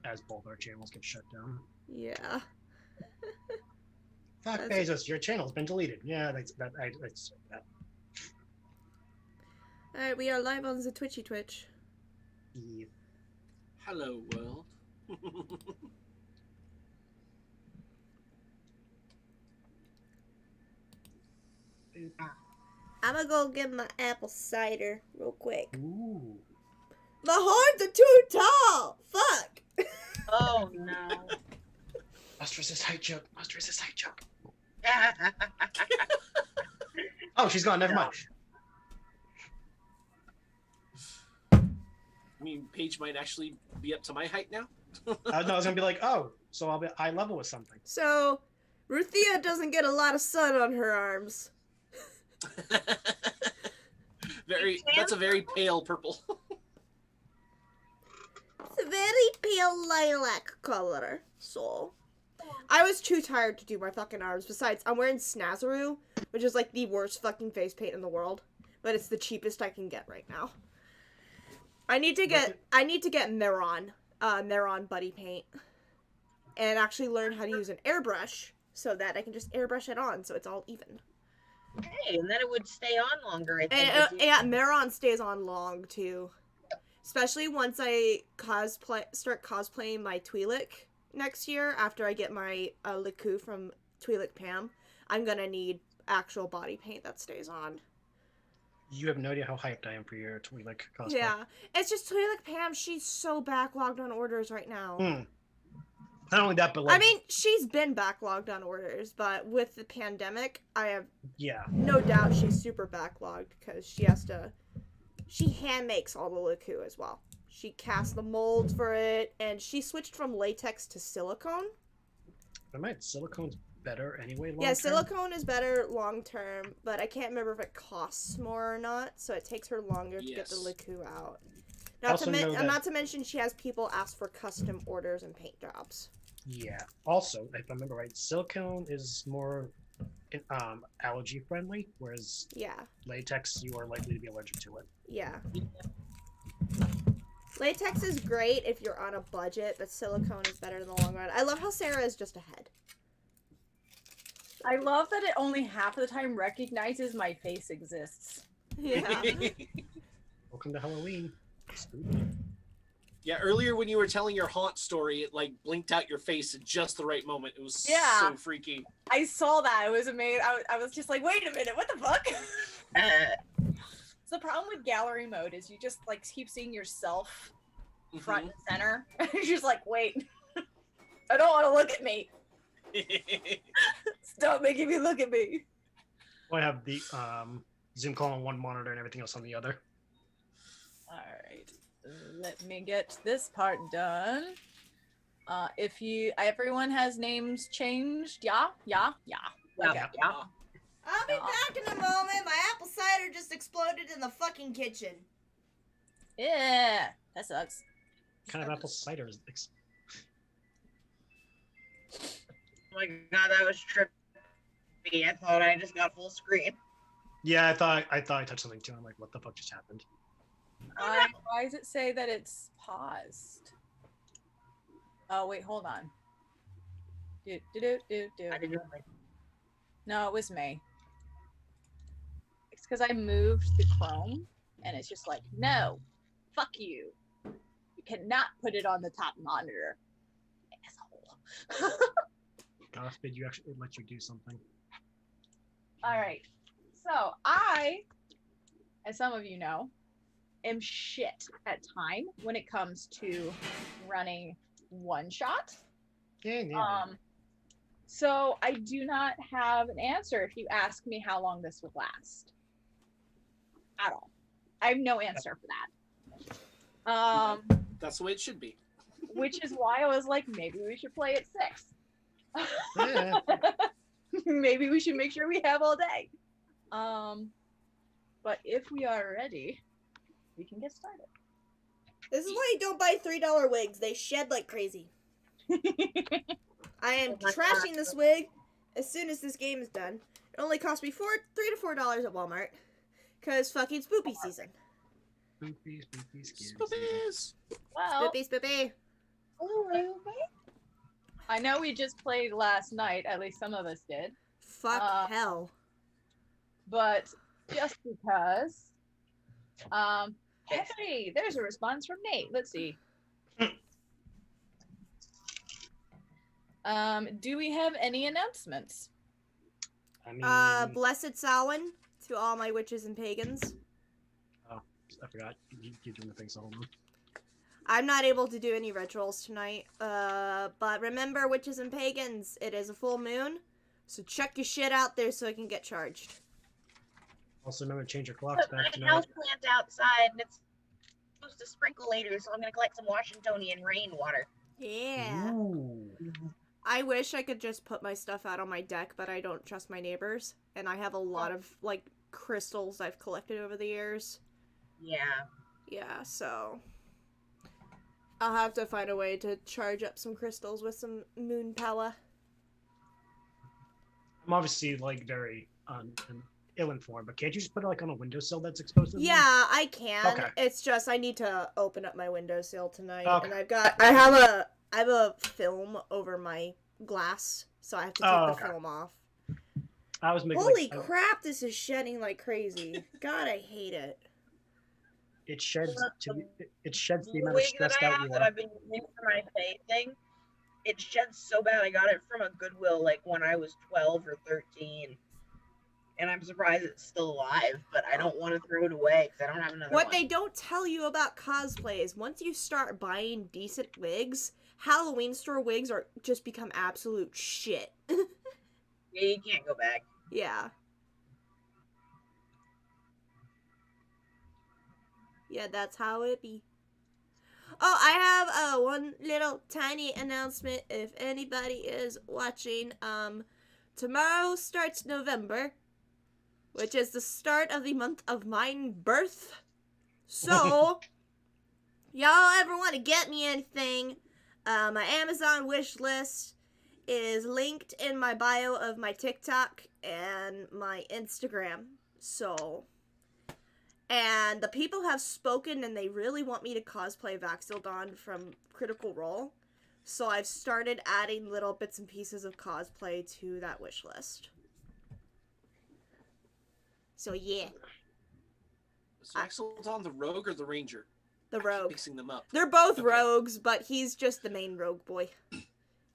as both our channels get shut down. Yeah. Fuck Bezos, your channel's been deleted. Yeah, that's that. Alright, we are live on the Twitch. Yeah. Hello, world. I'm gonna go get my apple cider real quick. Ooh. My horns are too tall! Fuck! Oh no. Must resist height joke. Must resist height joke. Oh, she's gone. Never mind. I mean, Paige might actually be up to my height now. No, I was gonna be like, oh, so I'll be eye level with something. So, Rutheia doesn't get a lot of sun on her arms. That's a very pale purple. It's a very pale lilac color. So, I was too tired to do my fucking arms. Besides, I'm wearing Snazaroo, which is like the worst fucking face paint in the world, but it's the cheapest I can get right now. I need to get Meron buddy paint, and actually learn how to use an airbrush so that I can just airbrush it on so it's all even. Okay, and then it would stay on longer, I think. And, yeah, Meron stays on long too. Especially once I start cosplaying my Twi'lek next year, after I get my Liku from Twi'lek Pam, I'm gonna need actual body paint that stays on. You have no idea how hyped I am for your Twi'lek cosplay. Yeah, it's just Twi'lek Pam, she's so backlogged on orders right now. Not only that, but like... I mean, she's been backlogged on orders, but with the pandemic, I have no doubt she's super backlogged, because she hand makes all the Liku as well. She casts the molds for it, and she switched from latex to silicone. But silicone's better anyway long-term? Yeah, silicone is better long-term, but I can't remember if it costs more or not, so it takes her longer to get the Liku out. Not to mention she has people ask for custom orders and paint jobs. Yeah. Also, if I remember right, silicone is more allergy friendly, whereas latex, you are likely to be allergic to it. Yeah. Latex is great if you're on a budget, but silicone is better in the long run. I love how Sarah is just ahead. I love that it only half of the time recognizes my face exists. Yeah. Welcome to Halloween. Spooky. Yeah, earlier when you were telling your haunt story, it like blinked out your face at just the right moment. It was so freaky. I saw that. It was amazing. I was just like, wait a minute, what the fuck? So the problem with gallery mode is you just like keep seeing yourself front and center. You're just like, wait, I don't want to look at me. Stop making me look at me. I have the Zoom call on one monitor and everything else on the other. All right, let me get this part done. Everyone has names changed. Yeah. Okay. Yeah. I'll be back in a moment. My apple cider just exploded in the fucking kitchen. Yeah, that sucks. What kind of apple cider is this? Oh my god, that was trippy. I thought I just got full screen. Yeah, I thought I touched something too. I'm like, what the fuck just happened? Why does it say that it's paused? Oh wait, hold on. I didn't No, it was me. It's because I moved the Chrome, and it's just like, no, fuck you. You cannot put it on the top monitor, asshole. Gosh, did you actually let you do something? All right. So I, as some of you know, am shit at time when it comes to running one shot. Yeah. So I do not have an answer if you ask me how long this would last. At all. I have no answer for that. That's the way it should be. Which is why I was like, maybe we should play at 6. Yeah. Maybe we should make sure we have all day. But if we are ready, we can get started. This is why you don't buy $3 wigs. They shed like crazy. I am trashing this wig as soon as this game is done. It only cost me $3 to $4 at Walmart. Because fucking spoopy season. Spooky, scary. Spoopies. Well, Spoopy. Oh, Ruby. I know we just played last night. At least some of us did. Fuck hell. But just because. Hey, there's a response from Nate. Let's see. Do we have any announcements? I mean, Blessed Samhain to all my witches and pagans. Oh, I forgot. You're doing the thing, so I'm not able to do any rituals tonight. But remember, witches and pagans, it is a full moon, so check your shit out there so it can get charged. Also, remember to change your clocks Put back my tonight. house plant outside, and it's supposed to sprinkle later, so I'm gonna collect some Washingtonian rainwater. Yeah. Ooh. I wish I could just put my stuff out on my deck, but I don't trust my neighbors. And I have a lot of, like, crystals I've collected over the years. Yeah. Yeah, so I'll have to find a way to charge up some crystals with some moon power. I'm obviously, like, very ill-informed, but can't you just put it, like, on a windowsill that's exposed to the Yeah, moon? I can. Okay. It's just I need to open up my windowsill tonight, Okay. and I have a film over my glass, so I have to take the film off. I was making, Holy like, crap, this is shedding like crazy. God, I hate it. it sheds the amount of wig stress that I out have you that are. I've been using for my face thing, it sheds so bad. I got it from a Goodwill like when I was 12 or 13. And I'm surprised it's still alive, but I don't want to throw it away because I don't have another What one. they don't tell you about cosplay is once you start buying decent wigs, Halloween store wigs are just become absolute shit. Yeah, you can't go back. Yeah. Yeah, that's how it be. Oh, I have one little tiny announcement if anybody is watching. Tomorrow starts November, which is the start of the month of mine birth. So, y'all ever want to get me anything, my Amazon wish list is linked in my bio of my TikTok and my Instagram. So, and the people have spoken and they really want me to cosplay Vax'ildan from Critical Role. So I've started adding little bits and pieces of cosplay to that wish list. So yeah. Is Vax'ildan the rogue or the ranger? The I keep rogue. mixing them up. They're both Okay. rogues, but he's just the main rogue boy.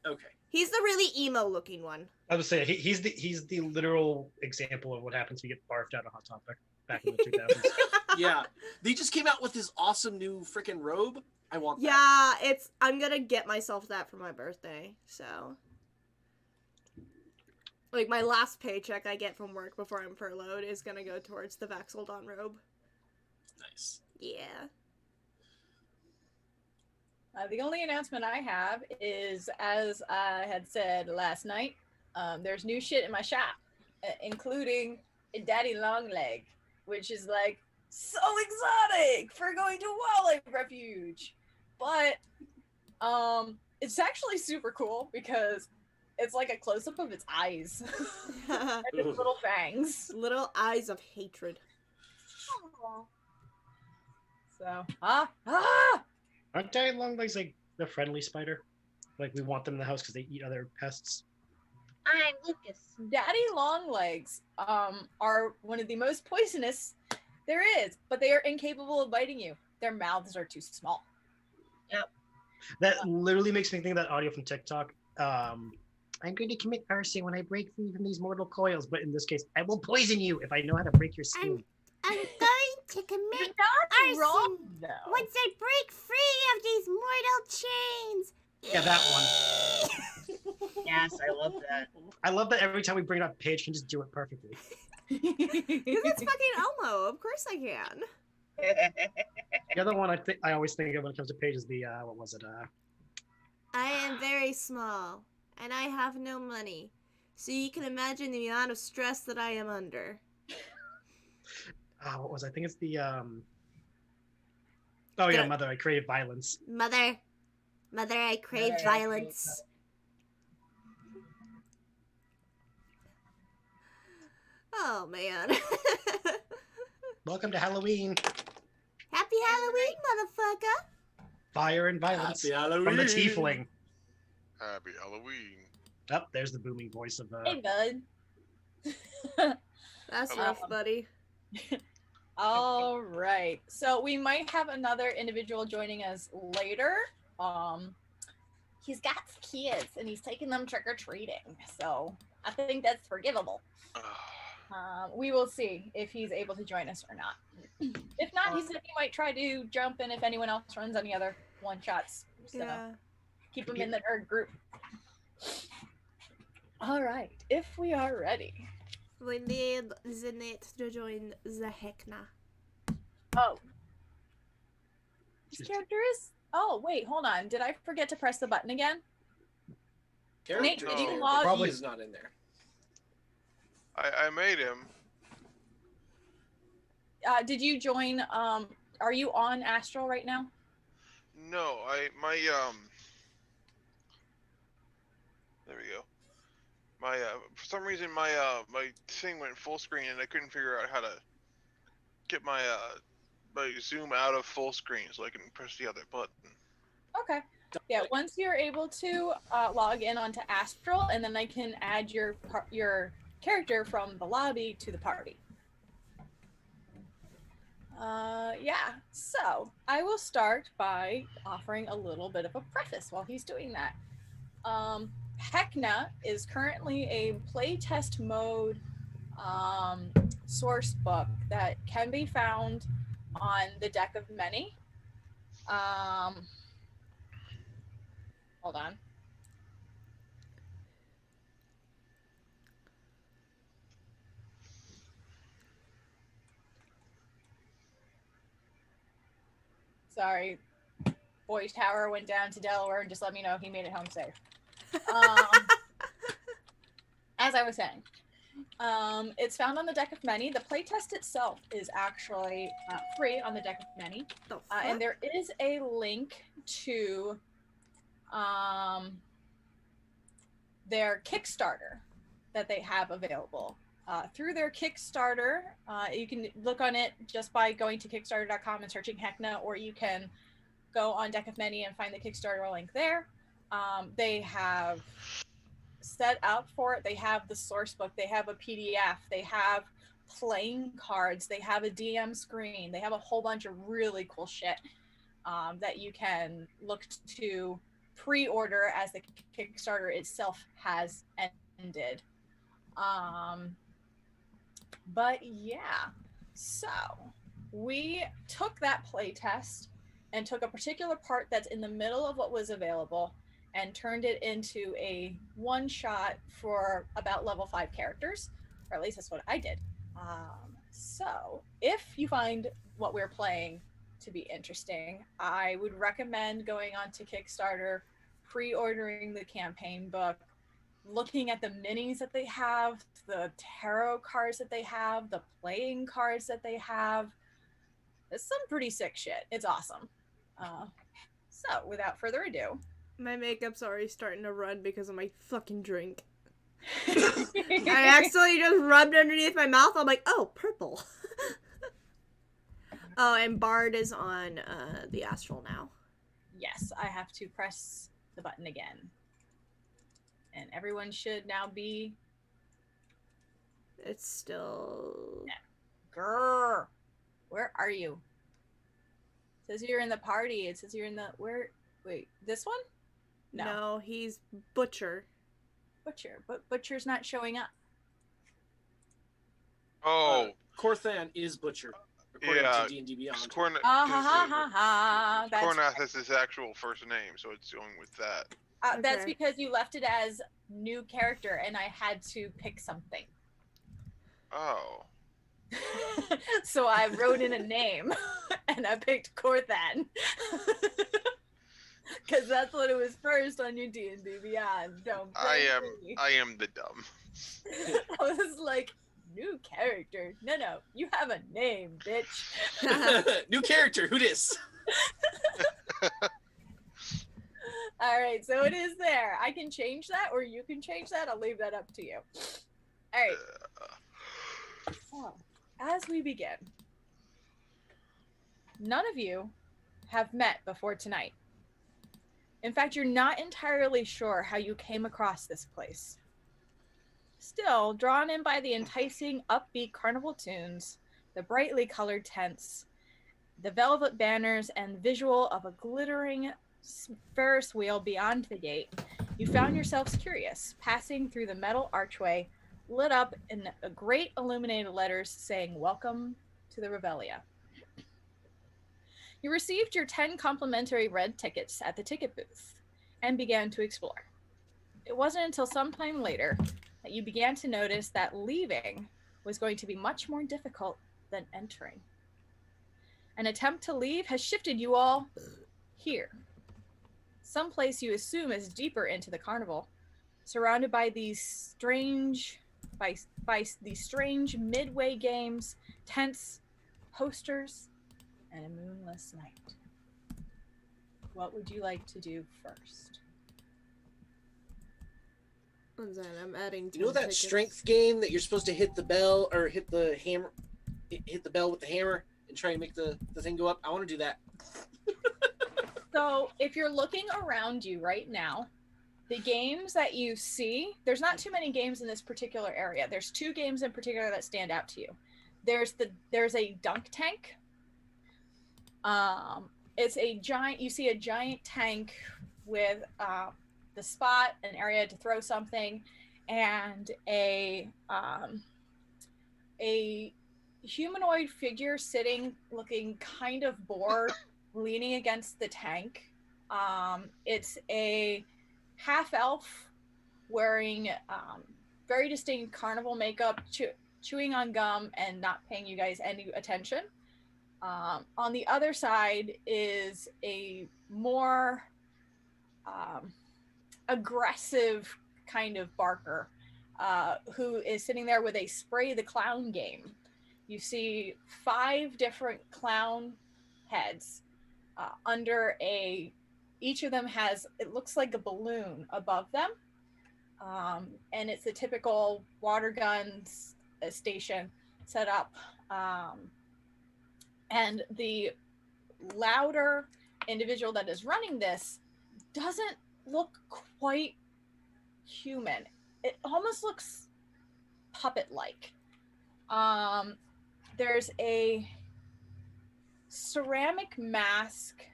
Okay. He's the really emo looking one. I was saying he's the literal example of what happens when you get barfed out of Hot Topic back in the 2000s. Yeah. They just came out with this awesome new freaking robe. I want that. Yeah, I'm gonna get myself that for my birthday, so. Like, my last paycheck I get from work before I'm furloughed is gonna go towards the Vax'ildan robe. Nice. Yeah. The only announcement I have is, as I had said last night, there's new shit in my shop, including a daddy long leg, which is like so exotic for going to wildlife refuge. But it's actually super cool because it's like a close-up of its eyes and its little fangs. Little eyes of hatred. Aww. So, Aren't daddy long legs like the friendly spider? Like we want them in the house because they eat other pests. I'm Lucas. daddy long legs are one of the most poisonous there is, but they are incapable of biting you. Their mouths are too small. That literally makes me think of that audio from TikTok. I'm going to commit arson when I break free from these mortal coils, but in this case, I will poison you if I know how to break your skin. I'm going to commit You're not arson wrong, though. once I break free of these mortal chains. Yeah, that one. Yes, I love that. I love that every time we bring it up, Paige can just do it perfectly. Because it's fucking Elmo. Of course I can. The other one I always think of when it comes to Paige is the what was it? I am very small, and I have no money. So you can imagine the amount of stress that I am under. What was I think it's the Oh yeah, Mother, I crave violence. Mother, I crave violence. Oh man. Welcome to Halloween. Happy Halloween, motherfucker. Fire and violence Happy Halloween. from the tiefling. Happy Halloween. Oh, there's the booming voice of Hey, bud. That's Hello. rough, buddy. All right. So we might have another individual joining us later. He's got kids and he's taking them trick or treating. So I think that's forgivable. We will see if he's able to join us or not. If not, he said he might try to jump in if anyone else runs any other one shots. So Yeah. keep him in the nerd group. All right. If we are ready. We need the net to join the HECKNA. Oh. This character is... Oh, wait, hold on. Did I forget to press the button again? Nate, did you log... Probably is not in there. I made him. Did you join... Are you on Astral right now? No, there we go. My for some reason my thing went full screen and I couldn't figure out how to get my my zoom out of full screen so I can press the other button. Okay. Yeah, once you're able to log in onto Astral, and then I can add your character from the lobby to the party. Yeah, so I will start by offering a little bit of a preface while he's doing that. HECKNA is currently a playtest mode source book that can be found on the Deck of Many. Hold on. Sorry, Boy's Tower went down to Delaware and just let me know he made it home safe. As I was saying, it's found on the Deck of Many. The playtest itself is actually free on the Deck of Many, and there is a link to their Kickstarter that they have available. Through their Kickstarter, you can look on it just by going to Kickstarter.com and searching HECKNA, or you can go on Deck of Many and find the Kickstarter link there. They have set up for it. They have the source book. They have a PDF. They have playing cards. They have a DM screen. They have a whole bunch of really cool shit that you can look to pre-order as the Kickstarter itself has ended. But yeah, so we took that playtest and took a particular part that's in the middle of what was available and turned it into a one-shot for about level 5 characters, or at least that's what I did. So if you find what we're playing to be interesting, I would recommend going on to Kickstarter, pre-ordering the campaign book, looking at the minis that they have, the tarot cards that they have, the playing cards that they have. It's some pretty sick shit. It's awesome. So without further ado, My makeup's already starting to run because of my fucking drink. I accidentally just rubbed underneath my mouth. I'm like, oh, purple. Oh, and Bard is on the Astral now. yes, I have to press the button again. And everyone should now be... It's still... Grrr. Where are you? It says you're in the party. It says you're in the... Where? Wait, this one? No, he's Butcher. Butcher. But Butcher's not showing up. Oh, Corthan is Butcher, according yeah. to D&D Beyond. That's, Cornath is his actual first name, so it's going with that. that's Okay. because you left it as new character and I had to pick something. Oh. So I wrote in a name and I picked Corthan. Because that's what it was first on your D&D Beyond. Don't blame me. I am the dumb. I was like, new character. No, you have a name, bitch. New character, who dis? All right, so it is there. I can change that, or you can change that. I'll leave that up to you. All right. So, as we begin, none of you have met before tonight. In fact, you're not entirely sure how you came across this place. Still, drawn in by the enticing, upbeat carnival tunes, the brightly colored tents, the velvet banners, and visual of a glittering Ferris wheel beyond the gate, you found yourselves curious, passing through the metal archway, lit up in a great illuminated letters saying, "Welcome to the Rutheia." You received your 10 complimentary red tickets at the ticket booth and began to explore. It wasn't until some time later that you began to notice that leaving was going to be much more difficult than entering. An attempt to leave has shifted you all here, someplace you assume is deeper into the carnival, surrounded by these strange midway games, tents, posters, and a moonless night. What would you like to do first? I'm adding. You know that tickets. strength game that you're supposed to hit the bell or hit the hammer, hit the bell with the hammer and try and make the thing go up? I want to do that. So if you're looking around you right now, the games that you see, there's not too many games in this particular area. There's 2 games in particular that stand out to you. There's a dunk tank. It's a giant, you see a giant tank with the spot, an area to throw something, and a humanoid figure sitting, looking kind of bored, leaning against the tank. It's a half-elf wearing very distinct carnival makeup, chewing on gum and not paying you guys any attention. On the other side is a more aggressive kind of barker who is sitting there with a Spray the Clown game. You see 5 different clown heads under each of them has, it looks like a balloon above them. And it's a typical water guns station set up. And the louder individual that is running this doesn't look quite human. It almost looks puppet-like. There's a ceramic mask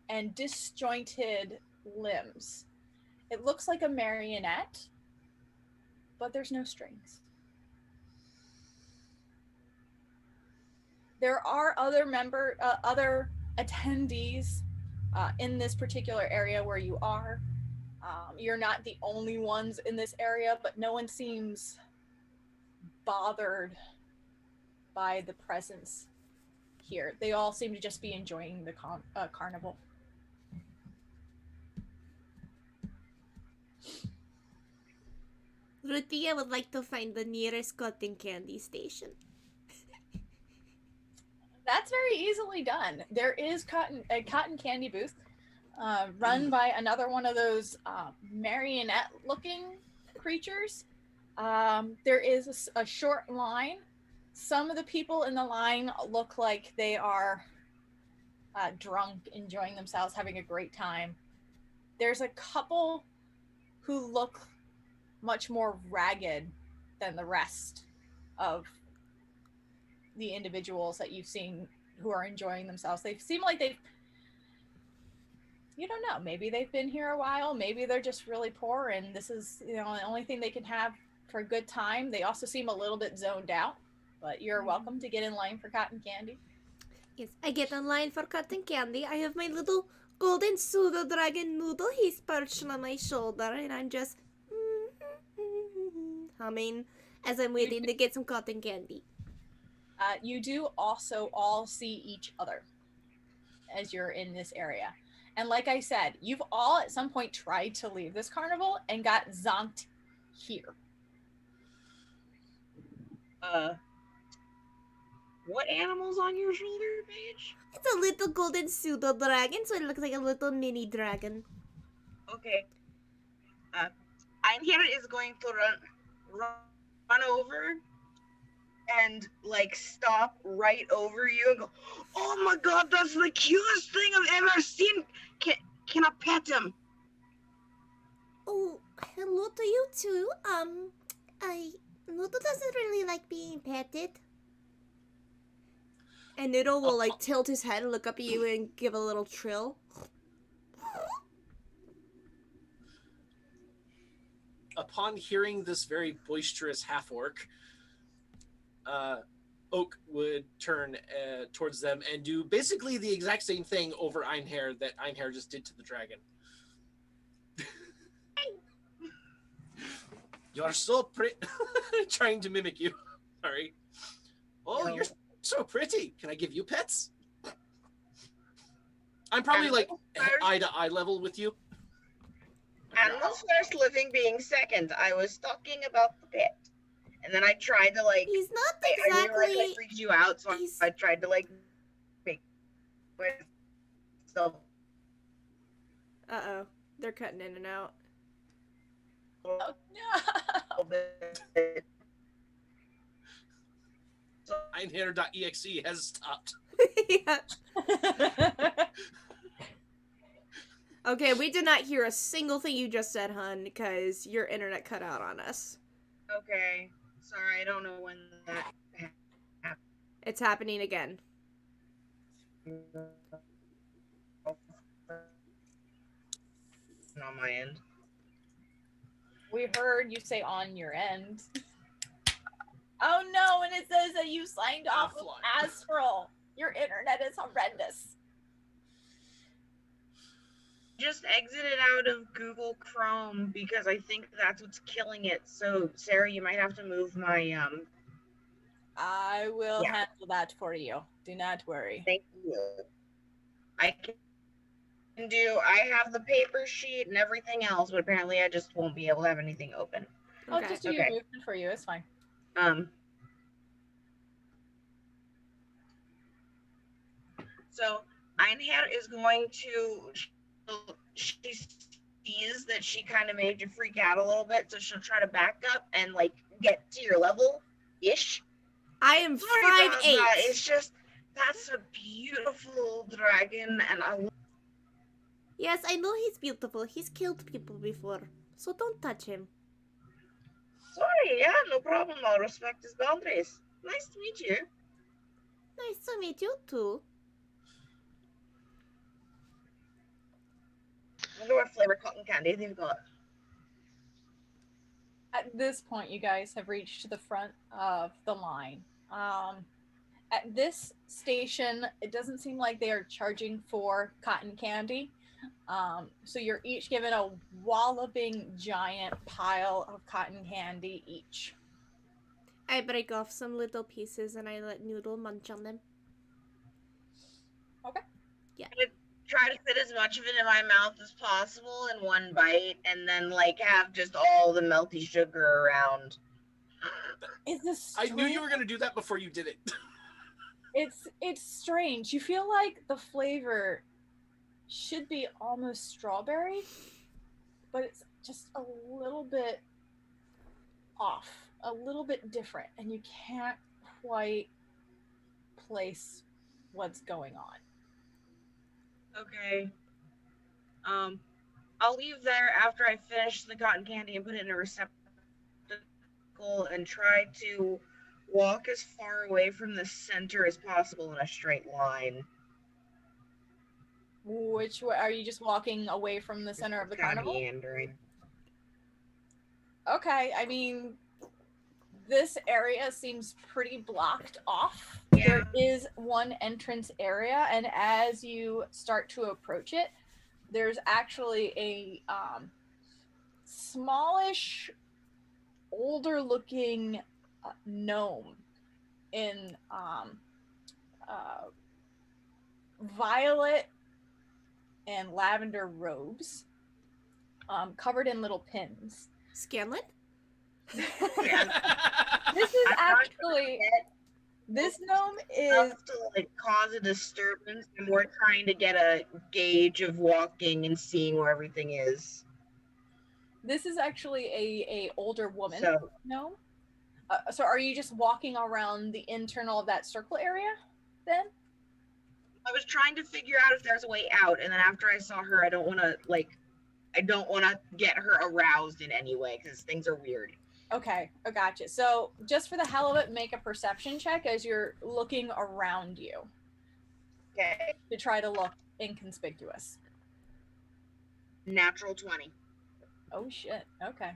and disjointed limbs. It looks like a marionette, but there's no strings. There are other attendees in this particular area where you are. You're not the only ones in this area, but no one seems bothered by the presence here. They all seem to just be enjoying the carnival. Rutheia would like to find the nearest cotton candy station. That's very easily done. There is a cotton candy booth run by another one of those marionette-looking creatures. There is a short line. Some of the people in the line look like they are drunk, enjoying themselves, having a great time. There's a couple who look much more ragged than the rest of the individuals that you've seen who are enjoying themselves. They seem like you don't know, maybe they've been here a while, maybe they're just really poor and this is, the only thing they can have for a good time. They also seem a little bit zoned out, but you're welcome to get in line for cotton candy. Yes, I get in line for cotton candy. I have my little golden pseudo dragon noodle. He's perched on my shoulder and I'm just humming as I'm waiting to get some cotton candy. You do also all see each other as you're in this area. And like I said, you've all at some point tried to leave this carnival and got zonked here. What animal's on your shoulder, Paige? It's a little golden pseudo dragon, so it looks like a little mini dragon. Okay. Einherjar is going to run over and stop right over you and go, "Oh my god, that's the cutest thing I've ever seen! cannot pet him. Oh, hello to you too. Noodle doesn't really like being petted. And Noodle will like tilt his head and look up at you and give a little trill. Upon hearing this very boisterous half-orc, Oak would turn towards them and do basically the exact same thing over Einherjar that Einherjar just did to the dragon. You're so pretty. Trying to mimic you. Sorry. Oh, you're so pretty. Can I give you pets? I'm probably like eye to eye level with you. Animals first, living being second. I was talking about the pet. And then I tried to like. He's not I knew exactly. I freaked you out, so I tried to like make myself. Uh-oh. They're cutting in and out. Oh no! Einherjar.exe has stopped. Yeah. Okay, we did not hear a single thing you just said, hun, because your internet cut out on us. Okay. Sorry, I don't know when that happened. It's happening again. On my end. We heard you say on your end. Oh no, and it says that you signed off with Astral. Your internet is horrendous. Just exited out of Google Chrome because I think that's what's killing it. So, Sarah, you might have to move my I will handle that for you. Do not worry. Thank you. I have the paper sheet and everything else, but apparently I just won't be able to have anything open. I'll just do your movement for you. It's fine. So Einherjar is going to. She sees that she kind of made you freak out a little bit, so she'll try to back up and like get to your level ish. I am 5'8". It's just that's a beautiful dragon, and I. Yes, I know he's beautiful. He's killed people before, so don't touch him. Sorry, yeah, no problem. I'll respect his boundaries. Nice to meet you. Nice to meet you too. I wonder what flavor cotton candy they've got. At this point, you guys have reached the front of the line. At this station, it doesn't seem like they are charging for cotton candy. So you're each given a walloping giant pile of cotton candy each. I break off some little pieces and I let Noodle munch on them. Okay. Yeah. Try to fit as much of it in my mouth as possible in one bite, and then like have just all the melty sugar around. Is this? I knew you were gonna do that before you did it. It's strange. You feel like the flavor should be almost strawberry, but it's just a little bit off, a little bit different, and you can't quite place what's going on. Okay. I'll leave there after I finish the cotton candy and put it in a receptacle and try to walk as far away from the center as possible in a straight line. Which way are you? Just walking away from the center of the carnival? Meandering. Okay, I mean, this area seems pretty blocked off. Yeah. There is one entrance area, and as you start to approach it, there's actually a smallish, older-looking gnome in violet and lavender robes, covered in little pins. Scanlan? This is actually... This gnome is... Enough to like cause a disturbance, and we're trying to get a gauge of walking and seeing where everything is. This is actually a older woman So, gnome. So are you just walking around the internal of that circle area then? I was trying to figure out if there's a way out, and then after I saw her, I don't want to get her aroused in any way because things are weird. Okay, I gotcha. So, just for the hell of it, make a perception check as you're looking around you Okay. to try to look inconspicuous. Natural 20. Oh shit. Okay.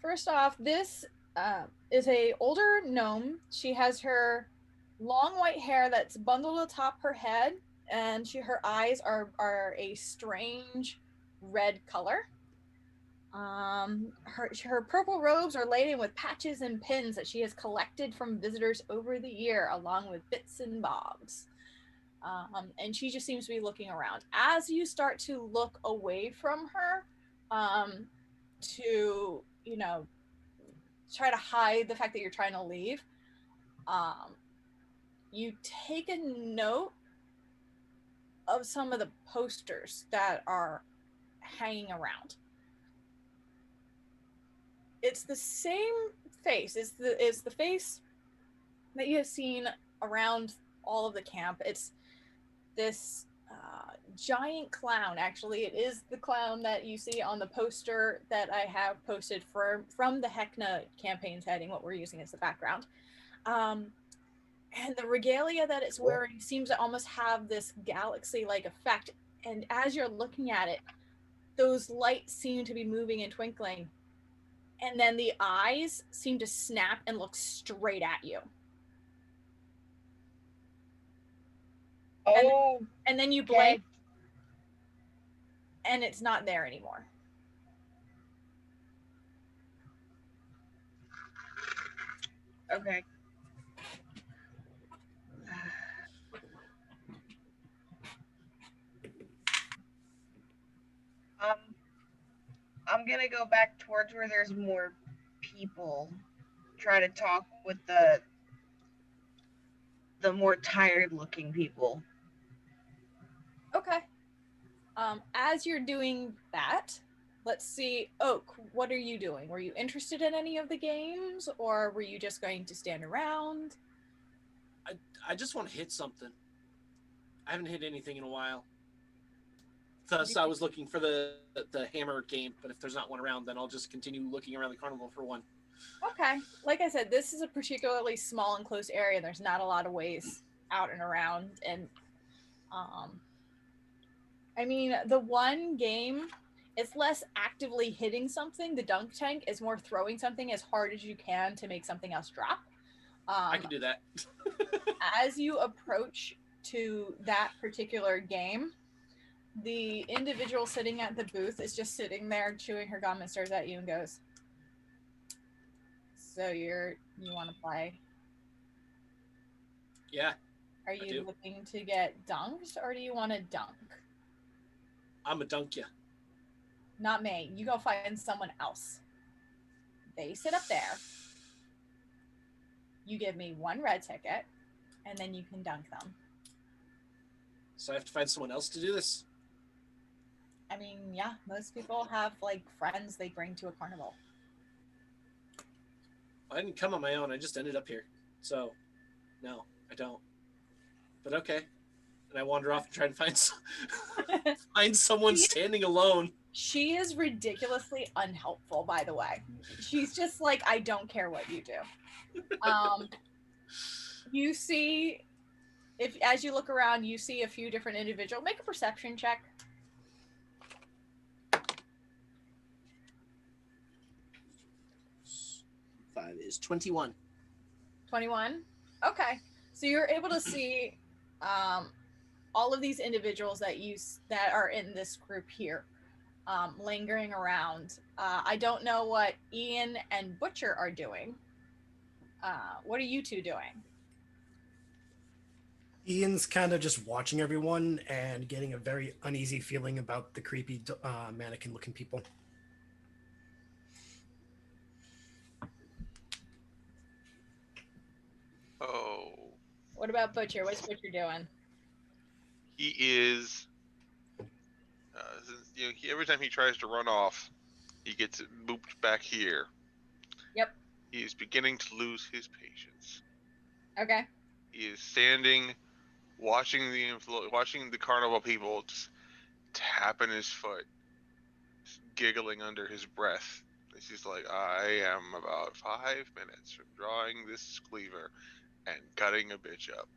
First off, this is a older gnome. She has her long white hair that's bundled atop her head, and her eyes are a strange red color. Her purple robes are laden with patches and pins that she has collected from visitors over the year, along with bits and bobs. And she just seems to be looking around. As you start to look away from her, to, you know, try to hide the fact that you're trying to leave, you take a note of some of the posters that are hanging around. It's the same face. It's the face that you have seen around all of the camp. It's this giant clown. Actually, it is the clown that you see on the poster that I have posted from the HECKNA campaign's heading, what we're using as the background. And the regalia that it's wearing seems to almost have this galaxy-like effect. And as you're looking at it, those lights seem to be moving and twinkling. And then the eyes seem to snap and look straight at you. Oh. And then you blink, and it's not there anymore. Okay. I'm gonna go back towards where there's more people. Try to talk with the more tired-looking people. Okay. As you're doing that, let's see. Oak, what are you doing? Were you interested in any of the games, or were you just going to stand around? I just want to hit something. I haven't hit anything in a while. Thus, I was looking for the hammer game, but if there's not one around, then I'll just continue looking around the carnival for one. Okay. Like I said, this is a particularly small and close area. There's not a lot of ways out and around. And, I mean, the one game, it's less actively hitting something. The dunk tank is more throwing something as hard as you can to make something else drop. I can do that. As you approach to that particular game, the individual sitting at the booth is just sitting there chewing her gum and stares at you and goes, "So you want to play?" Yeah. Are you looking to get dunked, or do you want to dunk? I'm a dunk ya. Not me. You go find someone else. They sit up there. You give me one red ticket, and then you can dunk them. So I have to find someone else to do this? I mean, yeah, most people have, like, friends they bring to a carnival. I didn't come on my own. I just ended up here. So, no, I don't. But okay. And I wander off and try to find someone standing alone. She is ridiculously unhelpful, by the way. She's just like, I don't care what you do. You see, as you look around, you see a few different individuals. Make a perception check. 5 is 21. 21? Okay. So you're able to see all of these individuals that are in this group here, lingering around. I don't know what Ian and Butcher are doing. What are you two doing? Ian's kind of just watching everyone and getting a very uneasy feeling about the creepy mannequin-looking people. Oh. What about Butcher? What's Butcher doing? He is. Every time he tries to run off, he gets booped back here. Yep. He is beginning to lose his patience. Okay. He is standing watching the carnival people just tapping his foot, just giggling under his breath. He's just like, I am about 5 minutes from drawing this cleaver and cutting a bitch up.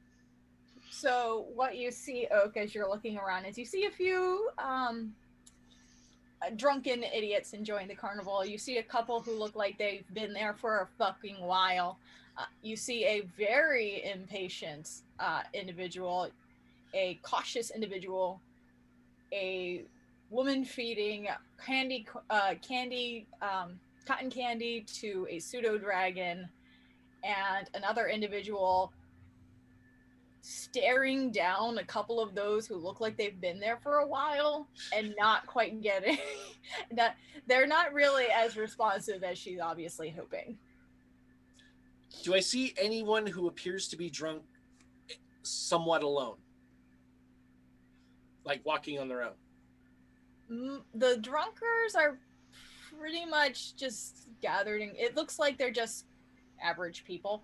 So what you see, Oak, as you're looking around is you see a few drunken idiots enjoying the carnival. You see a couple who look like they've been there for a fucking while. You see a very impatient individual, a cautious individual, a woman feeding cotton candy to a pseudo dragon, and another individual staring down a couple of those who look like they've been there for a while and not quite getting that they're not really as responsive as she's obviously hoping. Do I see anyone who appears to be drunk somewhat alone? Like walking on their own? The drunkers are pretty much just gathered in, it looks like they're just average people.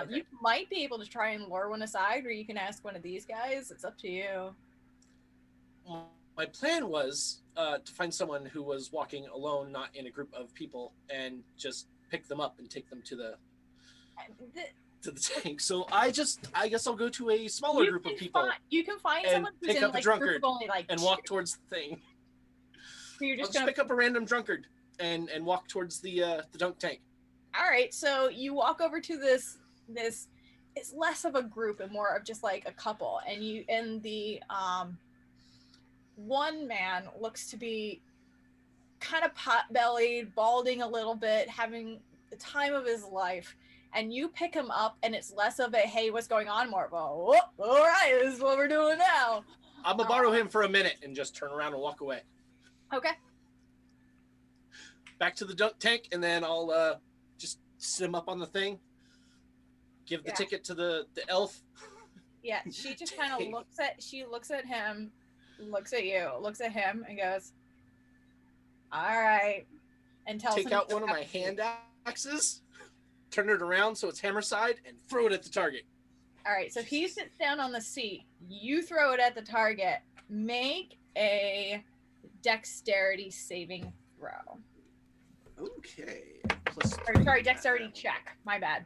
Okay. You might be able to try and lure one aside, or you can ask one of these guys. It's up to you. My plan was to find someone who was walking alone, not in a group of people, and just pick them up and take them to the tank. So I guess I'll go to a smaller group of people. You can find and someone who's pick in up a like drunkard group of only like and two. walk towards the thing. So you're I'll just just gonna pick up a random drunkard and walk towards the dunk tank. All right, so you walk over to this it's less of a group and more of just like a couple, and the one man looks to be kind of pot-bellied, balding a little bit, having the time of his life, and you pick him up and it's less of a hey, what's going on, more of a whoop, all right, this is what we're doing now. I'm gonna borrow him for a minute and just turn around and walk away. Okay. Back to the dunk tank, and then I'll just sit him up on the thing. Give the ticket to the elf. Yeah, she just kind of looks at him, looks at you, looks at him, and goes, all right, and tells him. Take out one of my hand axes, turn it around so it's hammer side, and throw it at the target. All right, so he sits down on the seat. You throw it at the target. Make a dexterity saving throw. Okay. Sorry, dexterity check. My bad.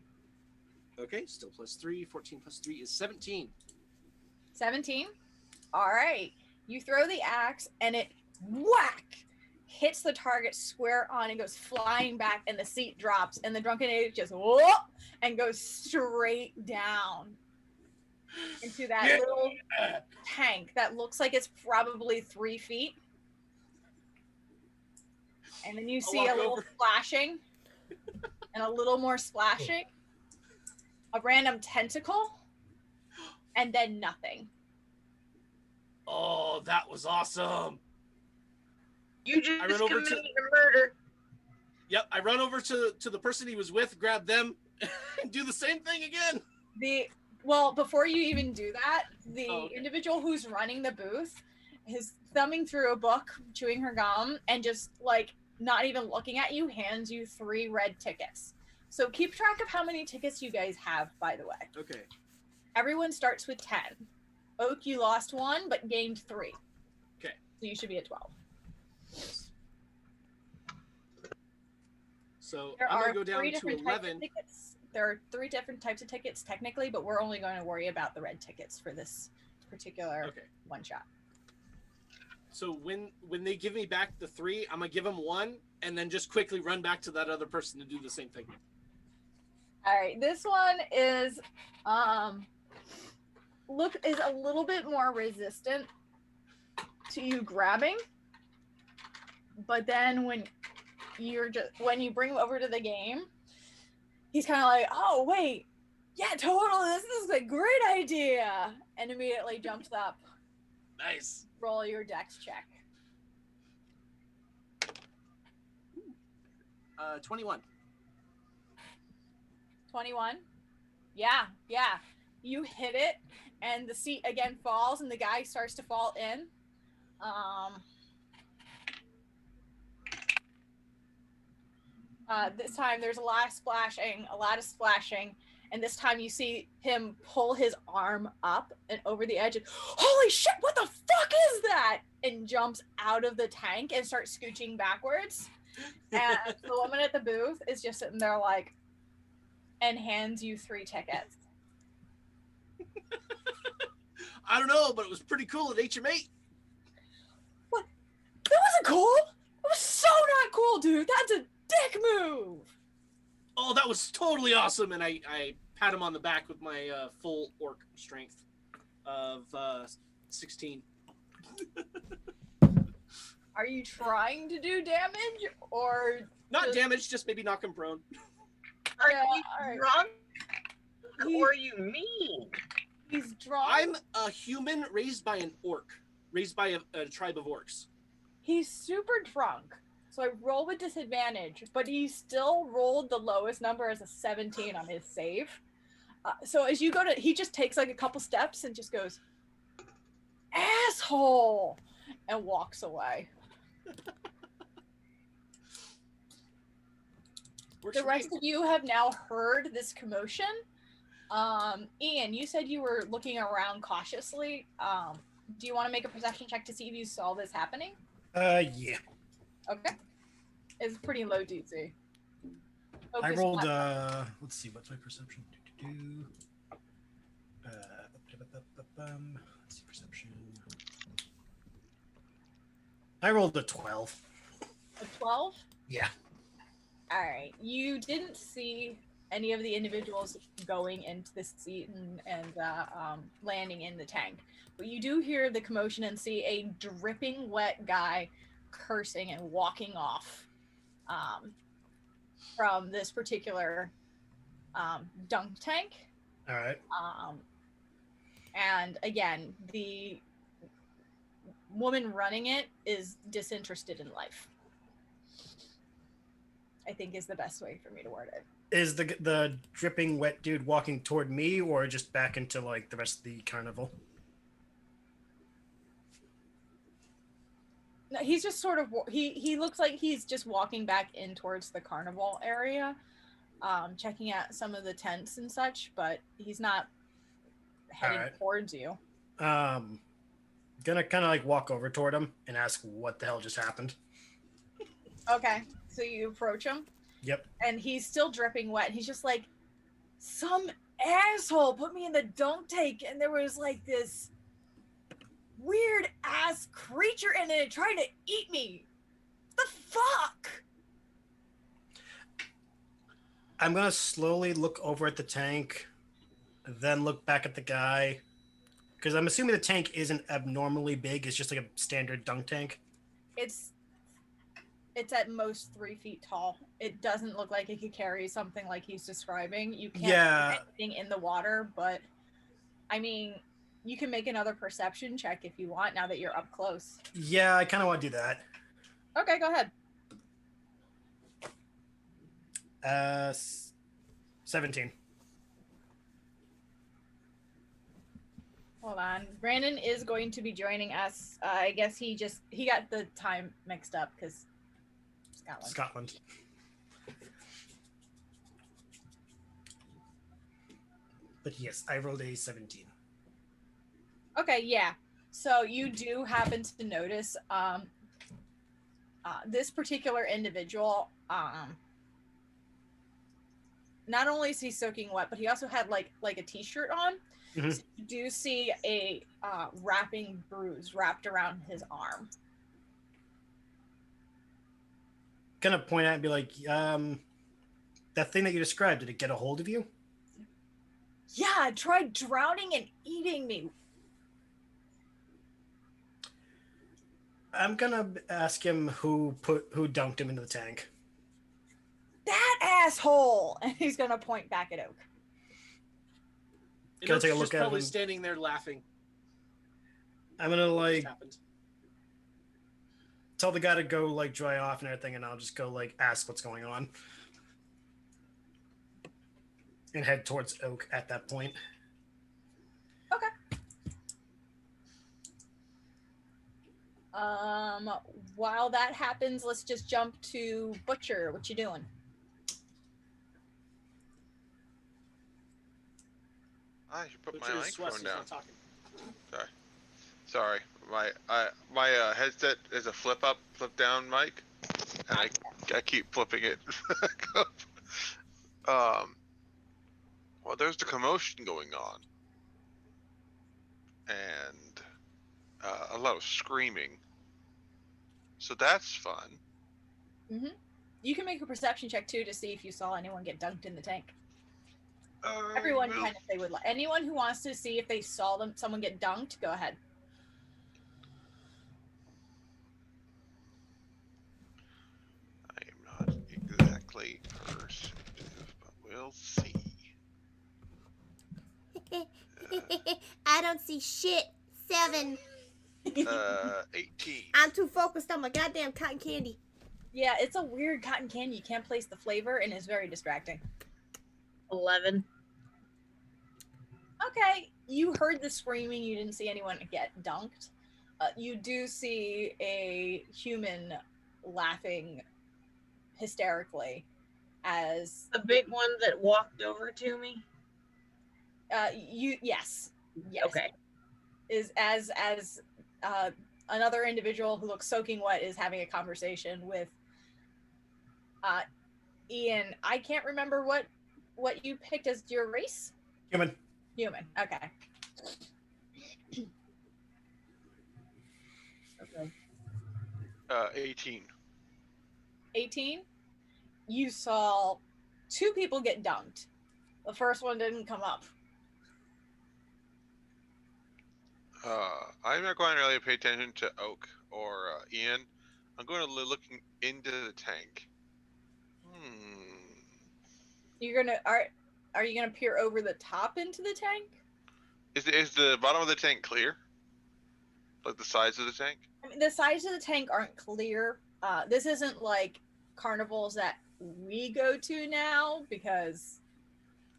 Okay, still +3. 14 + 3 is 17. 17? All right. You throw the axe, and it whack hits the target square on and goes flying back, and the seat drops, and the drunken idiot just whoop and goes straight down into that little tank that looks like it's probably 3 feet. And then you see a little splashing and a little more splashing, a random tentacle, and then nothing. Oh, that was awesome. You just committed a murder. Yep, I run over to the person he was with, grab them, and do the same thing again. Well, before you even do that, the individual who's running the booth is thumbing through a book, chewing her gum, and just like not even looking at you, hands you 3 red tickets. So keep track of how many tickets you guys have, by the way. Okay. Everyone starts with 10. Oak, you lost 1, but gained 3. Okay. So you should be at 12. So There I'm are going to go down 3 to different types of 11. tickets. There are 3 different types of tickets, technically, but we're only going to worry about the red tickets for this particular one shot. So when they give me back the 3, I'm going to give them 1 and then just quickly run back to that other person to do the same thing. All right, this one is is a little bit more resistant to you grabbing, but then when you bring him over to the game, he's kind of like, oh wait, yeah, totally, this is a great idea, and immediately jumps up. Nice. Roll your dex check. 21. 21? Yeah. You hit it, and the seat again falls, and the guy starts to fall in. This time there's a lot of splashing, And this time you see him pull his arm up and over the edge and, holy shit, what the fuck is that? And jumps out of the tank and starts scooching backwards. And the woman at the booth is just sitting there like, and hands you 3 tickets. I don't know, but it was pretty cool at HM8. What? That wasn't cool. It was so not cool, dude. That's a dick move. Oh, that was totally awesome. And I pat him on the back with my full orc strength of 16. Are you trying to do damage or Not just... damage, just maybe knock him prone. Are Yeah, you all right. drunk? Or you mean? He's drunk? I'm a human raised by an orc, raised by a tribe of orcs. He's super drunk. So I roll with disadvantage, but he still rolled the lowest number as a 17 on his save. So as you go to, he just takes like a couple steps and just goes, asshole, and walks away. The rest of you have now heard this commotion. Ian, you said you were looking around cautiously. Do you want to make a perception check to see if you saw this happening? Yeah. Okay. It's pretty low DC. I rolled, let's see, what's my perception? Let's see, perception. I rolled a 12. A 12? Yeah. All right. You didn't see any of the individuals going into the seat and landing in the tank. But you do hear the commotion and see a dripping wet guy cursing and walking off from this particular dunk tank. All right. And again, the woman running it is disinterested in life, I think is the best way for me to word it. Is the dripping wet dude walking toward me or just back into like the rest of the carnival? No, he's just sort of, he looks like he's just walking back in towards the carnival area, checking out some of the tents and such, but he's not heading towards you. Gonna kind of like walk over toward him and ask what the hell just happened. Okay, so you approach him. Yep. And he's still dripping wet. He's just like, some asshole put me in the dunk tank and there was like this weird ass creature in it trying to eat me. The fuck? I'm gonna slowly look over at the tank, then look back at the guy, because I'm assuming the tank isn't abnormally big. It's just like a standard dunk tank. It's at most 3 feet tall. It doesn't look like it could carry something like he's describing. You can't see anything in the water, but I mean, you can make another perception check if you want now that you're up close. Yeah, I kind of want to do that. Okay, go ahead. 17. Hold on. Brandon is going to be joining us. I guess he got the time mixed up because Scotland. But yes, I rolled a 17. Okay, yeah. So you do happen to notice this particular individual, not only is he soaking wet, but he also had like a t-shirt on. Mm-hmm. So you do see a wrapping bruise wrapped around his arm. Gonna point out and be like, that thing that you described, did it get a hold of you? Yeah, it tried drowning and eating me. I'm gonna ask him who dunked him into the tank. That asshole! And he's gonna point back at Oak. Gonna take a look at him. Probably standing there laughing. I'm gonna like tell the guy to go like dry off and everything, and I'll just go like ask what's going on and head towards Oak at that point. Okay. While that happens, let's just jump to Butcher. What you doing? I should put my Butcher's microphone West is down. not talking. Sorry, my headset is a flip down mic, and I keep flipping it back up. Well, there's the commotion going on, and a lot of screaming. So that's fun. Mm-hmm. You can make a perception check too to see if you saw anyone get dunked in the tank. Everyone Well, kind of say would. Anyone who wants to see if they saw someone get dunked, go ahead. I am not exactly perceptive, but we'll see. I don't see shit. 7. 18. I'm too focused on my goddamn cotton candy. Yeah, it's a weird cotton candy. You can't place the flavor, and it's very distracting. 11. Okay, you heard the screaming. You didn't see anyone get dunked. You do see a human laughing hysterically as The big one that walked over to me. yes. Okay. Is as another individual who looks soaking wet is having a conversation with Ian. I can't remember what you picked as your race. Human. Okay. Okay. 18. 18. You saw 2 people get dunked. The first one didn't come up. I'm not going to really pay attention to Oak or Ian. I'm going to looking into the tank. You're gonna are you gonna peer over the top into the tank? Is the bottom of the tank clear? Like the sides of the tank? I mean, the sides of the tank aren't clear. This isn't like carnivals that we go to now because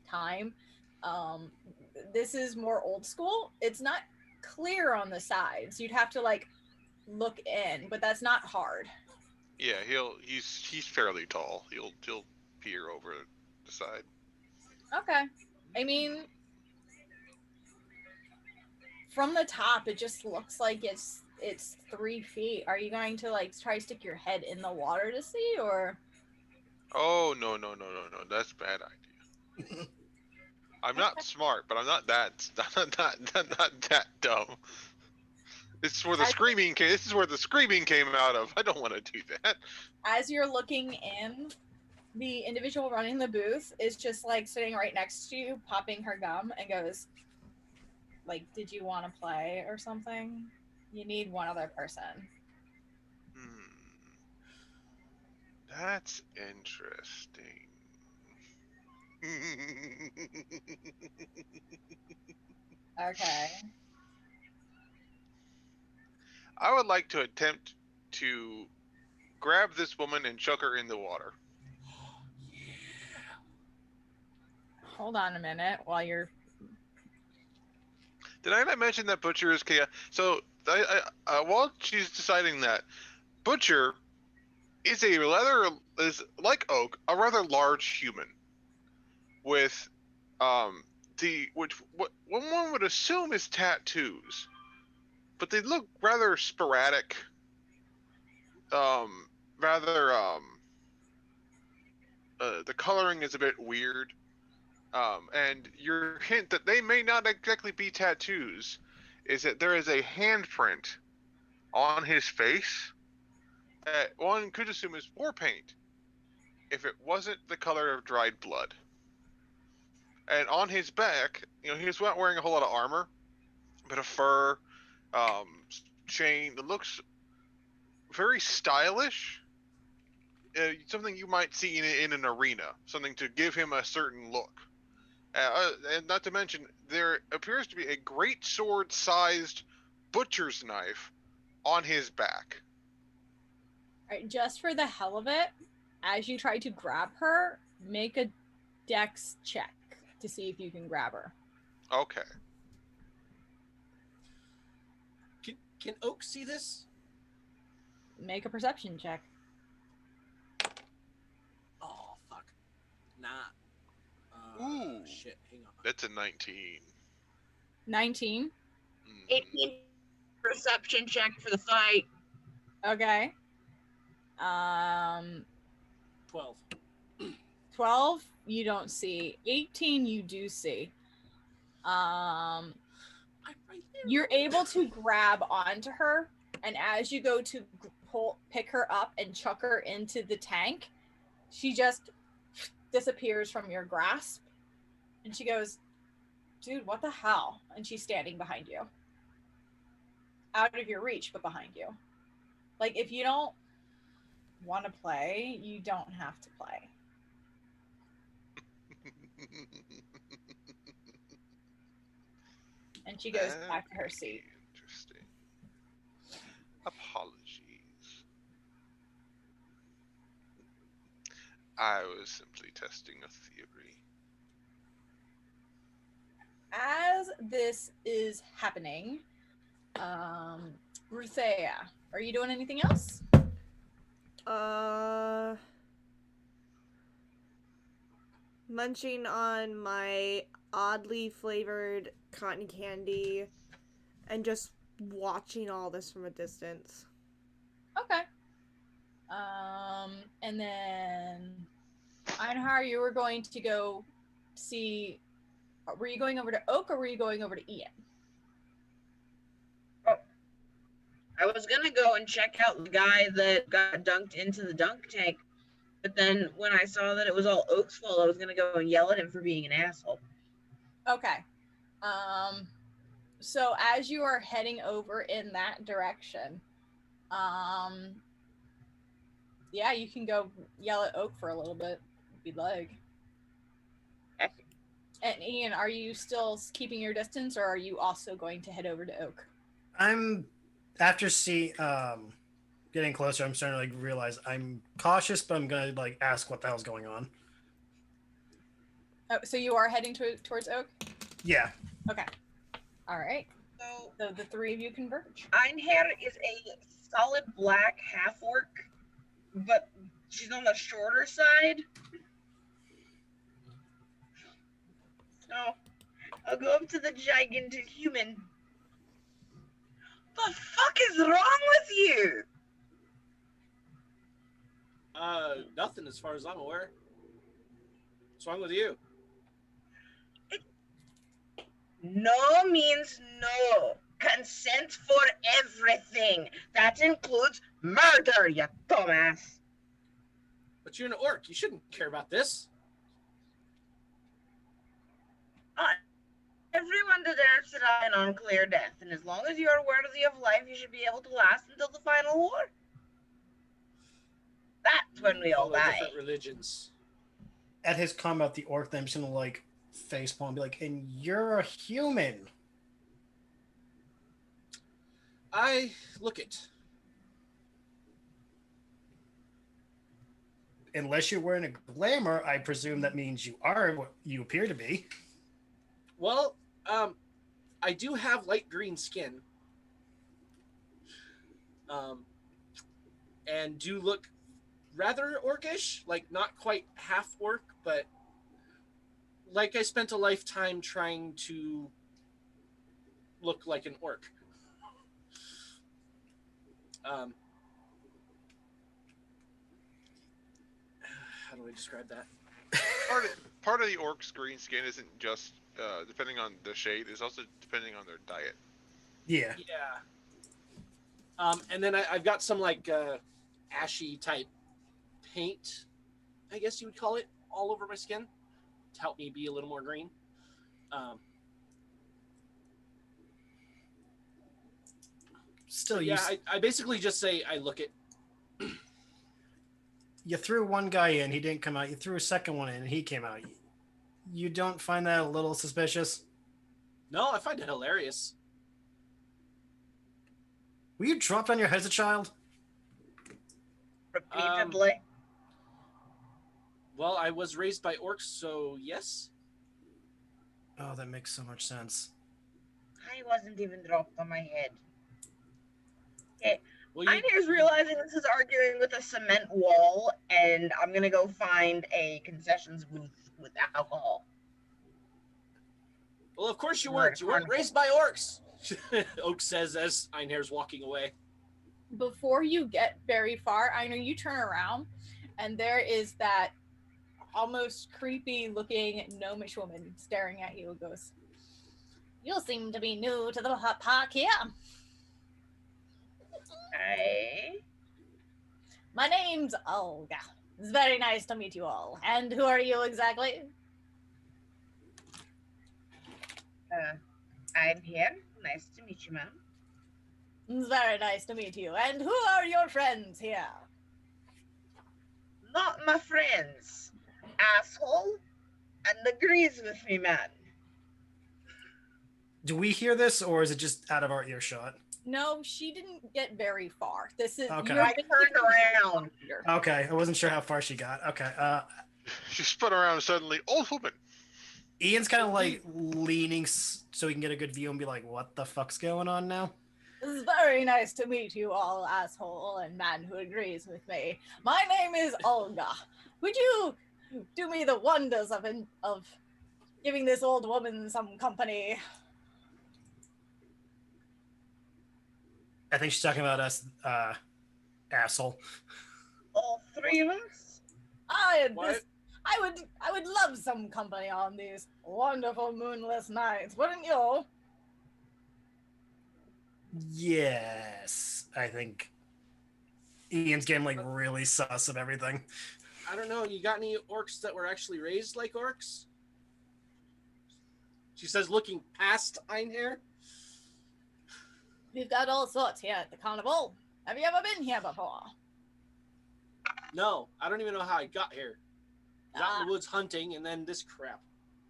time. This is more old school. It's not clear on the sides. You'd have to like look in, but that's not hard. Yeah, he's fairly tall. He'll peer over the side. Okay. I mean, from the top, it just looks like it's 3 feet. Are you going to like try to stick your head in the water to see, or? Oh no! That's a bad idea. I'm not smart, but I'm not that not that dumb. This is where the screaming came. This is where the screaming came out of. I don't want to do that. As you're looking in, the individual running the booth is just like sitting right next to you, popping her gum, and goes, like, "Did you want to play or something? You need one other person." That's interesting. Okay. I would like to attempt to grab this woman and chuck her in the water. Hold on a minute while you're. Did I not mention that Butcher is chaos? So, while she's deciding that, Butcher is like Oak, a rather large human with what one would assume is tattoos, but they look rather sporadic. The coloring is a bit weird. And your hint that they may not exactly be tattoos is that there is a handprint on his face that one could assume is war paint if it wasn't the color of dried blood. And on his back, he's not wearing a whole lot of armor, but a fur, chain that looks very stylish. Something you might see in an arena, something to give him a certain look. And not to mention, there appears to be a great sword-sized butcher's knife on his back. All right, just for the hell of it, as you try to grab her, make a dex check to see if you can grab her. Okay. Can Oak see this? Make a perception check. Oh fuck. Nah. Ooh. Shit. Hang on. That's a 19. 19. 18 perception check for the fight. Okay. 12. 12 you don't see. 18 you do see. I'm right there. You're able to grab onto her, and as you go to pick her up and chuck her into the tank, she just disappears from your grasp. And she goes, dude, what the hell? And she's standing behind you. Out of your reach, but behind you. Like, if you don't want to play, you don't have to play. And she goes back to her seat. Interesting. Apologies. I was simply testing a theory. As this is happening, Rutheia, are you doing anything else? Munching on my oddly flavored cotton candy and just watching all this from a distance. Okay. And then Einherjar, you were going to go see. Were you going over to Oak or were you going over to Ian? Oh, I was gonna go and check out the guy that got dunked into the dunk tank, but then when I saw that it was all Oak's fault, I was gonna go and yell at him for being an asshole. Okay. So as you are heading over in that direction, yeah, you can go yell at Oak for a little bit if you'd like. And Ian, are you still keeping your distance, or are you also going to head over to Oak? I'm after getting closer. I'm starting to like realize I'm cautious, but I'm gonna like ask what the hell's going on. Oh, so you are heading towards Oak? Yeah. Okay. All right. So So the three of you converge. Einherjar is a solid black half-orc, but she's on the shorter side. So I'll go up to the gigantic human. The fuck is wrong with you? Nothing as far as I'm aware. What's wrong with you? No means no. Consent for everything. That includes murder, you dumbass. But you're an orc. You shouldn't care about this. Everyone deserves to die an unclear death, and as long as you are worthy of life, you should be able to last until the final war. That's when we all Follow die. different religions. At his comment, the orc, then I'm just gonna like facepalm and be like, "And you're a human." I look it. Unless you're wearing a glamour, I presume that means you are what you appear to be. Well, I do have light green skin. And do look rather orcish, like not quite half orc, but like I spent a lifetime trying to look like an orc. How do I describe that? Part of the orc's green skin isn't just depending on the shade; it's also depending on their diet. Yeah. Yeah. And then I've got some like ashy type paint, I guess you would call it, all over my skin to help me be a little more green. Still, Yeah, I basically just say I look it. you threw one guy in, he didn't come out. You threw a second one in, and he came out. You don't find that a little suspicious? No, I find it hilarious. Were you dropped on your head as a child? Repeatedly. Well, I was raised by orcs, so yes. Oh, that makes so much sense. I wasn't even dropped on my head. Okay. Well, Einherjar's realizing this is arguing with a cement wall, and I'm gonna go find a concessions booth with alcohol. Well, of course you weren't. You weren't raised by orcs. Oak says as Einherjar's walking away. Before you get very far, I know you turn around, and there is that almost creepy-looking gnomish woman staring at you and goes, "You seem to be new to the park here." Hey. My name's Olga. It's very nice to meet you all. And who are you exactly? I'm here. Nice to meet you, ma'am. It's very nice to meet you. And who are your friends here? Not my friends. Asshole. And agrees with me, man. Do we hear this, or is it just out of our earshot? No, she didn't get very far. This is Okay. I turned around. Okay, I wasn't sure how far she got. Okay, She spun around and suddenly, old woman. Ian's kind of like leaning so he can get a good view and be like, "What the fuck's going on now?" It's very nice to meet you all, asshole and man who agrees with me. My name is Olga. Would you do me the wonders of giving this old woman some company? I think she's talking about us, asshole. All three of us? I would love some company on these wonderful moonless nights, wouldn't you? Yes, I think Ian's getting like really sus of everything. I don't know. You got any orcs that were actually raised like orcs? She says, looking past Einherjar. We've got all sorts here at the carnival. Have you ever been here before? No, I don't even know how I got here. Got in the woods hunting, and then this crap.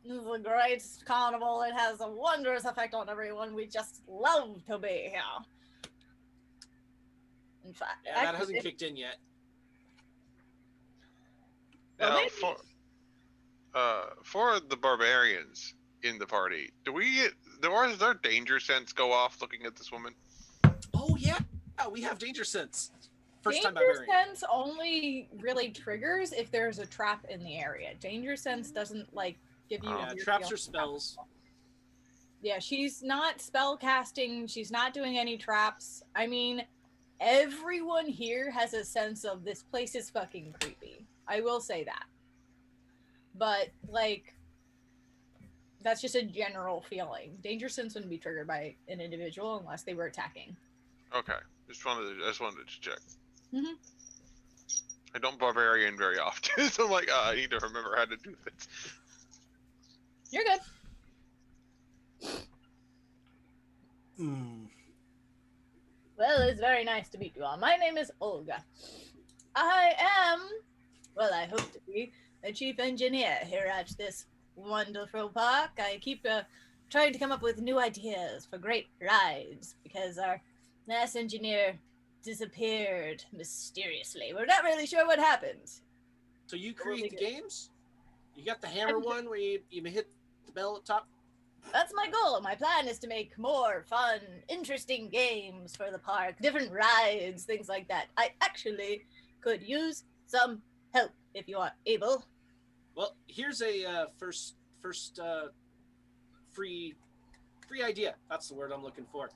This is a great carnival. It has a wondrous effect on everyone. We just love to be here. In fact, Yeah, that hasn't kicked in yet. Now, for the barbarians in the party, does their danger sense go off looking at this woman? Oh yeah, we have danger sense. First time Danger barbarian. sense only really triggers if there's a trap in the area. Danger sense doesn't like give you. Yeah, weird traps feelings. or spells. Yeah, she's not spell casting. She's not doing any traps. I mean, everyone here has a sense of this place is fucking creepy. I will say that. But like, that's just a general feeling. Danger sense wouldn't be triggered by an individual unless they were attacking. Okay, I just wanted to check. Mhm. I don't barbarian very often, so I'm like, I need to remember how to do this. You're good. Well, it's very nice to meet you all. My name is Olga. I am, well, I hope to be, the chief engineer here at this wonderful park. I keep trying to come up with new ideas for great rides because our last engineer disappeared mysteriously. We're not really sure what happened. So you create the games? You got the hammer one where you hit the bell at top? That's my goal. My plan is to make more fun, interesting games for the park, different rides, things like that. I actually could use some help if you are able. Well, here's a first free idea. That's the word I'm looking for.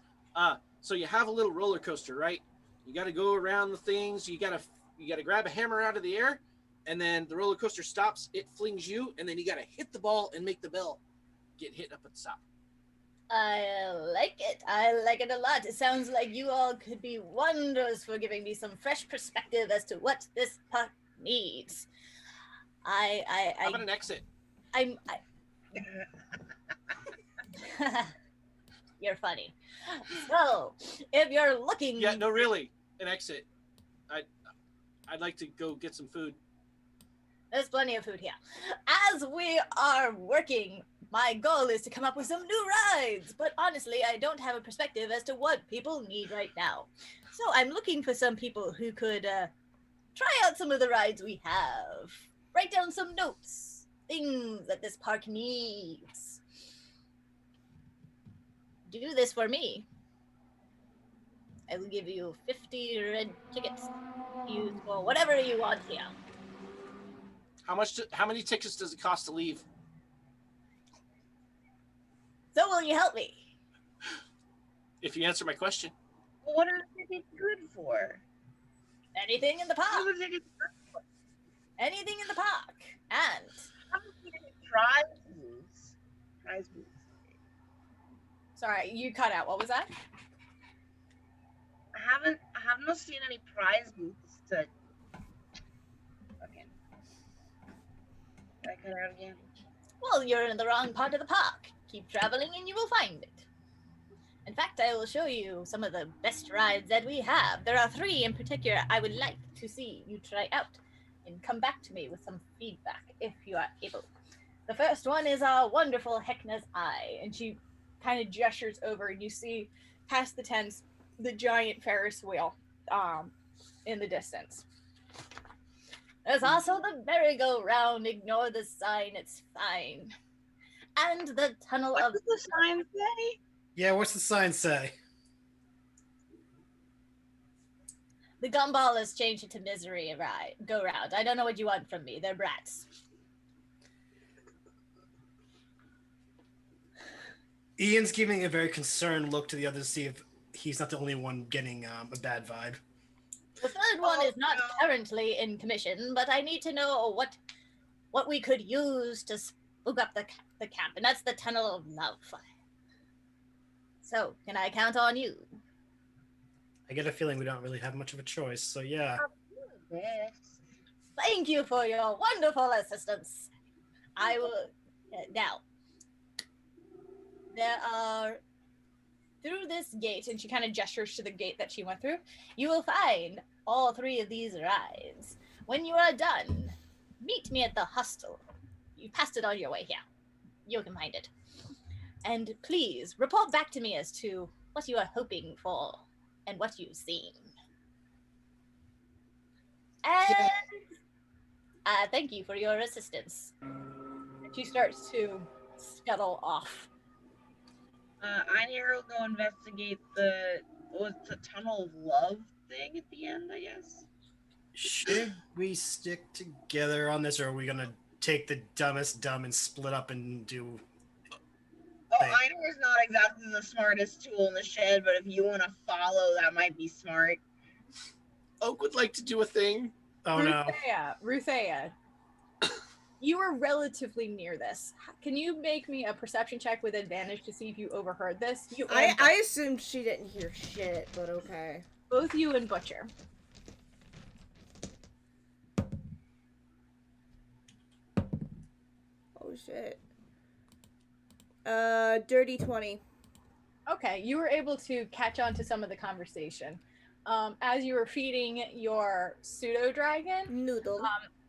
So you have a little roller coaster, right? You got to go around the things. You got to grab a hammer out of the air, and then the roller coaster stops. It flings you, and then you got to hit the ball and make the bell get hit up at the top. I like it. I like it a lot. It sounds like you all could be wonders for giving me some fresh perspective as to what this park needs. How about an exit? You're funny. So, if you're looking... Yeah, no, really, an exit. I'd like to go get some food. There's plenty of food here. As we are working, my goal is to come up with some new rides, but honestly, I don't have a perspective as to what people need right now. So I'm looking for some people who could try out some of the rides we have. Write down some notes, things that this park needs. Do this for me. I will give you 50 red tickets to use for whatever you want here. How many tickets does it cost to leave? So will you help me? If you answer my question. What are tickets good for? Anything in the What park. are tickets good for? Anything in the park. And I haven't seen any prize booths. Prize booths. sorry, you cut out. What was that? I haven't seen any prize booths to. Okay. Did I cut out again? Well, you're in the wrong part of the park. Keep traveling and you will find it. In fact, I will show you some of the best rides that we have. There are 3 in particular I would like to see you try out and come back to me with some feedback if you are able. The first one is our wonderful HECKNA's Eye, and she kind of gestures over and you see past the tents the giant Ferris wheel in the distance. There's also the merry-go-round, ignore the sign, it's fine. And the tunnel What of does the sign say? Yeah, what's the sign say? the gumball has changed it to misery go round. I don't know what you want from me. They're brats. Ian's giving a very concerned look to the others to see if he's not the only one getting a bad vibe. The third one is not no. currently in commission, but I need to know what we could use to spook up the camp, and that's the Tunnel of Love. So, can I count on you? I get a feeling we don't really have much of a choice, so yeah. Yes. Thank you for your wonderful assistance. I will... now, there are... through this gate, and she kind of gestures to the gate that she went through, you will find all 3 of these rides. When you are done, meet me at the hostel. You passed it on your way here. You can find it. And please, report back to me as to what you are hoping for and what you've seen. And thank you for your assistance. She starts to scuttle off. Einherjar will go investigate the Tunnel of Love thing at the end, I guess. Should we stick together on this, or are we gonna take the dumbest dumb and split up and do... Oh, Thing? Einherjar's not exactly the smartest tool in the shed, but if you want to follow, that might be smart. Oak would like to do a thing. Oh no. Rutheia, you were relatively near this. Can you make me a perception check with advantage to see if you overheard this? I assumed she didn't hear shit, but okay. Both you and Butcher. Oh shit. Dirty 20. Okay, you were able to catch on to some of the conversation. As you were feeding your pseudo-dragon, Noodle.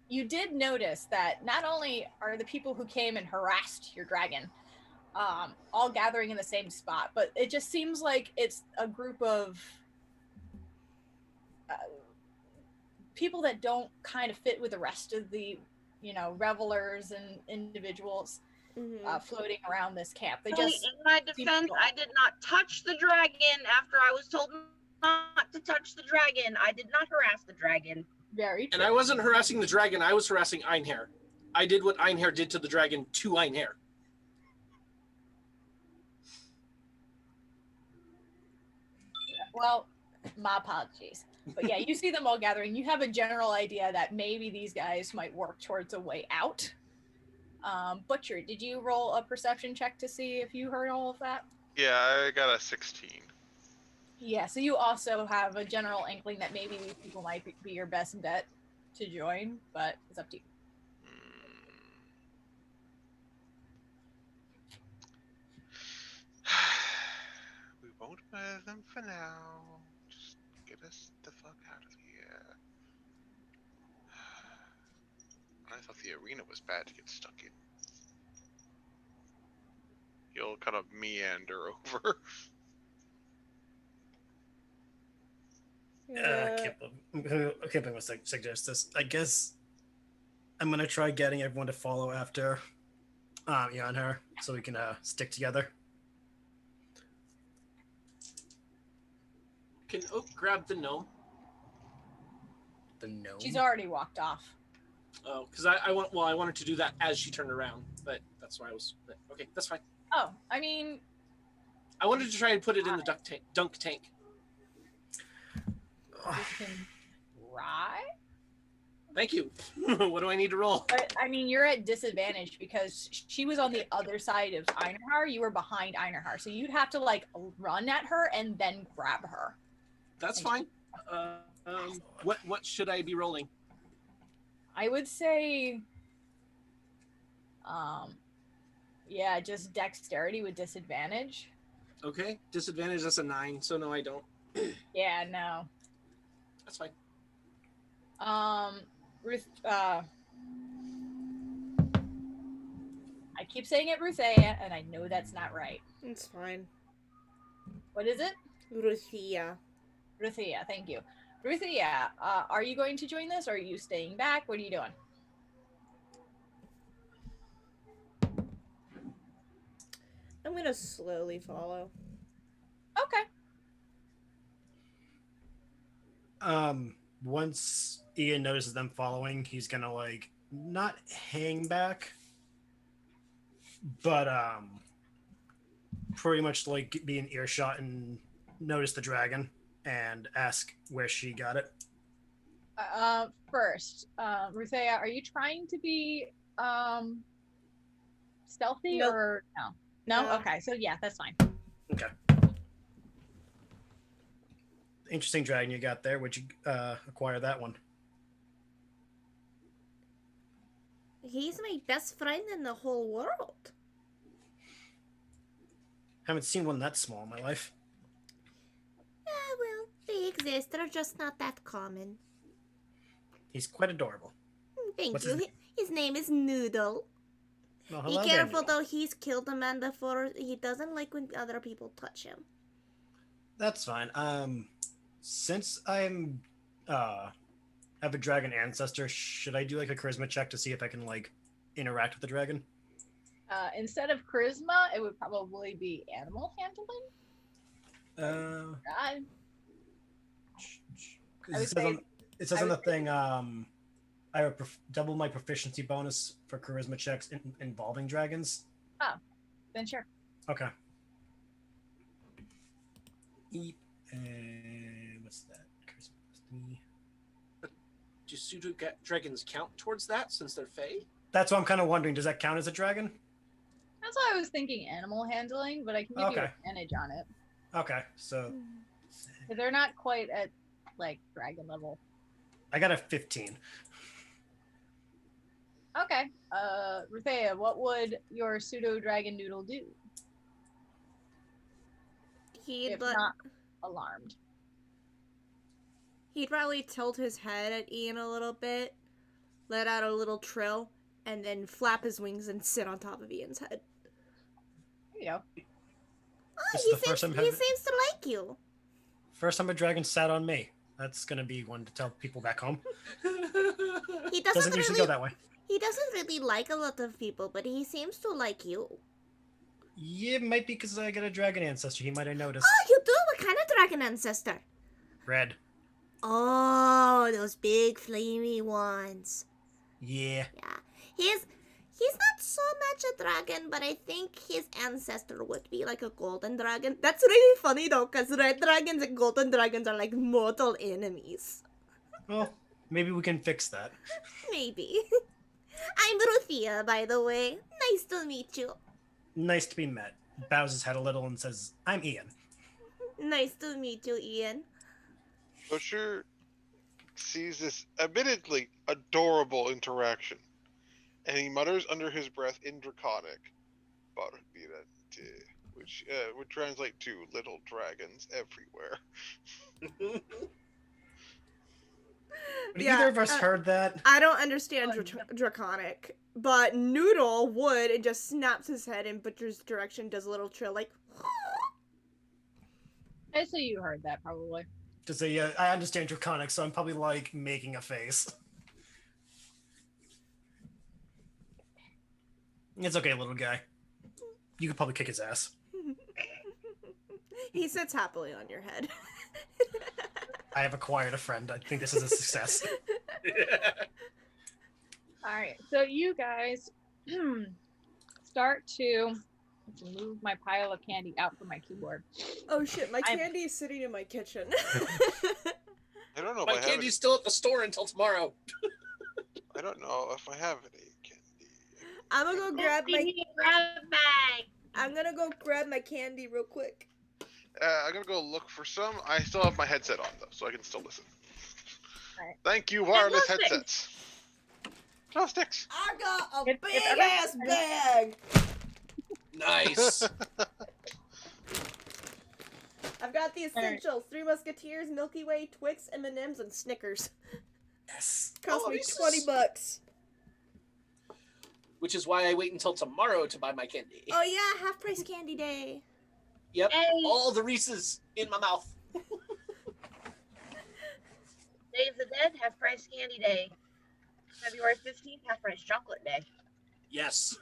you did notice that not only are the people who came and harassed your dragon all gathering in the same spot, but it just seems like it's a group of people that don't kind of fit with the rest of the, revelers and individuals floating around this camp. They just, in my defense, I did not touch the dragon after I was told not to touch the dragon. I did not harass the dragon. very true. And I wasn't harassing the dragon, I was harassing Einherjar. I did what Einherjar did to the dragon to Einherjar. Well, my apologies. But yeah, you see them all gathering. You have a general idea that maybe these guys might work towards a way out. Butcher, did you roll a perception check to see if you heard all of that? Yeah, I got a 16. Yeah, so you also have a general inkling that maybe these people might be your best bet to join, but it's up to you. We won't murder them for now. Just get us the fuck out of here. I thought the arena was bad to get stuck in. You'll kind of meander over. I can't believe I suggest this. I guess I'm gonna try getting everyone to follow after Einherjar so we can stick together. Can Oak grab the gnome? The gnome. She's already walked off. Oh, because I wanted to do that as she turned around, but that's why I was... Okay, that's fine. Oh, I mean, I wanted to try and put it in the dunk tank. you can try. Thank you. What do I need to roll? But I mean, you're at disadvantage because she was on the other side of Einherjar. You were behind Einherjar, so you'd have to like run at her and then grab her. That's fine. What should I be rolling? I would say, yeah, just dexterity with disadvantage. Okay, disadvantage. That's a 9. So no, I don't. Yeah, no. That's fine. Ruth. I keep saying it Rutheia, and I know that's not right. It's fine. What is it? Rutheia. Rutheia, thank you. Rutheia, are you going to join this, or are you staying back? What are you doing? I'm gonna slowly follow. Okay. Once Ian notices them following, he's gonna like not hang back, but pretty much like be in earshot and notice the dragon and ask where she got it. First, Rutheia, are you trying to be stealthy Nope. or no? No? No. Okay, so yeah, that's fine. Okay. Interesting dragon you got there. Would you acquire that one? He's my best friend in the whole world. Haven't seen one that small in my life. Well, they exist. They're just not that common. He's quite adorable. Thank What's you. his name? His name is Noodle. Well, Be hello there, careful Noodle. though, he's killed a man before. He doesn't like when other people touch him. That's fine. Since I'm have a dragon ancestor, should I do like a charisma check to see if I can like interact with the dragon? Instead of charisma, it would probably be animal handling. God. I would say- It says I on the would thing, I have double my proficiency bonus for charisma checks involving dragons. Then sure. Okay. What's that? Charisma plus 3. Do pseudo dragons count towards that since they're fey? That's what I'm kind of wondering. Does that count as a dragon? That's why I was thinking animal handling, but I can give you Okay. advantage on it. Okay, so 'Cause they're not quite at like dragon level. I got a 15. Okay. Rutheia, what would your pseudo dragon noodle do He'd if not alarmed? He'd probably tilt his head at Ian a little bit, let out a little trill, and then flap his wings and sit on top of Ian's head. There you go. Oh, This is he the first seems, time he having- seems to like you. First time a dragon sat on me. That's gonna be one to tell people back home. He Doesn't usually go that way. He doesn't really like a lot of people, but he seems to like you. Yeah, it might be because I got a dragon ancestor. He might have noticed. Oh, you do? What kind of dragon ancestor? Red. Oh, those big flamey ones. Yeah. Yeah. He's not so much a dragon, but I think his ancestor would be like a golden dragon. That's really funny though, because red dragons and golden dragons are like mortal enemies. Well, maybe we can fix that. Maybe. I'm Rutheia, by the way. Nice to meet you. Nice to be met. Bows his head a little and says, I'm Ian. Nice to meet you, Ian. Butcher sees this admittedly adorable interaction, and he mutters under his breath in Draconic, Barbarian, which would translate to little dragons everywhere. Would either of us heard that? I don't understand Draconic, but Noodle would and just snaps his head in Butcher's direction, does a little trill, like. I say you heard that probably. To say, yeah, I understand Draconic, so I'm probably like making a face. It's okay, little guy. You could probably kick his ass. He sits happily on your head. I have acquired a friend. I think this is a success. All right, so you guys start to to move my pile of candy out from my keyboard. Oh shit, my candy is sitting in my kitchen. I don't know if My I have candy's any. still at the store until tomorrow. I don't know if I have any candy. I'm gonna go grab my. grab bag. I'm gonna go grab my candy real quick. I'm gonna go look for some. I still have my headset on though, so I can still listen. Right. Thank you, wireless glow sticks. headsets. Glow sticks. I got a If big everyone- ass bag. Nice. I've got the essentials: Three Musketeers, Milky Way, Twix, M&Ms, and Snickers. Yes. Cost Oh, me this is- $20. Which is why I wait until tomorrow to buy my candy. Oh yeah, half price candy day. Yep. Hey. All the Reese's in my mouth. Day of the Dead, half price candy day. February 15th, half price chocolate day. Yes.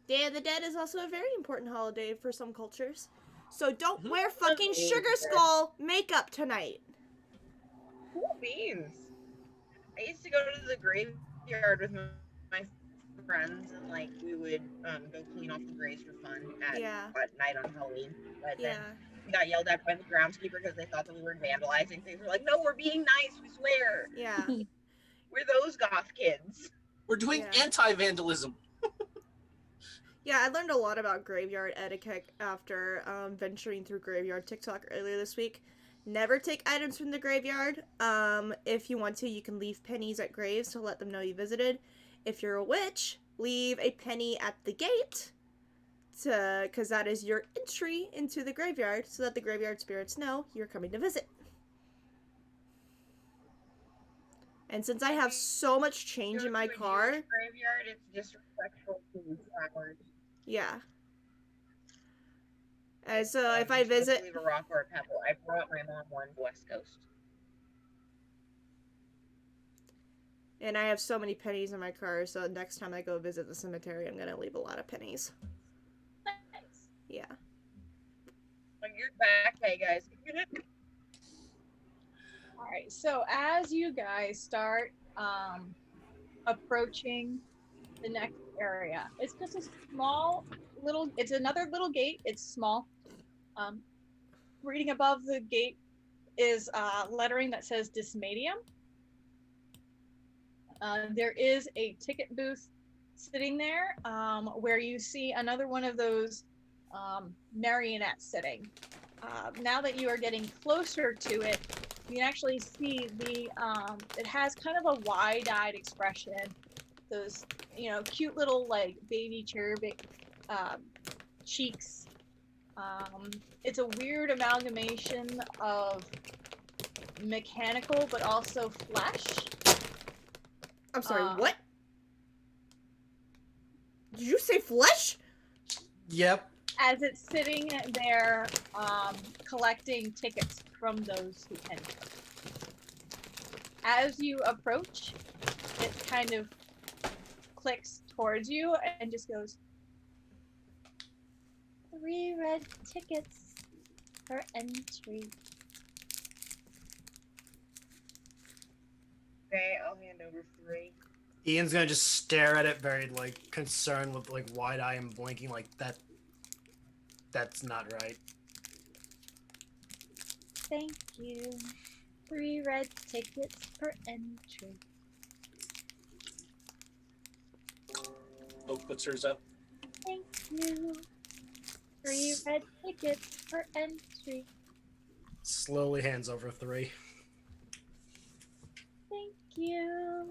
Day of the Dead is also a very important holiday for some cultures. So don't wear fucking Sugar Skull makeup tonight. Cool beans. I used to go to the graveyard with my friends, and like we would go clean off the graves for fun at night on Halloween. But then we got yelled at by the groundskeeper because they thought that we were vandalizing things. We're like, no, we're being nice. We swear. Yeah. We're those goth kids. We're doing Yeah. anti-vandalism. Yeah, I learned a lot about graveyard etiquette after venturing through graveyard TikTok earlier this week. Never take items from the graveyard. If you want to, you can leave pennies at graves to let them know you visited. If you're a witch, leave a penny at the gate, because that is your entry into the graveyard, so that the graveyard spirits know you're coming to visit. And since I have so much change in my Go to a car, Jewish graveyard, it's disrespectful to the flowers. yeah. And so if I visit, Leave a rock or a pebble. I brought my mom one West Coast. and I have so many pennies in my car, so next time I go visit the cemetery, I'm gonna leave a lot of pennies. Nice. Yeah. Like your back pay, guys. All right. So as you guys start approaching the next area, it's just a small little. It's another little gate. It's small. Reading above the gate is lettering that says Dismadium. There is a ticket booth sitting there where you see another one of those marionettes sitting. Now that you are getting closer to it, you can actually see it has kind of a wide-eyed expression. Those, cute little like baby cherubic cheeks. It's a weird amalgamation of mechanical but also flesh. I'm sorry, what? Did you say flesh? Yep. As it's sitting there collecting tickets from those who enter. As you approach, it kind of clicks towards you and just goes, 3 red tickets per entry. Okay, I'll hand over 3. Ian's gonna just stare at it, very like concerned, with like wide eye and blinking, like that. That's not right. Thank you. 3 red tickets per entry. Oak puts hers up. Thank you. 3 red tickets per entry. Slowly hands over 3. Thank you.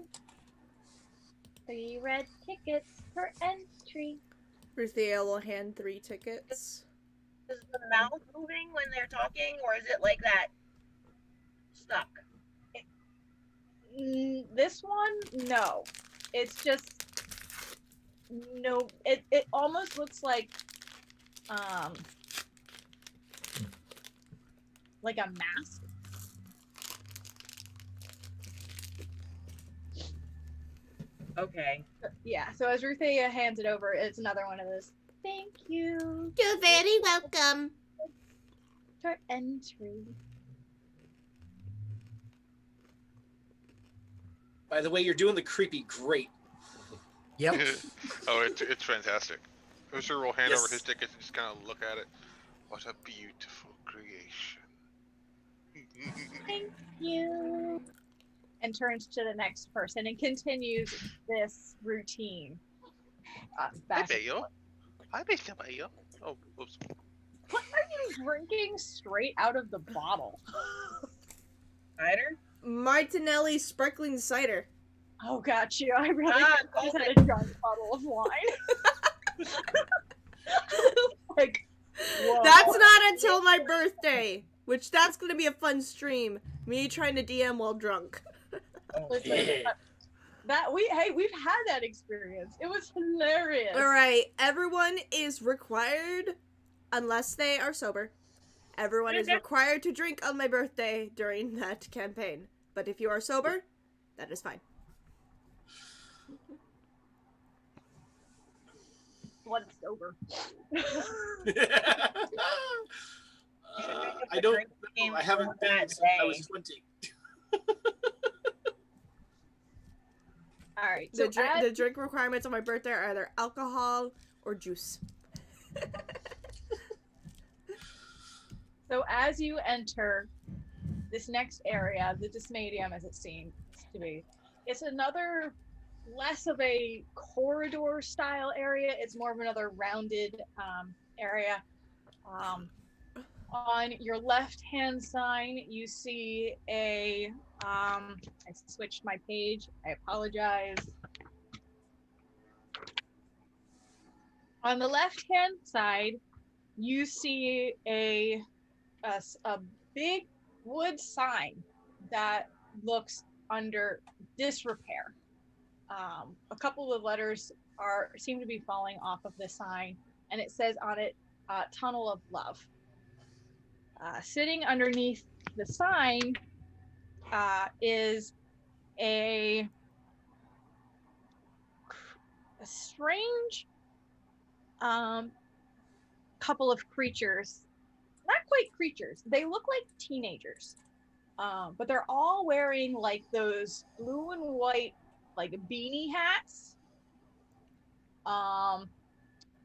3 red tickets per entry. Rutheia will hand 3 tickets. Is the mouth moving when they're talking, or is it like that? Stuck. This one, no. It's just no. It almost looks like a mask. Okay. Yeah. So as Rutheia hands it over, it's another one of those. Thank you You're very welcome. per entry. By the way, you're doing the creepy great. Yep. Oh, it's fantastic. Mercer will hand Yes. over his tickets and just kind of look at it. What a beautiful creation. Thank you. And turns to the next person and continues this routine. Hi, Back and Bayo. forth. Hi, Mr. Bayo. Oh, whoops. What are you drinking straight out of the bottle? Cider? Martinelli sparkling cider. Oh, got you. I really Ah, just okay. had a giant bottle of wine. Like, whoa. That's not until my birthday, which that's gonna be a fun stream. Me trying to DM while drunk. Listen, Yeah. we've had that experience. It was hilarious. All right, everyone is required, unless they are sober. Everyone is required to drink on my birthday during that campaign. But if you are sober, that is fine. Blood's sober. I don't know. I haven't been since I was 20. All right. So The drink requirements on my birthday are either alcohol or juice. So as you enter this next area, the Dysmadium as it seems to be, it's another less of a corridor style area. It's more of another rounded area. On your left hand side, you see a, I switched my page, I apologize. On the left hand side, you see a big wood sign that looks under disrepair. A couple of letters seem to be falling off of the sign, and it says on it, Tunnel of Love. Sitting underneath the sign is a strange couple of creatures. Not quite creatures. They look like teenagers. But they're all wearing like those blue and white like beanie hats.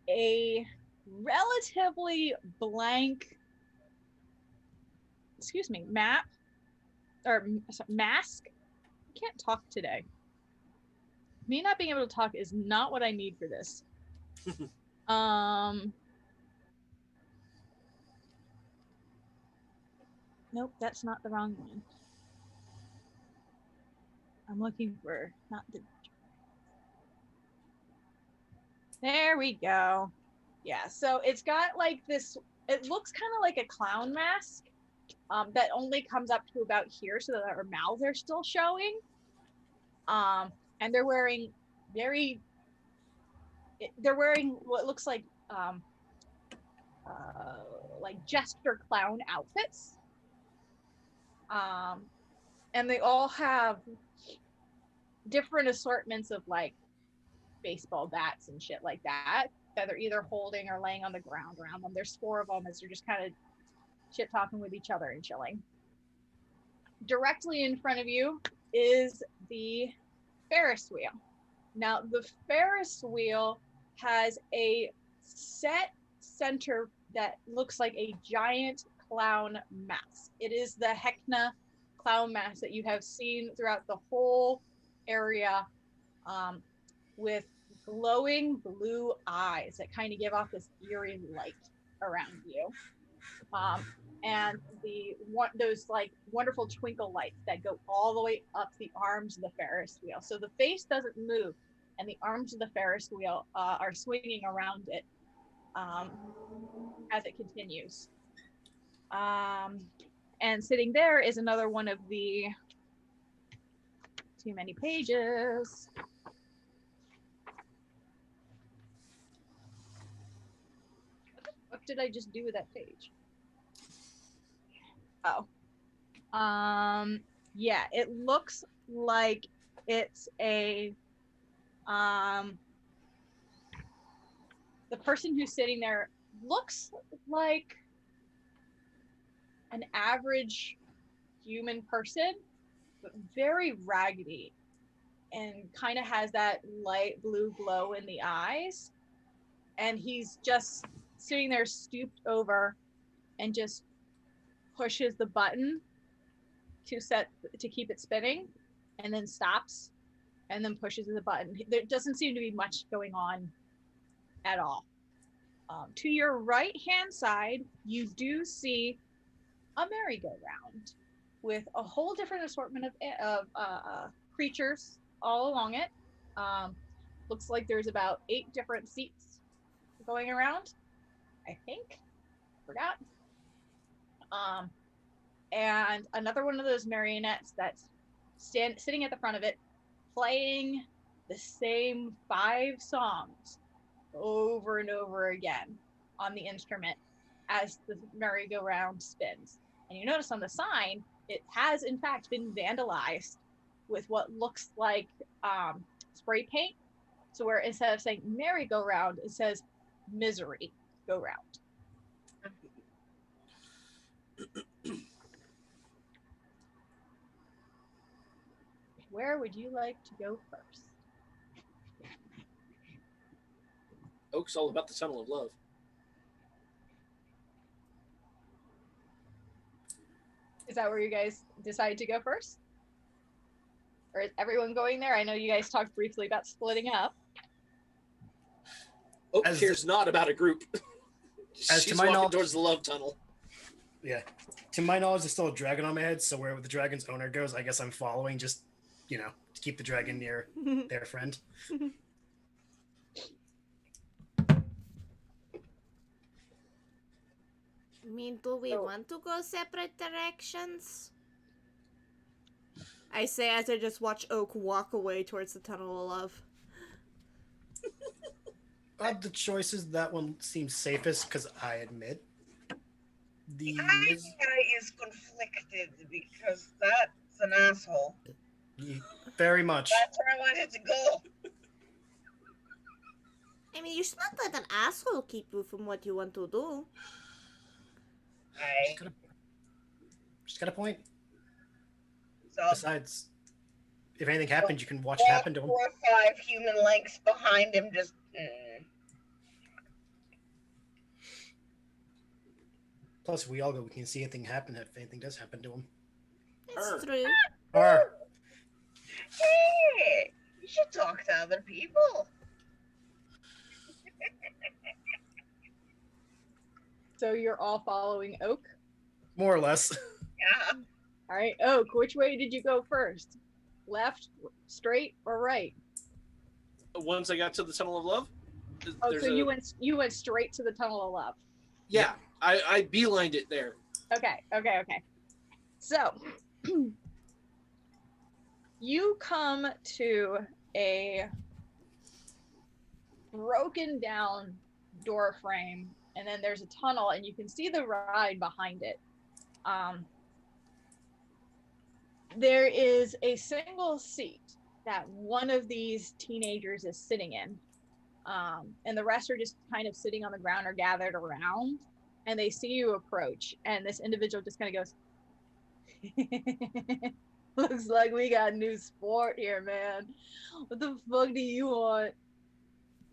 A relatively blank map or mask. I can't talk today. Me not being able to talk is not what I need for this. Nope, that's not the wrong one. I'm looking for not the. There we go. Yeah, so it's got like this. It looks kind of like a clown mask. That only comes up to about here, so that our mouths are still showing. And they're wearing what looks like jester clown outfits. And they all have different assortments of like baseball bats and shit like that they're either holding or laying on the ground around them. There's 4 of them as they're just kind of shit talking with each other and chilling. Directly in front of you is the Ferris wheel. Now the Ferris wheel has a set center that looks like a giant clown mask. It is the HECKNA clown mask that you have seen throughout the whole area, with glowing blue eyes that kind of give off this eerie light around you. And those like wonderful twinkle lights that go all the way up the arms of the Ferris wheel. So the face doesn't move, and the arms of the Ferris wheel are swinging around it as it continues. And sitting there is another one of the too many pages. What did I just do with that page? Oh. Yeah, it looks like it's a the person who's sitting there looks like an average human person, but very raggedy and kind of has that light blue glow in the eyes. and he's just sitting there stooped over and just pushes the button to keep it spinning, and then stops and then pushes the button. There doesn't seem to be much going on at all. To your right hand side, you do see a merry-go-round with a whole different assortment of creatures all along it. Looks like there's about 8 different seats going around, I think. Forgot. And another one of those marionettes that's sitting at the front of it, playing the same 5 songs over and over again on the instrument as the merry-go-round spins. And you notice on the sign, it has in fact been vandalized with what looks like spray paint. So where instead of saying merry-go-round, it says misery go round. Where would you like to go first? Oak's all about the Tunnel of Love. Is that where you guys decide to go first? Or is everyone going there? I know you guys talked briefly about splitting up. Oak cares not about a group. She's to my walking knowledge, towards the love tunnel. Yeah. To my knowledge, there's still a dragon on my head, so wherever the dragon's owner goes, I guess I'm following, just, to keep the dragon near their friend. I mean, do we want to go separate directions? I say as I just watch Oak walk away towards the Tunnel of Love. Of the choices, that one seems safest, because I admit, I is conflicted because that's an asshole. Very much. That's where I wanted to go. I mean, you should not let an asshole keep you from what you want to do. Just got a point. So, besides, if anything happens, you can watch it happen to him. 4 or 5 human lengths behind him, just. Plus, if we all go, we can see anything happen if anything does happen to him. That's true. Hey, you should talk to other people. So you're all following Oak? More or less. Yeah. All right, Oak, which way did you go first? Left, straight, or right? Once I got to the Tunnel of Love. Oh, so you went straight to the Tunnel of Love. Yeah, I beelined it there. Okay. So you come to a broken down door frame, and then there's a tunnel, and you can see the ride behind it. There is a single seat that one of these teenagers is sitting in, and the rest are just kind of sitting on the ground or gathered around, and they see you approach, and this individual just kind of goes, looks like we got a new sport here, man. What the fuck do you want?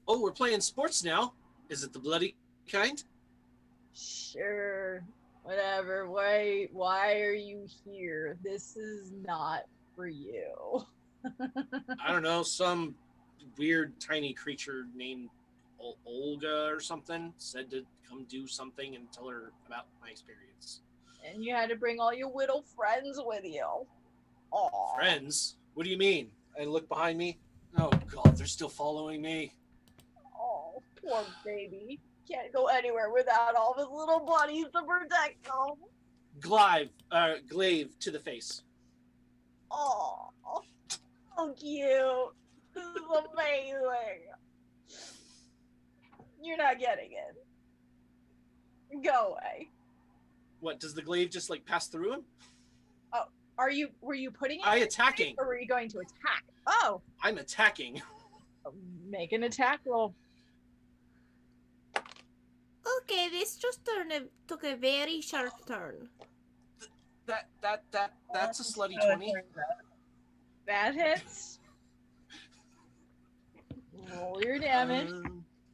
Oh, we're playing sports now. Is it the bloody kind? Sure, whatever. Why are you here? This is not for you. I don't know, some weird tiny creature named Ohjk'Cda or something said to come do something and tell her about my experience. And you had to bring all your little friends with you. Aww. Friends? What do you mean? I look behind me. Oh god, they're still following me. Oh, poor baby. Can't go anywhere without all of his little buddies to protect him. Glaive to the face. Oh, so cute. This is amazing. You're not getting it. Go away. What, does the glaive just like pass through him? Oh, were you putting it? Attacking. Or were you going to attack? Oh. I'm attacking. Make an attack roll. Okay, this just took a very sharp turn. That's a slutty 20. That hits. Roll your damage.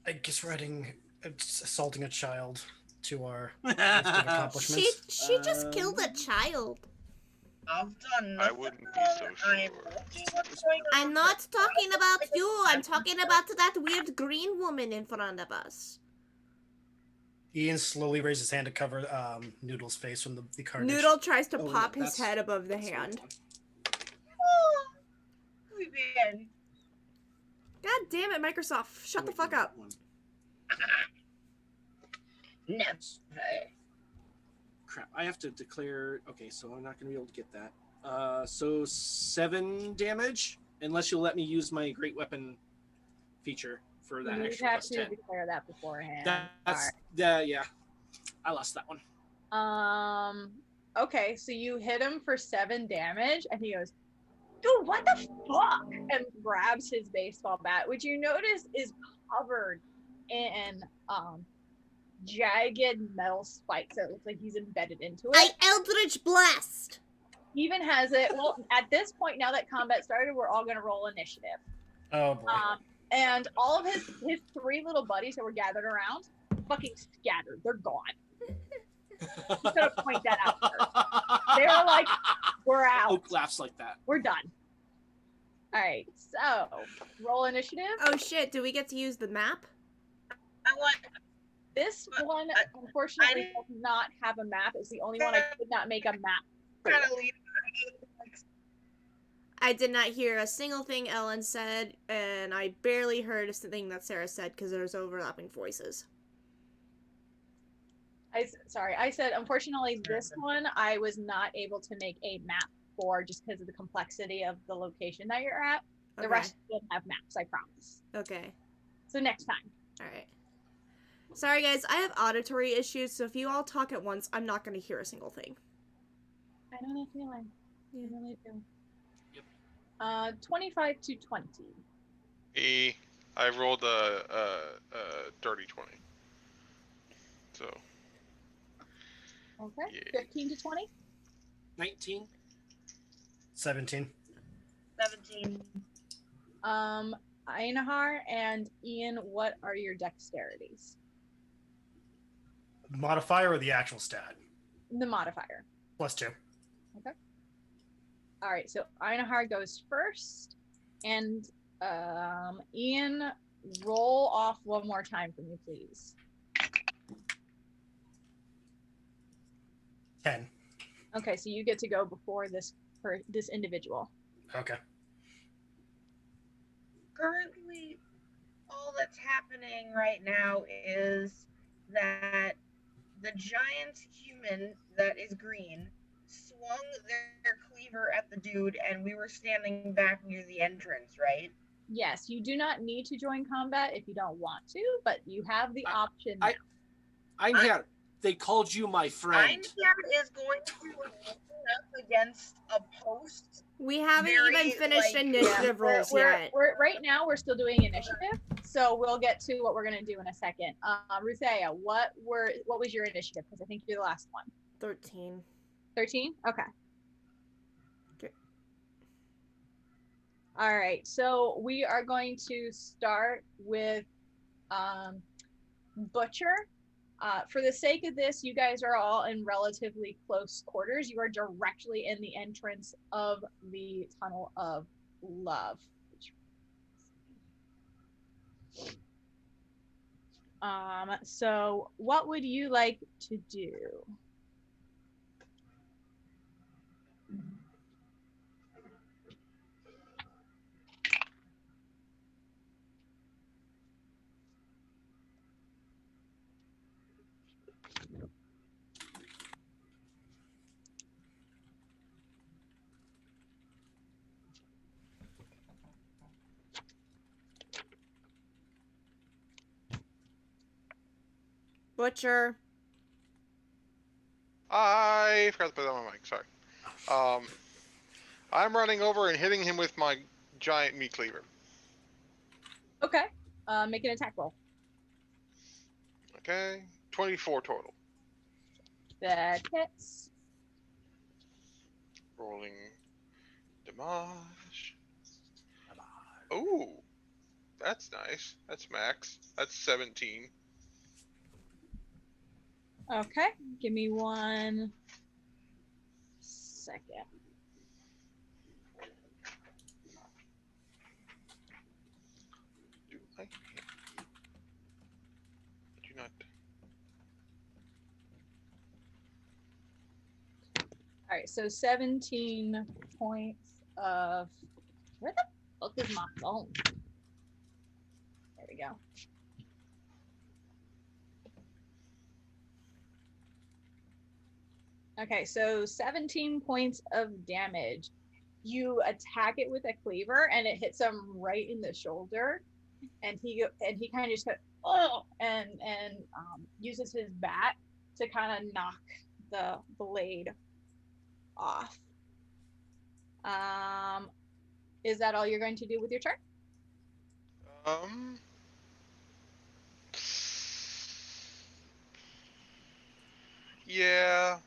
I guess we're adding assaulting a child to our list of accomplishments. She just killed a child. I've done I nothing wouldn't be wrong. so I'm sure. looking what's going on. I'm not talking about you. I'm talking about that weird green woman in front of us. Ian slowly raises his hand to cover Noodle's face from the carnage. Noodle tries to Oh, pop yeah, his head above the that's hand. one. Oh, we been. God damn it, Microsoft. Shut the fuck up. Never. Crap, I have to declare. Okay, so I'm not going to be able to get that. So 7 damage, unless you'll let me use my great weapon feature for that You'd extra have plus to 10. declare that beforehand. That's yeah. I lost that one. Okay, so you hit him for 7 damage, and he goes, "Dude, what the fuck?" and grabs his baseball bat, which you notice is covered in jagged metal spikes that looks like he's embedded into it. I Eldritch Blast! He even has it. Well, at this point, now that combat started, we're all gonna roll initiative. Oh boy. And all of his 3 little buddies that were gathered around, fucking scattered. They're gone. Just gonna point that out first. They were like, "We're out. Oak laughs like that. We're done." All right, so roll initiative. Oh shit, do we get to use the map? I want. This one, unfortunately, does not have a map. It's the only one I could not make a map for. Kind of leave. I did not hear a single thing Ellen said, and I barely heard a thing that Sarah said because there's overlapping voices. I said, unfortunately, this one I was not able to make a map for just because of the complexity of the location that you're at. The Okay. rest will have maps, I promise. Okay. So next time. Alright. Sorry guys, I have auditory issues, so if you all talk at once, I'm not going to hear a single thing. I know that feeling. Yeah. I really do. Yep. 25 to 20. I rolled a dirty 20. So. Okay. Yeah. 15 to 20. 19. 17. 17. Einherjar and Ian, what are your dexterities? Modifier or the actual stat? The modifier. +2. All right, so Einherjar goes first, and Ian, roll off one more time for me, please. 10. Okay, so you get to go before this individual. Okay. Currently, all that's happening right now is that the giant human that is green swung their cleaver at the dude, and we were standing back near the entrance, right? Yes, you do not need to join combat if you don't want to, but you have the option. Einherjar, they called you my friend. Einherjar is going to be up against a post. We haven't Very, even finished like, initiative rolls yet. We're right now we're still doing initiative, so we'll get to what we're gonna do in a second. Rutheia, what was your initiative? Because I think you're the last one. 13. 13? Okay. Okay. All right, so we are going to start with Butcher. For the sake of this, you guys are all in relatively close quarters. You are directly in the entrance of the Tunnel of Love. So what would you like to do? Butcher. I forgot to put that on my mic. Sorry. I'm running over and hitting him with my giant meat cleaver. Okay. Make an attack roll. Okay. 24 total. That hits. Rolling damage. Ooh. That's nice. That's max. That's 17. Okay, give me 1 second. Do I? Do not. All right, so 17 points of. Where the fuck is my phone? There we go. Okay, so 17 points of damage. You attack it with a cleaver, and it hits him right in the shoulder, and he kind of just goes, oh, and uses his bat to kind of knock the blade off. Is that all you're going to do with your turn? Yeah.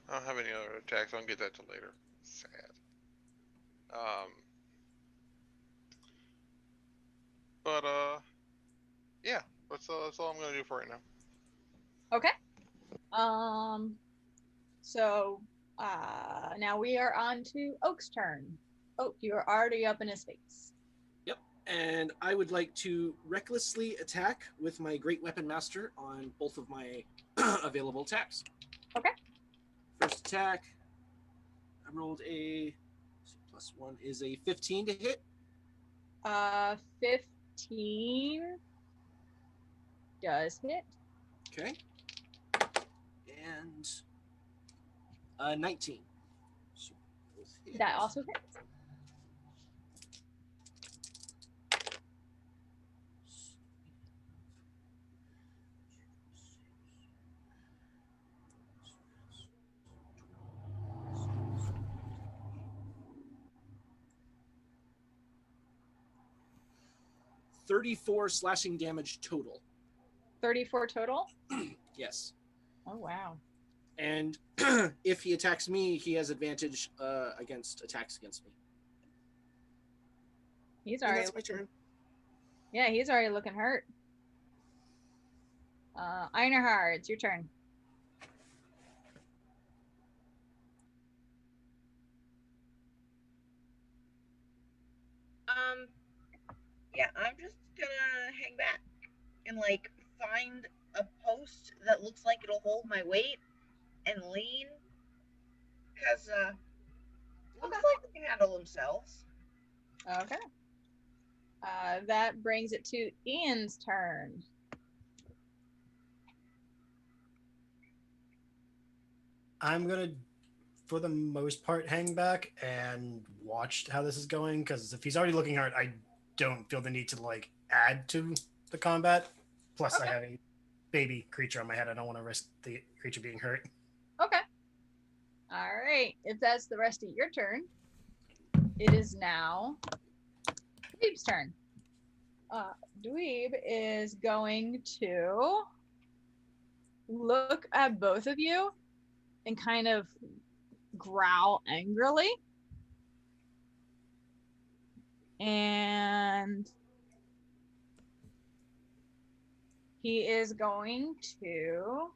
I don't have any other attacks. I'll get that till later. Sad. But yeah. That's all I'm gonna do for right now. Okay. So now we are on to Oak's turn. Oak, you're already up in his face. Yep. And I would like to recklessly attack with my Great Weapon Master on both of my available attacks. Okay. First attack, I rolled a +1 is a 15 to hit. 15 does hit. Okay. And 19. So both hit. That also hits. $34 slashing damage total. 34 total? Yes. Oh, wow. And if he attacks me, he has advantage against attacks against me. He's And already that's my turn. Yeah, he's already looking hurt. Einherjar, it's your turn. Yeah, I'm just gonna hang back and like find a post that looks like it'll hold my weight and lean, because looks like they can handle themselves. Okay. That brings it to Ian's turn. I'm gonna, for the most part, hang back and watch how this is going, because if he's already looking hurt, I don't feel the need to like add to the combat. Plus, Okay. I have a baby creature on my head. I don't want to risk the creature being hurt. Okay. All right. If that's the rest of your turn, it is now Dweeb's turn. Dweeb is going to look at both of you and kind of growl angrily. And he is going to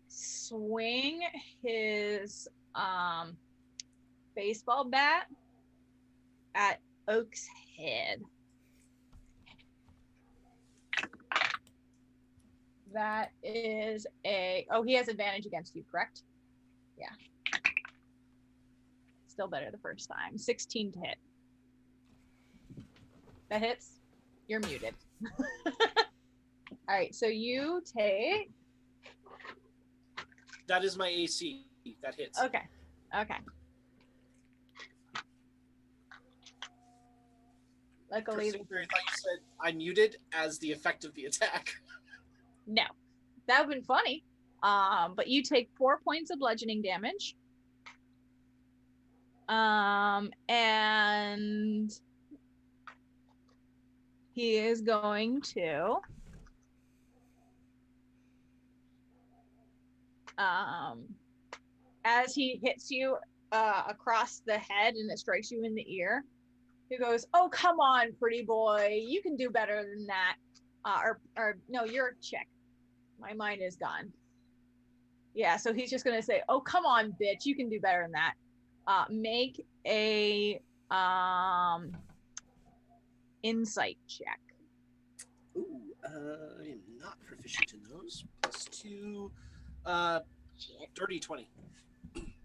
swing his baseball bat at Oak's head. That is a... Oh, he has advantage against you, correct? Yeah. Still better the first time. 16 to hit. That hits. You're muted. All right, so you take... That is my AC. That hits. Okay. Okay. Luckily, I thought you said I muted as the effect of the attack. no. That would have been funny. But you take 4 points of bludgeoning damage. And he is going to as he hits you across the head and it strikes you in the ear, He goes, "Oh, come on, pretty boy. You can do better than that." Or no, you're a chick. My mind is gone. Yeah, so he's just gonna say, "Oh, come on, bitch. You can do better than that." Make a insight check. Ooh, I am not proficient in those. +2, dirty 20.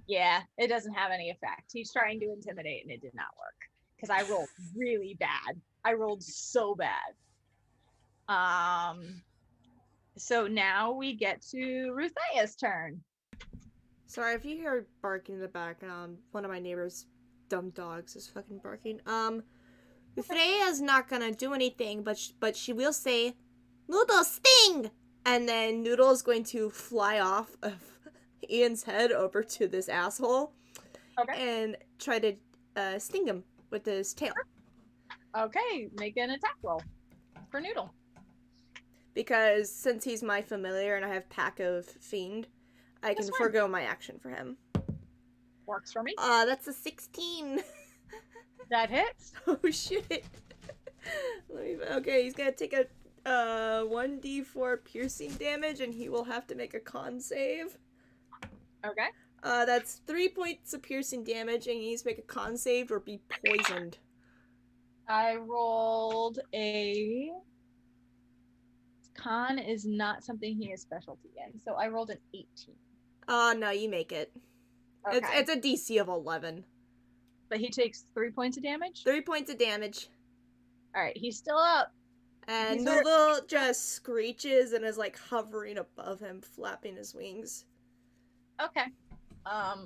Yeah, it doesn't have any effect. He's trying to intimidate, and it did not work because I rolled really bad. I rolled so bad. So now we get to Rutheia's turn. Sorry if you hear barking in the background. One of my neighbor's dumb dogs is fucking barking. Rutheia's not gonna do anything, but she will say, "Noodle, sting!" And then Noodle is going to fly off of Ian's head over to this asshole, and try to sting him with his tail. Okay, make an attack roll for Noodle. Because since he's my familiar and I have Pack of Fiend, I can forgo my action for him. Works for me. That's a 16. That hits. Oh shit. Okay, he's gonna take a 1d4 piercing damage, and he will have to make a con save. Okay. That's 3 points of piercing damage, and he needs to make a con save or be poisoned. I rolled a... Con is not something he has specialty in, so I rolled an 18. No, you make it. Okay. It's a DC of 11. But he takes 3 points of damage? 3 points of damage. Alright, he's still up. And Noodle just screeches and is like hovering above him, flapping his wings. Okay.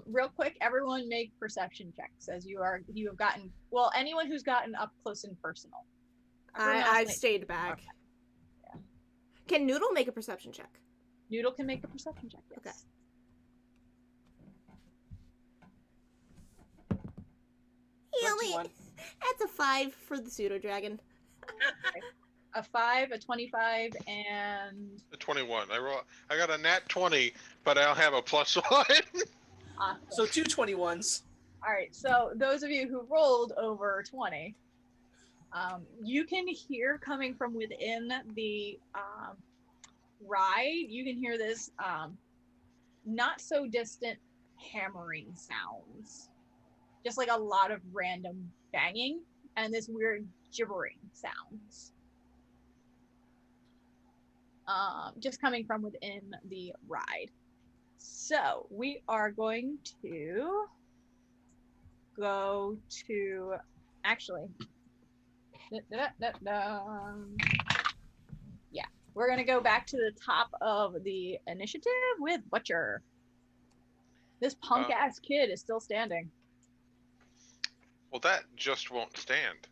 Real quick, everyone make perception checks as you have gotten, well, anyone who's gotten up close and personal. I've stayed back. Okay. Yeah. Can Noodle make a perception check? Noodle can make a perception check, yes. Okay. That's a 5 for the pseudo dragon. A 5, a 25, and A 21. I got a nat 20, but I don't have a +1. awesome. So 2 21s. All right, so those of you who rolled over 20, you can hear coming from within the ride, you can hear this not so distant hammering sounds. Just like a lot of random banging and this weird gibbering sounds. Just coming from within the ride. So we are going to go to, actually, yeah, we're going to go back to the top of the initiative with Butcher. This punk ass kid is still standing. Well, that just won't stand.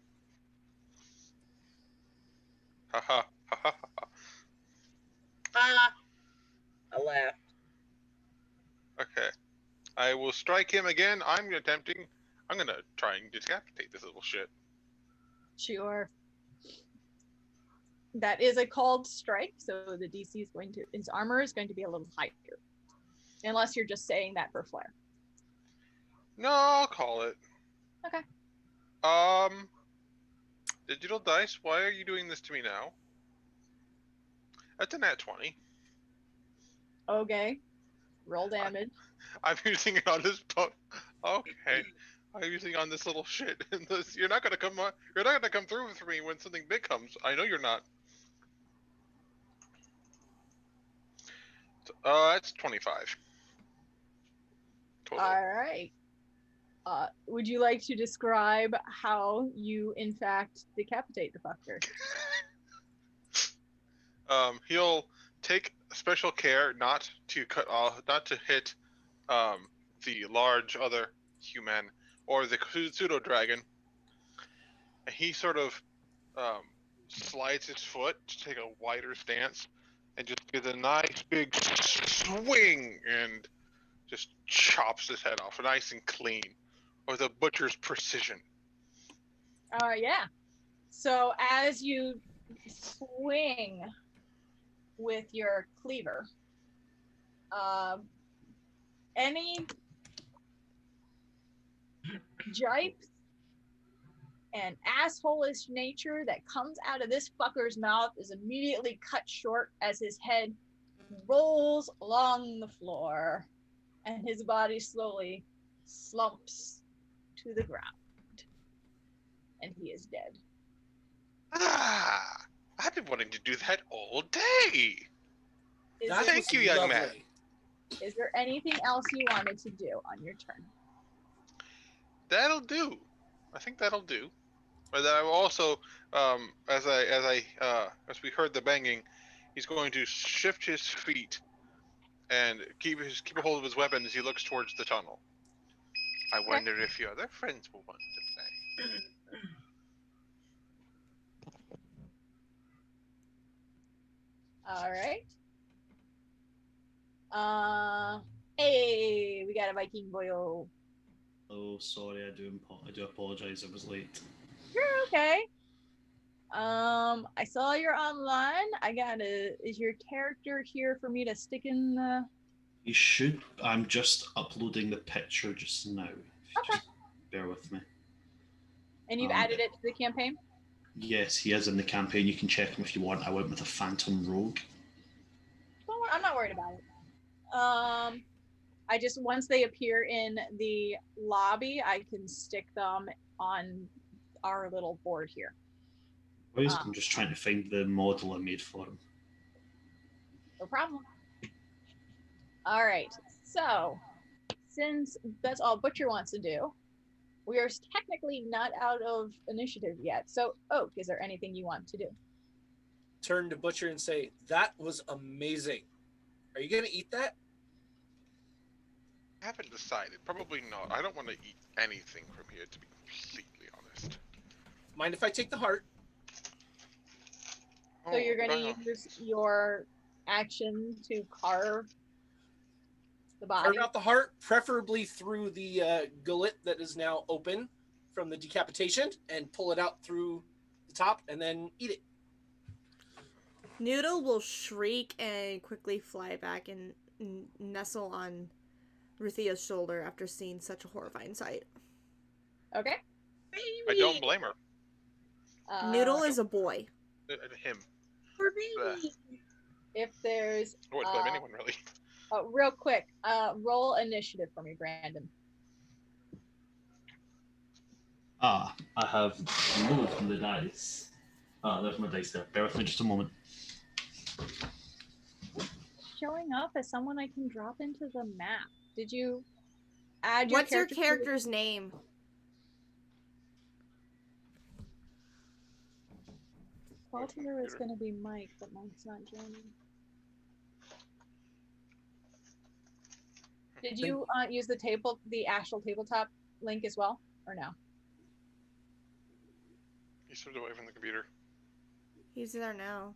Ha ha ha ha ha. I laughed. Okay. I will strike him again. I'm gonna try and decapitate this little shit. Sure. That is a called strike, so the DC is his armor is going to be a little higher. Unless you're just saying that for flair. No, I'll call it. Okay. Digital dice, why are you doing this to me now? That's a nat 20. Okay. Roll damage. I'm using it on this okay. I'm using it on this little shit. You're not gonna come through for me when something big comes. I know you're not. That's 25. Total. All right. Would you like to describe how you, in fact, decapitate the fucker? He'll take special care not to hit the large other human or the pseudo dragon. And he sort of slides his foot to take a wider stance and just gives a nice big swing and just chops his head off nice and clean with a butcher's precision. Yeah. So as you swing with your cleaver, any jipes and asshole-ish nature that comes out of this fucker's mouth is immediately cut short as his head rolls along the floor and his body slowly slumps to the ground. And he is dead. Ah, I've been wanting to do that all day. Thank you, young man. Is there anything else you wanted to do on your turn? That'll do. I think that'll do. But then I will also, as we heard the banging, he's going to shift his feet and keep a hold of his weapon as he looks towards the tunnel. I wonder if your other friends will want to play. All right. Hey, we got a Viking boyo. Oh, sorry, I do apologize. I was late. You're okay. I saw you're online. Is your character here for me to stick in the... You should. I'm just uploading the picture just now. Okay. Just bear with me. And you've added it to the campaign? Yes, he is in the campaign. You can check him if you want. I went with a Phantom Rogue. Well, I'm not worried about it. I just, once they appear in the lobby, I can stick them on our little board here. I'm just trying to find the model I made for him. No problem. All right. So, since that's all Butcher wants to do, we are technically not out of initiative yet. So, Oak, is there anything you want to do? Turn to Butcher and say, "That was amazing. Are you going to eat that?" I haven't decided. Probably not. I don't want to eat anything from here, to be completely honest. Mind if I take the heart? So you're going to use your action to carve the body? Carve out the heart, preferably through the gullet that is now open from the decapitation, and pull it out through the top, and then eat it. Noodle will shriek and quickly fly back and nestle on Rutheia's shoulder after seeing such a horrifying sight. Okay. I don't blame her. Noodle is a boy. Him. For me. If there's... I wouldn't blame anyone, really. Real quick, roll initiative for me, Brandon. I have moved the dice. There's my dice there. Bear with me just a moment. Showing up as someone I can drop into the map. Did you add What's your character's name? Thought here was going to be Mike, but Mike's not joining. Did you use the actual tabletop link as well, or no? He stepped away from the computer. He's there now.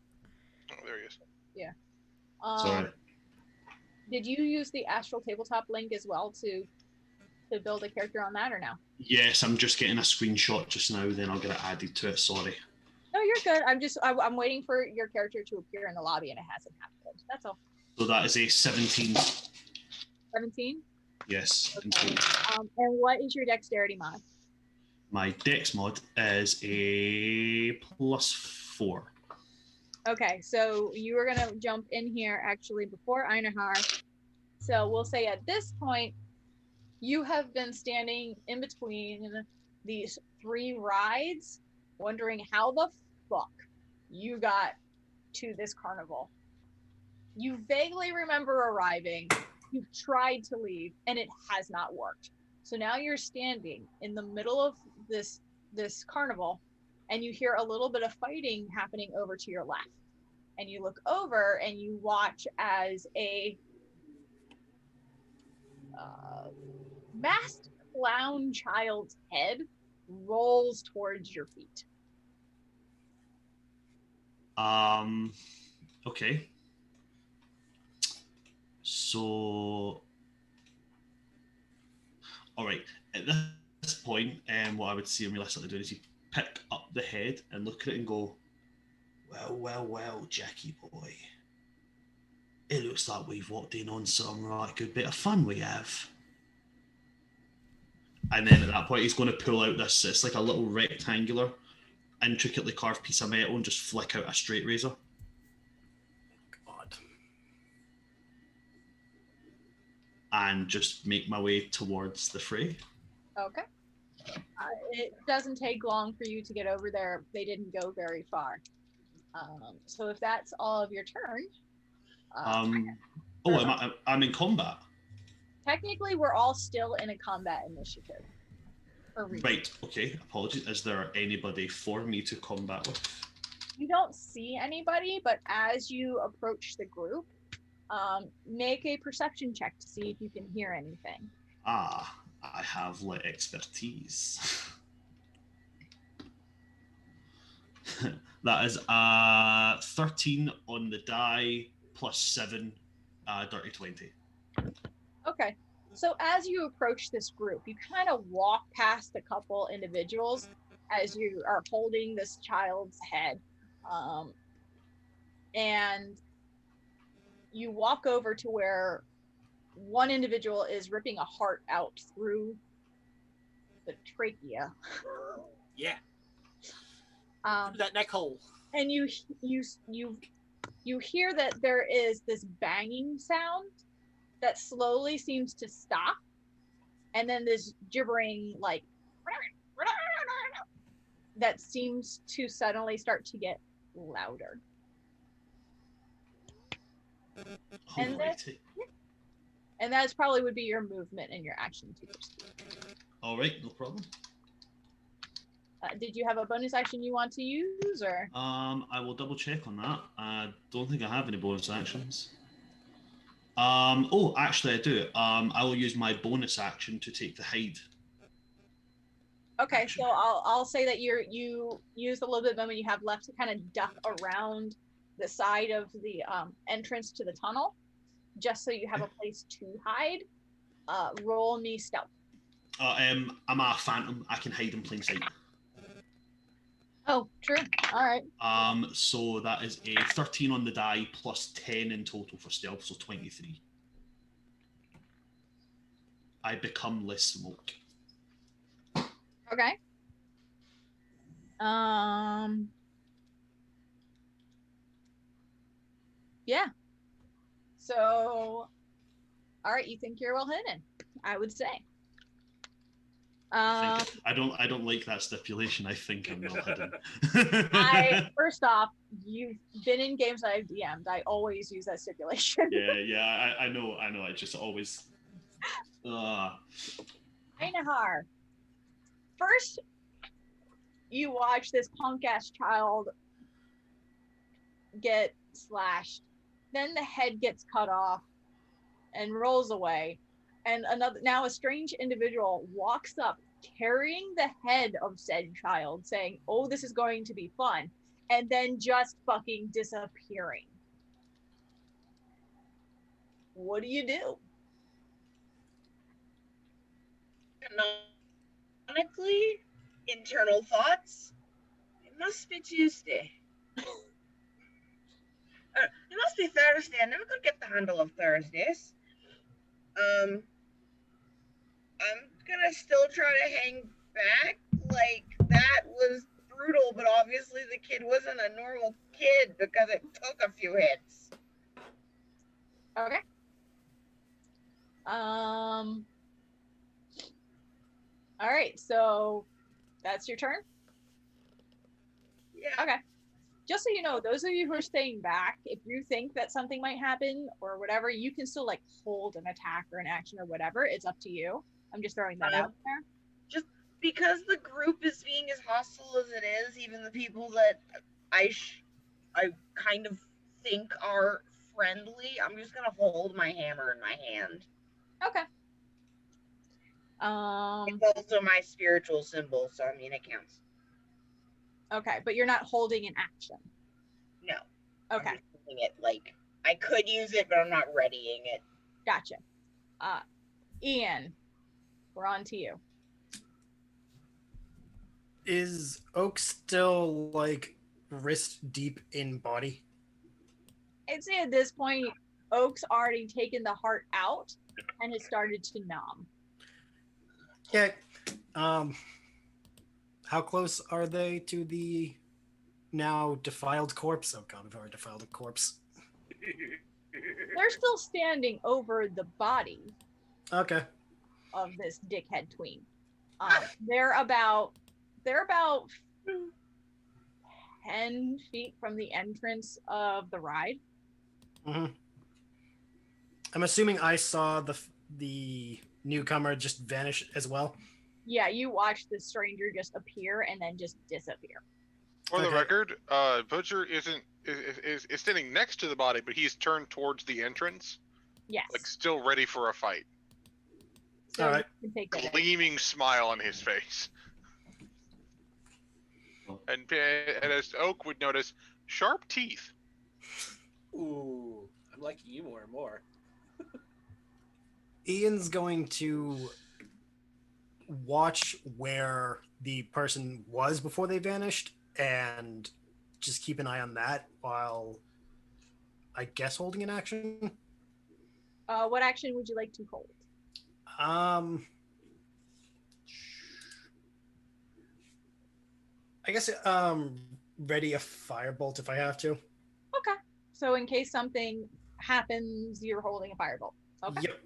Oh, there he is. Yeah. Sorry. Did you use the astral tabletop link as well to build a character on that, or no? Yes, I'm just getting a screenshot just now, then I'll get it added to it. Sorry. No, you're good. I'm waiting for your character to appear in the lobby, and it hasn't happened. That's all. So that is a 17. 17? Yes. Okay. And what is your dexterity mod? My dex mod is a +4. Okay, so you were gonna jump in here actually before Einherjar. So we'll say at this point, you have been standing in between these 3 rides, wondering how the fuck you got to this carnival. You vaguely remember arriving, you've tried to leave, and it has not worked. So now you're standing in the middle of this carnival, and you hear a little bit of fighting happening over to your left. And you look over and you watch as a masked clown child's head rolls towards your feet. Okay. So, all right. At this point, what I would see him realistically doing is you pick up the head and look at it and go, well, Jackie boy. It looks like we've walked in on some right good bit of fun we have. And then at that point, he's going to pull out this. It's like a little rectangular, intricately carved piece of metal, and just flick out a straight razor. God. And just make my way towards the fray. Okay. It doesn't take long for you to get over there. They didn't go very far. So if that's all of your turn. I'm in combat. Technically, we're all still in a combat initiative. Right, okay, apologies. Is there anybody for me to combat with? You don't see anybody, but as you approach the group, make a perception check to see if you can hear anything. Ah, I have light expertise. That is 13 on the die plus 7, dirty 20. Okay. So as you approach this group, you kind of walk past a couple individuals as you are holding this child's head. And you walk over to where one individual is ripping a heart out through the trachea. Yeah. That neck hole. And you hear that there is this banging sound that slowly seems to stop, and then this gibbering like that seems to suddenly start to get louder. And that's probably would be your movement and your action to proceed. All right, no problem. Did you have a bonus action you want to use, or? I will double check on that. I don't think I have any bonus actions. Oh, actually I do. I will use my bonus action to take the hide. Okay, so I'll say that you use a little bit of moment you have left to kind of duck around the side of the entrance to the tunnel, just so you have a place to hide. Roll me stealth. I'm a phantom. I can hide in plain sight. Oh, true. All right. So that is a 13 on the die plus 10 in total for stealth, so 23. I become less smoke. Okay. Yeah. So, all right, you think you're well hidden, I would say. I don't like that stipulation. I think I'm well hidden. First off, you've been in games that I've DM'd. I always use that stipulation. Yeah. I know. I just always. Einherjar. First, you watch this punk ass child get slashed. Then the head gets cut off and rolls away. And a strange individual walks up carrying the head of said child, saying, "Oh, this is going to be fun," and then just fucking disappearing. What do you do? Canonically, internal thoughts. It must be Tuesday. It must be Thursday. I never could get the handle of Thursdays. I'm gonna still try to hang back. Like, that was brutal, but obviously the kid wasn't a normal kid because it took a few hits. Okay. All right, so that's your turn? Yeah. Okay. Just so you know, those of you who are staying back, if you think that something might happen or whatever, you can still like hold an attack or an action or whatever. It's up to you. I'm just throwing that out there. Just because the group is being as hostile as it is, even the people that I kind of think are friendly, I'm just gonna hold my hammer in my hand. Okay. It's also my spiritual symbol, so I mean it counts. Okay, but you're not holding an action. No. Okay. I'm just holding it like I could use it, but I'm not readying it. Gotcha. Ian, we're on to you. Is Oak still like wrist deep in body? I'd say at this point, Oak's already taken the heart out and has started to numb. Yeah, How close are they to the now defiled corpse? Oh god, we've already defiled a corpse. They're still standing over the body Okay. of this dickhead tween. They're about 10 feet from the entrance of the ride. Mm-hmm. I'm assuming I saw the newcomer just vanish as well. Yeah, you watch the stranger just appear and then just disappear. For the Okay. record, Butcher is standing next to the body, but he's turned towards the entrance, Yes. like still ready for a fight. So All right. you can take that. Gleaming smile on his face. And as Oak would notice, sharp teeth. Ooh, I'm liking you more and more. Ian's going to watch where the person was before they vanished and just keep an eye on that while, I guess, holding an action. What action would you like to hold? I guess ready a firebolt if I have to. Okay. So in case something happens, you're holding a firebolt. Okay. Yep.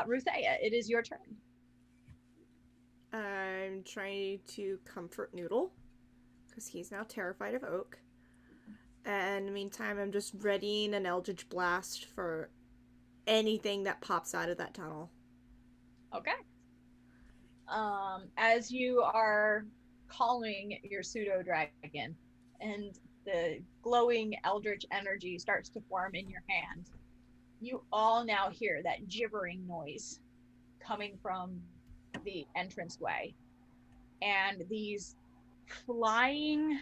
Rutheia, it is your turn. I'm trying to comfort Noodle because he's now terrified of Oak. And in the meantime, I'm just readying an Eldritch Blast for anything that pops out of that tunnel. Okay. As you are calling your pseudo dragon and the glowing eldritch energy starts to form in your hand, you all now hear that gibbering noise coming from the entranceway, and these flying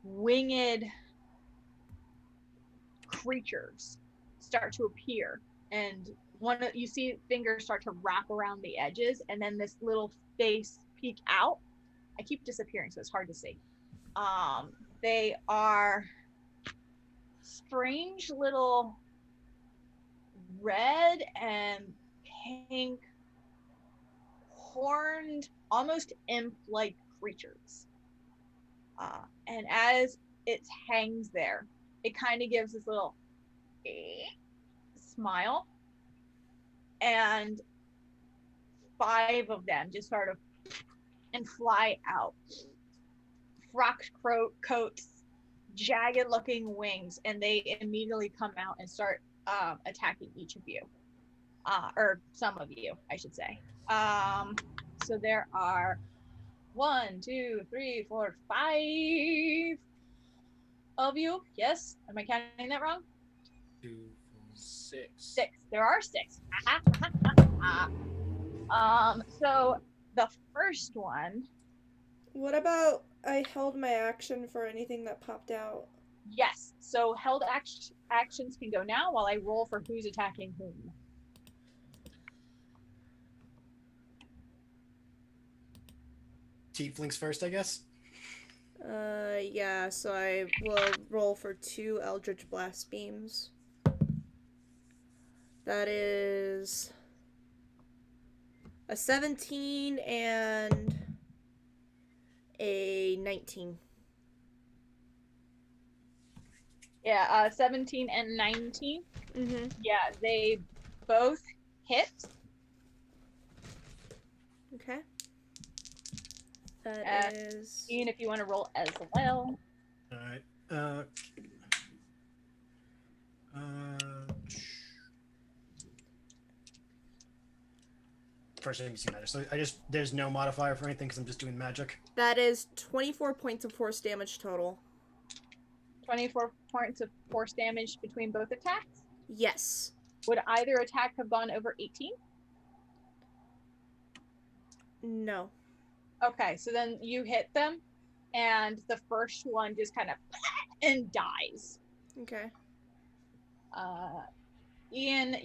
winged creatures start to appear, and you see fingers start to wrap around the edges, and then this little face peek out. I keep disappearing, so it's hard to see. They are strange little red and pink horned, almost imp-like creatures. And as it hangs there, it kind of gives this little smile, and 5 of them just sort of and fly out. Frock coats, jagged looking wings, and they immediately come out and start attacking each of you. Or some of you, I should say. So there are 1, 2, 3, 4, 5 of you. Yes? Am I counting that wrong? 2, 4, 6. 6. There are 6. So the first one. What about I held my action for anything that popped out? Yes. So held actions can go now while I roll for who's attacking whom. Tieflings first, I guess. Yeah, so I will roll for 2 Eldritch Blast Beams. That is a 17 and a 19. Yeah, 17 and 19. Mm-hmm. Yeah, they both hit. Okay. That is... Ian, if you want to roll as well. All right. First thing you see matter. So there's no modifier for anything because I'm just doing magic. That is 24 points of force damage total. 24 points of force damage between both attacks. Yes. Would either attack have gone over 18? No. Okay, so then you hit them, and the first one just kind of and dies. Okay. Ian,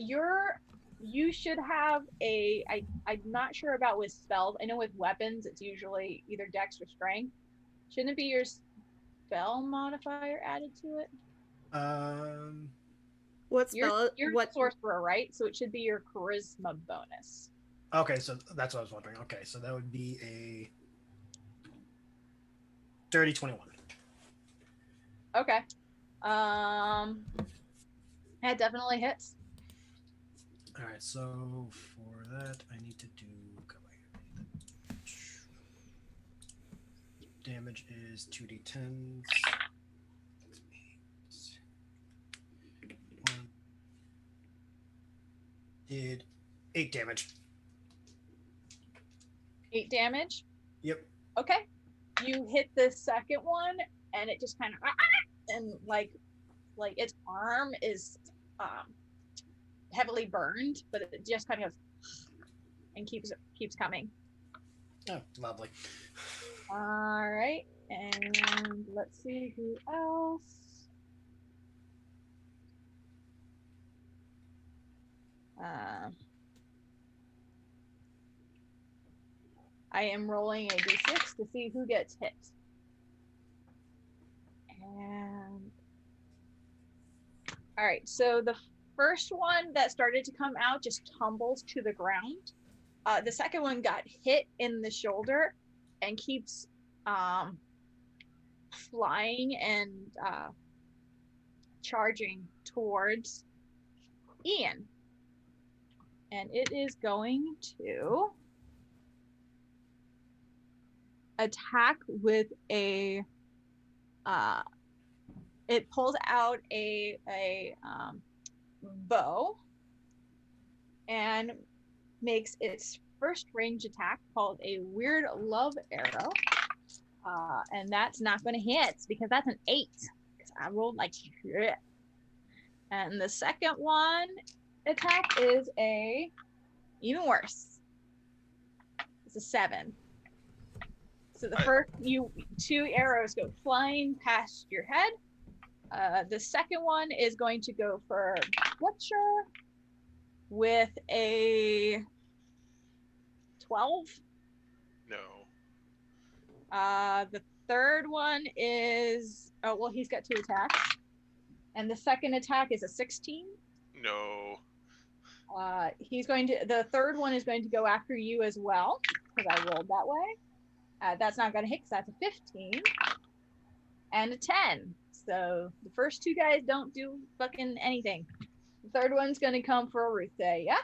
you should have I'm not sure about with spells. I know with weapons, it's usually either dex or strength. Shouldn't it be your spell modifier added to it? What spell? You're what sorcerer, right? So it should be your charisma bonus. Okay, so that's what I was wondering. Okay, so that would be a dirty 21. Okay. That definitely hits. All right, so for that, I need to do. Damage is 2d10s. Did 8 damage. 8 damage. Yep. Okay. You hit the second one, and it just kind of and like its arm is heavily burned, but it just kind of goes and keeps coming. Oh, lovely. All right, and let's see who else. I am rolling a d6 to see who gets hit. And all right, so the first one that started to come out just tumbles to the ground. The second one got hit in the shoulder and keeps flying and charging towards Ian. And it is going to attack with a it pulls out a bow and makes its first range attack called a weird love arrow. And that's not going to hit because that's an 8. Because I rolled like shit. And the second one attack is a even worse. It's a 7. So the first 2 arrows go flying past your head. The second one is going to go for Butcher with a 12. No. The third one is he's got 2 attacks, and the second attack is a 16. No. The third one is going to go after you as well because I rolled that way. That's not going to hit because that's a 15 and a 10. So the first 2 guys don't do fucking anything. The third one's going to come for Rutheia.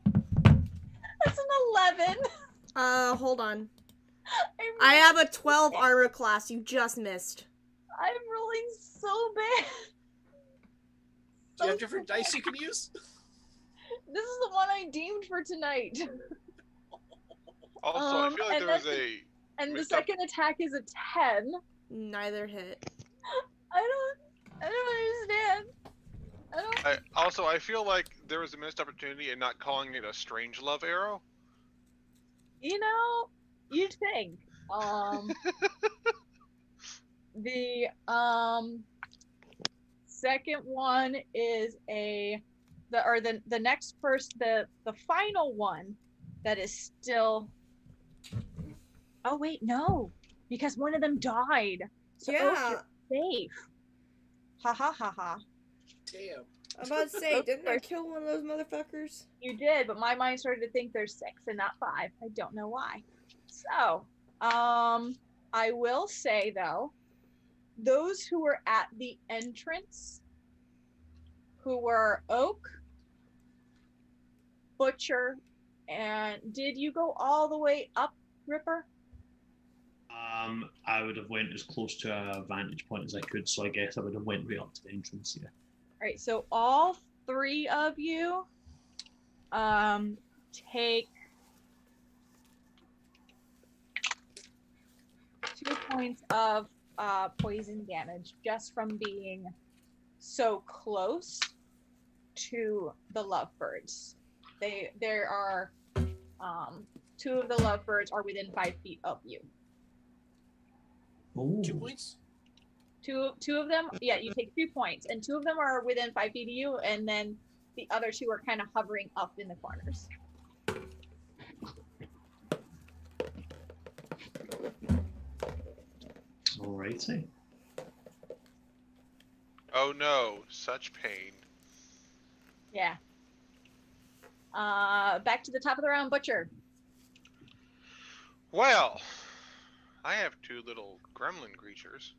That's an 11. Hold on. I have a 12 armor class. You just missed. I'm rolling so bad. Do you have different dice you can use? This is the one I deemed for tonight. Also, I feel like there was a. And the second attack is a 10. Neither hit. I don't understand. I feel like there was a missed opportunity in not calling it a strange love arrow. You know, you'd think. The second one is the next person, the final one that is still. Oh wait, no, because one of them died. So Yeah. you're safe. Ha ha ha ha. Damn. I'm about to say, didn't I kill one of those motherfuckers? You did, but my mind started to think there's 6 and not 5. I don't know why. So, I will say though, those who were at the entrance, who were Oak, Butcher, and did you go all the way up, Ripper? I would have went as close to a vantage point as I could, so I guess I would have went right up to the entrance, yeah. All right, so all 3 of you take 2 points of poison damage just from being so close to the lovebirds. There are 2 of the lovebirds are within 5 feet of you. Ooh. 2 points? Two of them, yeah, you take 2 points, and 2 of them are within 5 feet of you, and then the other 2 are kind of hovering up in the corners. Alrighty. Oh no, such pain. Yeah. Back to the top of the round, Butcher. Well, I have two little gremlin creatures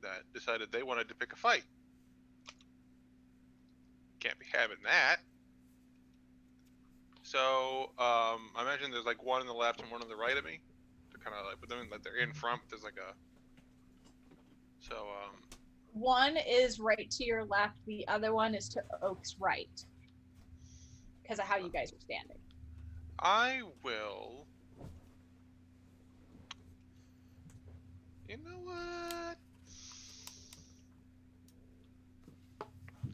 that decided they wanted to pick a fight. Can't be having that. So, I imagine there's like one on the left and one on the right of me. They're kind of like, but then like they're in front. There's like a. So, One is right to your left. The other one is to Oak's right. Because of how you guys are standing. I will. You know what?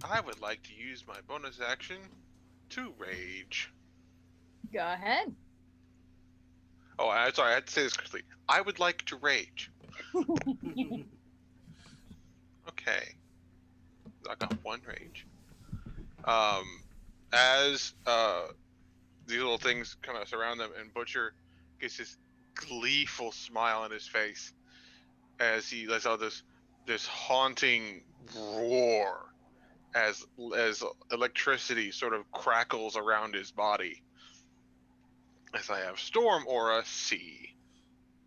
I would like to use my bonus action to rage. Go ahead. Oh, I'm sorry. I had to say this quickly. I would like to rage. Okay. I got one rage. As these little things kind of surround them, and Butcher gets this gleeful smile on his face as he lets out this haunting roar as electricity sort of crackles around his body. As I have Storm Aura C.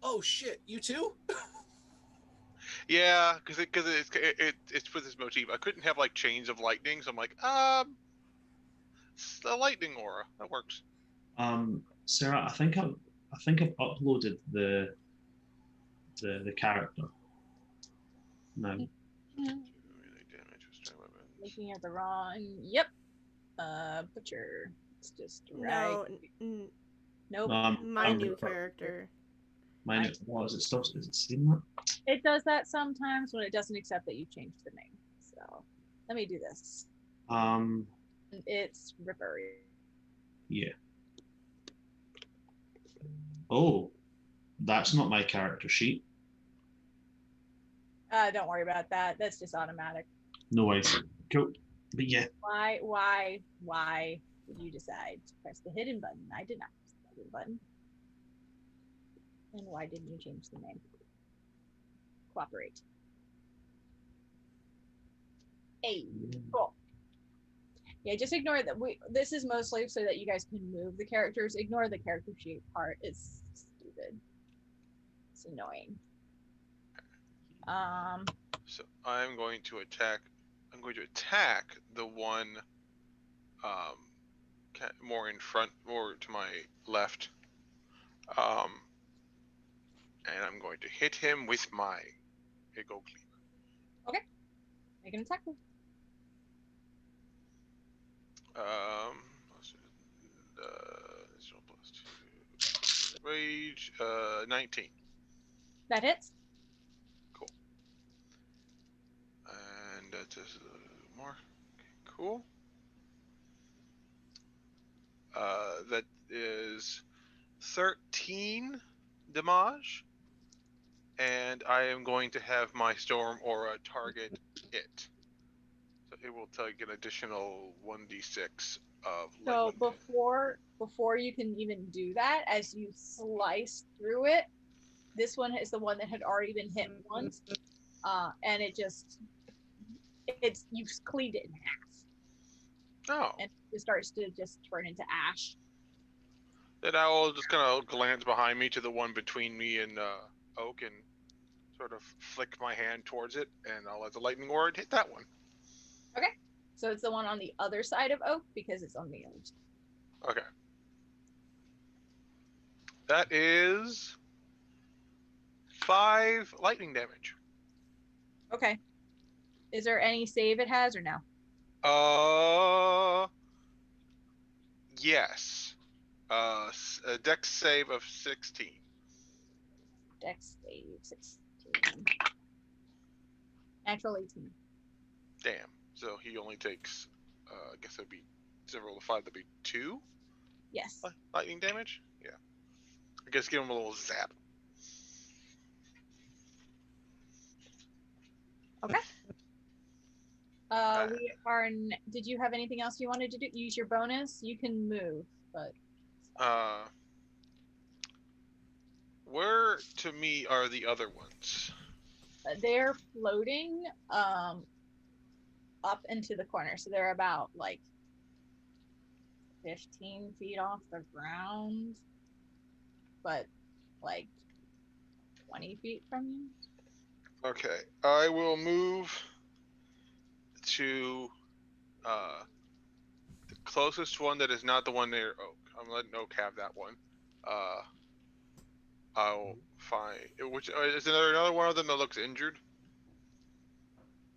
Oh shit! You too? Yeah, because it's with this motif. I couldn't have like chains of lightning, so I'm like, it's the lightning aura that works. Sarah, I think I've uploaded the character. No. Looking at the wrong. Yep. Butcher. It's just right. No, Nope. my new character. Mine. What is it? Still? Is it seen that? It does that sometimes when it doesn't accept that you changed the name. So let me do this. It's Ripper. Yeah. Oh, that's not my character sheet. Don't worry about that. That's just automatic. No worries. Cool. But yeah. Why did you decide to press the hidden button? I did not press the hidden button. And why didn't you change the name? Cooperate. Hey, cool. Yeah, just ignore that. This is mostly so that you guys can move the characters. Ignore the character sheet part. It's stupid. It's annoying. So I'm going to attack. I'm going to attack the one, more in front, more to my left. And I'm going to hit him with my Eagle Cleaver. Okay. Make an attack roll. Plus 2. Rage, 19. That hits. Cool. And that's just a little more. Okay, cool. That is 13 damage. And I am going to have my Storm Aura target it. So it will take an additional 1d6 of So lightning. before you can even do that, as you slice through it, this one is the one that had already been hit once, and you've cleaved it in half. Oh. And it starts to just turn into ash. Then I will just kind of glance behind me to the one between me and Oak and sort of flick my hand towards it, and I'll let the lightning aura hit that one. Okay. So it's the one on the other side of Oak because it's on the other side. Okay. That is 5 lightning damage. Okay. Is there any save it has or no? Yes. A dex save of 16. Dex save 16. Natural 18. Damn. So he only takes, I guess that'd be, instead of roll of 5, that'd be 2 Yes. lightning damage? Yeah. I guess give him a little zap. Okay. Did you have anything else you wanted to do? Use your bonus? You can move, but. Where to me are the other ones? They're floating up into the corner, so they're about like 15 feet off the ground, but like 20 feet from you. Okay, I will move to the closest one that is not the one near Oak. I'm letting Oak have that one. I'll find which is there another one of them that looks injured?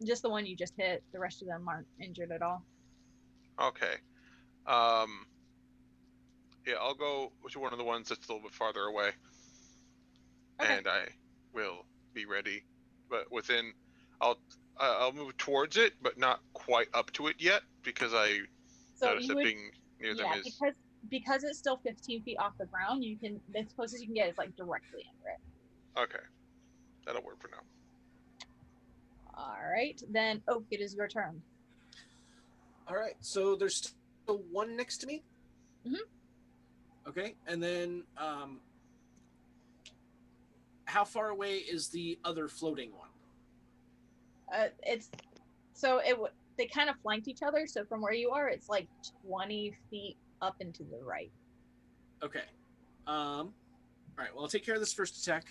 Just the one you just hit. The rest of them aren't injured at all. Okay. Yeah, I'll go to one of the ones that's a little bit farther away. Okay. And I will be ready, but I'll move towards it, but not quite up to it yet because I noticed that being near them is because it's still 15 feet off the ground. You can the closest you can get is like directly under it. okay. That'll work for now. All right, then Oak, it is your turn. All right, so there's still one next to me. Okay, and then how far away is the other floating one? They kind of flanked each other. So from where you are, it's like 20 feet up and to the right. Okay. All right. Well, I'll take care of this first attack.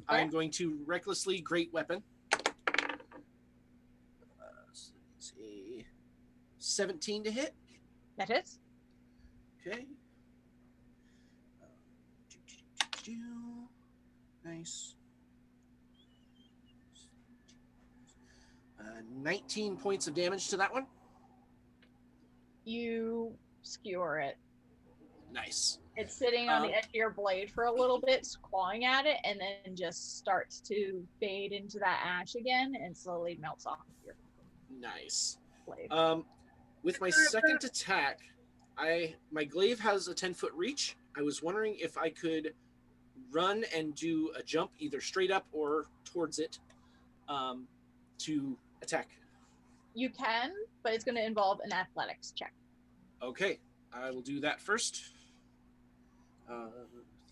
Okay. I'm going to recklessly great weapon. So let's see. 17 to hit. That hits. Okay. Nice. 19 points of damage to that one. You skewer it. Nice. It's sitting on the edge of your blade for a little bit, clawing at it, and then just starts to fade into that ash again and slowly melts off of your Nice. blade. With my second attack, my glaive has a 10-foot reach. I was wondering if I could run and do a jump either straight up or towards it to attack. You can, but it's going to involve an athletics check. Okay, I will do that first.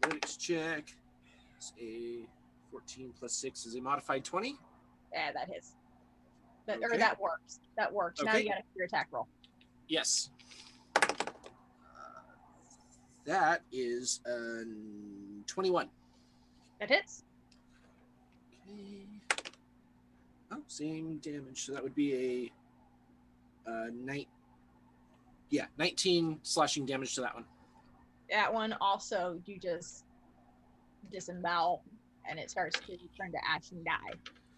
Athletics check. It's a 14 plus 6 is a modified 20. Yeah, that hits. Okay. Or that works. That works. Okay. Now you got to your attack roll. Yes. That is 21. That hits. Okay. Oh, same damage. So that would be a 19 slashing damage to that one. That one also, you just disembowel and it starts to turn to ash and die.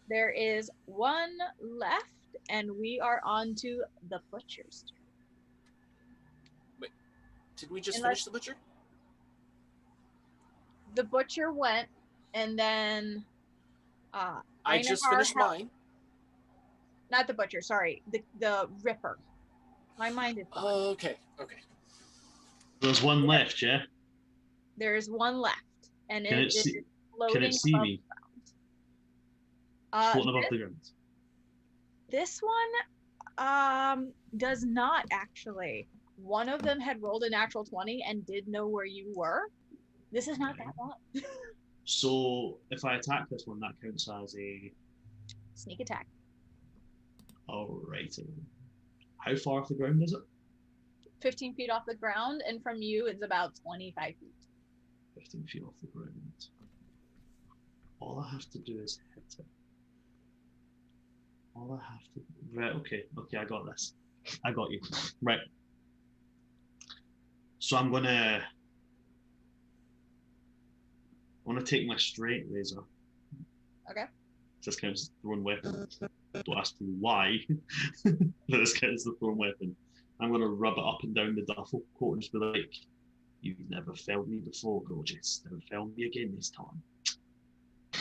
There is one left, and we are on to the butcher's turn. Wait, did we just finish the butcher? The butcher went, and then I just finished mine. Not the butcher, sorry, the ripper. My mind is gone. Okay. There's one left, yeah? There's one left, and Can it see me? Floating above the ground. This one does not actually. One of them had rolled a natural 20 and did know where you were. This is not that one. So if I attack this one, that counts as a Sneak attack. Alright. How far off the ground is it? 15 feet off the ground, and from you it's about 25 feet. 15 feet off the ground. All I have to do is hit it. Right, okay, I got this. I got you. Right. So I'm gonna take my straight razor. Okay. This counts as a thrown weapon. Don't ask me why, but this counts as a thrown weapon. I'm gonna rub it up and down the duffel coat and just be like, "You've never failed me before, gorgeous. Never failed me again this time."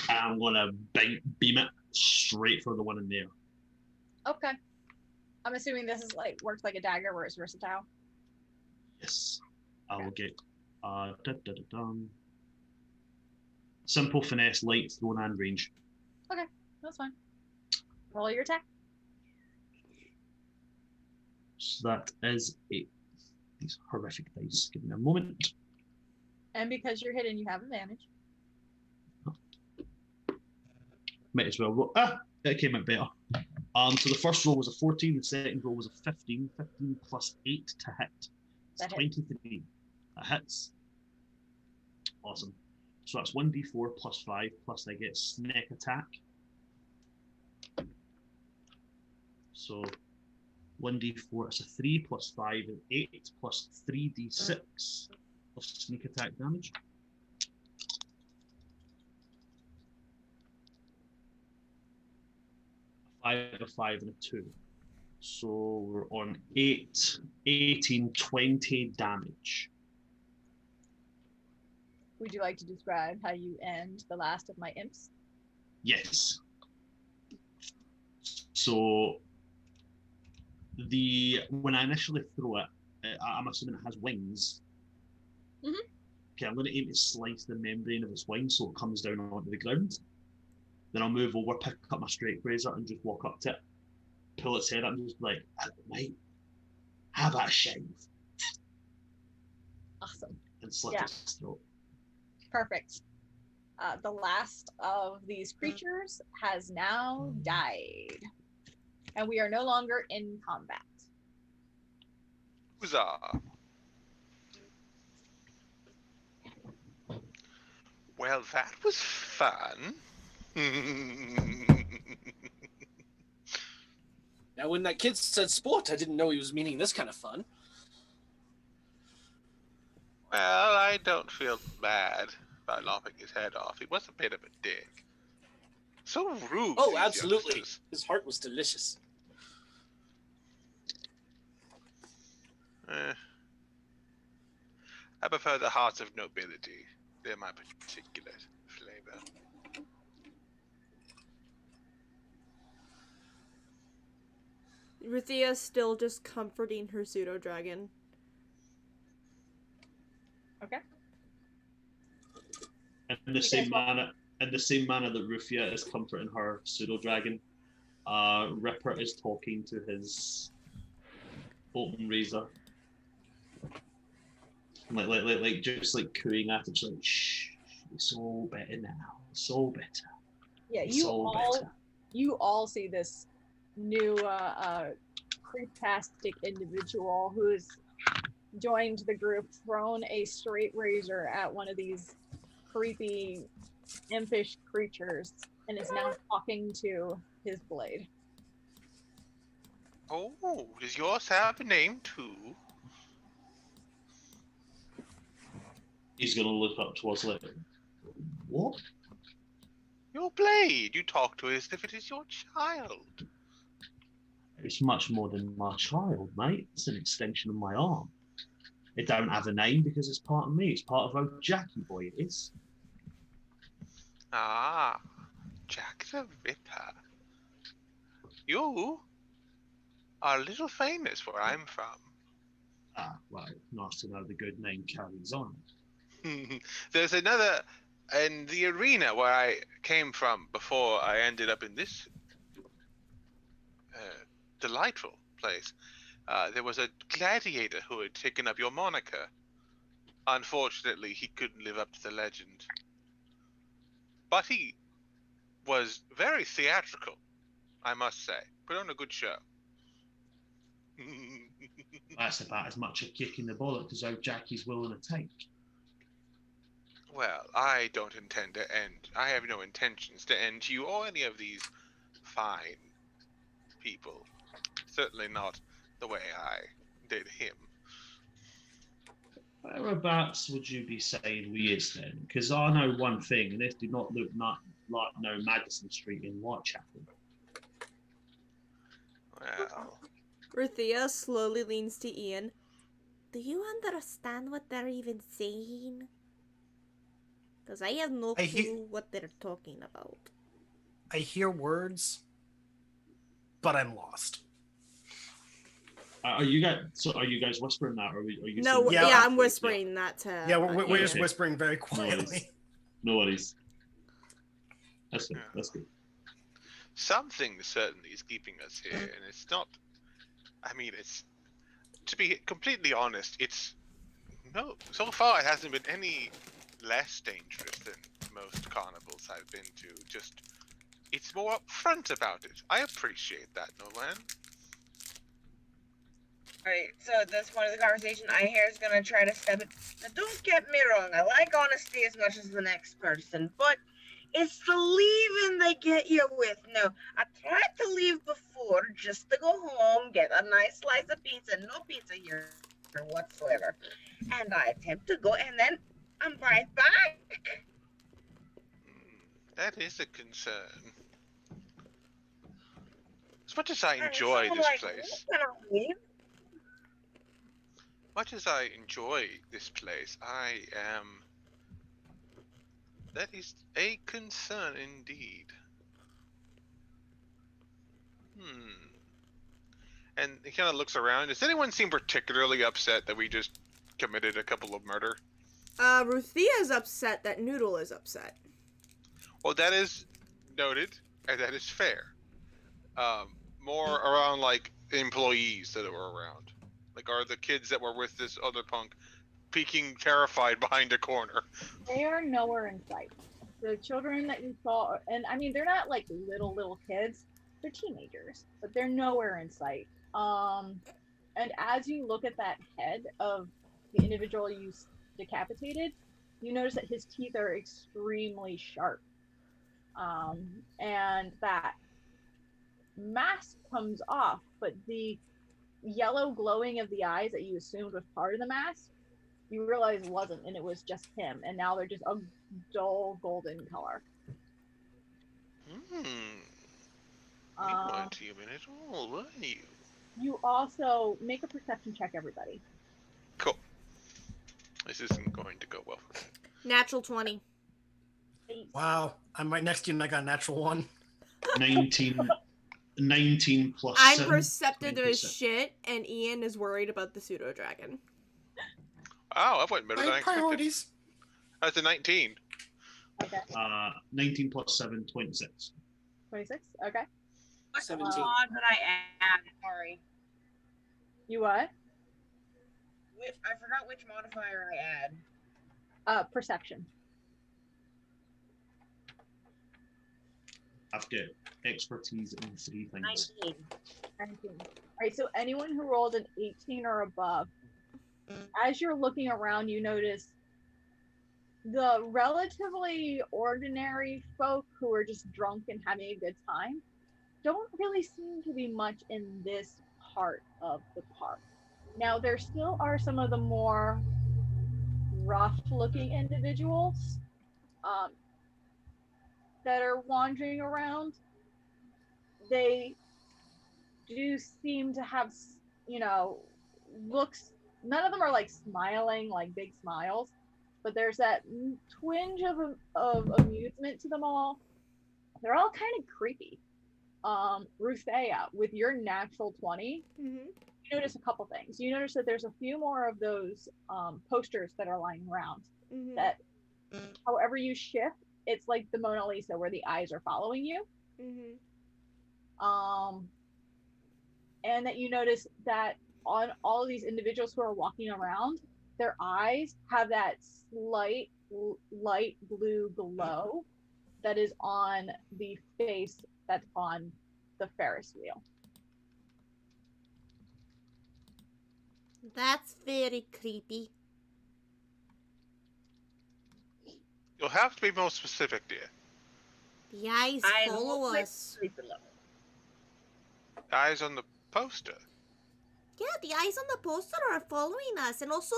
And I'm gonna beam it straight for the one in there. Okay. I'm assuming this is works like a dagger where it's versatile. Yes. I will get simple finesse, light, thrown and range. Okay, that's fine. Roll your attack. So that is it. These horrific dice. Give me a moment. And because you're hidden, you have advantage. Might as well roll. It came out better. So the first roll was a 14, the second roll was a 15. 15 plus 8 to hit. That hits. 23. That hits. Awesome. So that's 1d4 plus 5, plus I get sneak attack. So 1d4, it's a 3 plus 5 is 8 plus 3d6 of sneak attack damage. A 5 and a 2. So we're on 8, 18, 20 damage. Would you like to describe how you end the last of my imps? Yes. So when I initially throw it, I'm assuming it has wings. Mhm. Okay, I'm going to aim to slice the membrane of its wings so it comes down onto the ground. Then I'll move over, pick up my straight razor, and just walk up to it, pull its head up, and just be like, mate, how about a shave? Awesome. And slit Yeah. its throat. Perfect. The last of these creatures has now died. And we are no longer in combat. Huzzah. Well, that was fun. Now, when that kid said sport, I didn't know he was meaning this kind of fun. Well, I don't feel bad about lopping his head off. He was a bit of a dick. So rude. Oh, these absolutely. youngsters. His heart was delicious. I prefer the hearts of nobility. They're my particular flavor. Rutheia's still just comforting her pseudo dragon. Okay. In the same manner that Rutheia is comforting her pseudo dragon, Ripper is talking to his open razor, like just like cooing at it, like shh, it's all better now, it's all better. Yeah, It's all you all see this new creeptastic individual who's joined the group, thrown a straight razor at one of these creepy, impish creatures, and is now talking to his blade. Oh, does yours have a name too? He's gonna look up towards it. What? Your blade. You talk to it as if it is your child. It's much more than my child, mate. It's an extension of my arm. It don't have a name because it's part of me. It's part of Ohjk'Cda boy. It is. Ah, Jack the Ripper. You are a little famous where I'm from. Ah, well, nice to know the good name carries on. There's another in the arena where I came from before I ended up in this delightful place. There was a gladiator who had taken up your moniker. Unfortunately, he couldn't live up to the legend. But he was very theatrical, I must say. Put on a good show. That's about as much a kick in the bollock as Ohjk'Cda's willing to take. Well, I don't intend to end. I have no intentions to end you or any of these fine people. Certainly not the way I did him. Whereabouts would you be saying we is then? Because I know one thing, and this did not look like no Madison Street in Whitechapel. Well, Rutheia slowly leans to Ian. Do you understand what they're even saying? Because I have no clue what they're talking about. I hear words, but I'm lost. Are you guys whispering that, or are you? No, Yeah, yeah, I'm whispering that to. Yeah, we're just okay. whispering very quietly. No worries. That's good. That's good. something certainly is keeping us here, and it's not. I mean, it's to be completely honest. It's no. So far, it hasn't been any less dangerous than most carnivals I've been to. Just, it's more upfront about it. I appreciate that, Nolan. Alright, so at this point of the conversation, Einherjar's gonna try to step it. Now, don't get me wrong, I like honesty as much as the next person, but it's the leaving they get you with. No, I tried to leave before just to go home, get a nice slice of pizza, no pizza here whatsoever. And I attempt to go, and then I'm right back. That is a concern. As much as I And enjoy so, this like, place, I'm gonna leave. much as I enjoy this place, I am. That is a concern indeed. And he kind of looks around. Does anyone seem particularly upset that we just committed a couple of murder? Rutheia is upset that Noodle is upset. Well, that is noted, and that is fair. More around like employees that were around. Like, are the kids that were with this other punk peeking terrified behind a corner? They are nowhere in sight. The children that you saw, and I mean, they're not like little kids. They're teenagers, but they're nowhere in sight. And as you look at that head of the individual you decapitated, you notice that his teeth are extremely sharp. And that mask comes off, but the yellow glowing of the eyes that you assumed was part of the mask, you realize wasn't, and it was just him. And now they're just a dull golden color. You weren't human at all, were you? You also make a perception check, everybody. Cool. This isn't going to go well for me. Natural 20. Wow, I'm right next to you and I got a natural 1. 19 plus I'm 7, perceptive as 20%. shit, and Ian is worried about the pseudo dragon. Wow, that went better than I expected. Priorities. That's a 19. Okay. 19 plus 7, 26. 26? Okay. What 17. mod did I add? Sorry. You what? I forgot which modifier I add. Perception. I've got expertise in 3 things. 19. 19. Alright, so anyone who rolled an 18 or above, as you're looking around, you notice the relatively ordinary folk who are just drunk and having a good time don't really seem to be much in this part of the park. Now, there still are some of the more rough-looking individuals that are wandering around. They do seem to have, looks. None of them are like smiling, like big smiles, but there's that twinge of amusement to them all. They're all kind of creepy. Rutheia, with your natural 20, you notice a couple things. You notice that there's a few more of those posters that are lying around that, however you shift, it's like the Mona Lisa where the eyes are following you. And that you notice that on all of these individuals who are walking around, their eyes have that slight light blue glow that is on the face that's on the Ferris wheel. That's very creepy. You'll have to be more specific, dear. The eyes follow us. Eyes on the poster. Yeah, the eyes on the poster are following us. And also,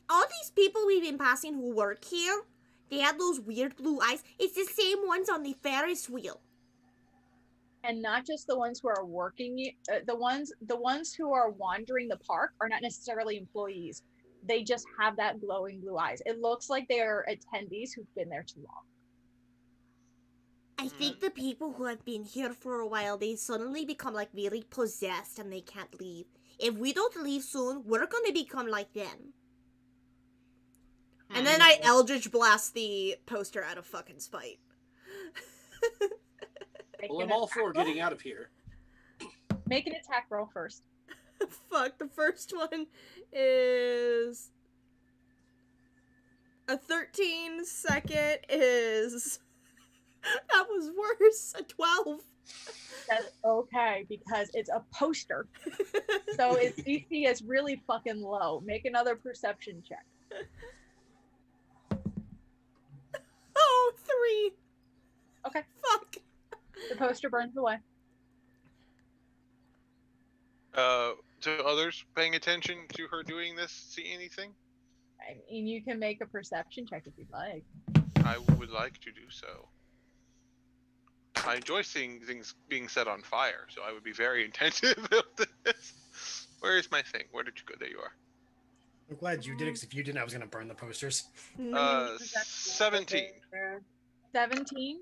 all these people we've been passing who work here, they have those weird blue eyes. It's the same ones on the Ferris wheel. And not just the ones who are working, the ones who are wandering the park are not necessarily employees. They just have that glowing blue eyes. It looks like they're attendees who've been there too long. I think the people who have been here for a while, they suddenly become like really possessed and they can't leave. If we don't leave soon, we're gonna become like them. And then I Eldritch Blast the poster out of fucking spite. Well, I'm all for getting out of here. Make an attack roll first. Fuck, the first one is a 13. Second is... that was worse. A 12. That's okay because it's a poster. So its DC is really fucking low. Make another perception check. Oh, 3. Okay. Fuck. The poster burns away. To others paying attention to her doing this, see anything? I mean, you can make a perception check if you'd like. I would like to do so. I enjoy seeing things being set on fire, so I would be very attentive of this. Where is my thing? Where did you go? There you are. I'm glad you did it, because if you didn't, I was going to burn the posters. 17. 17?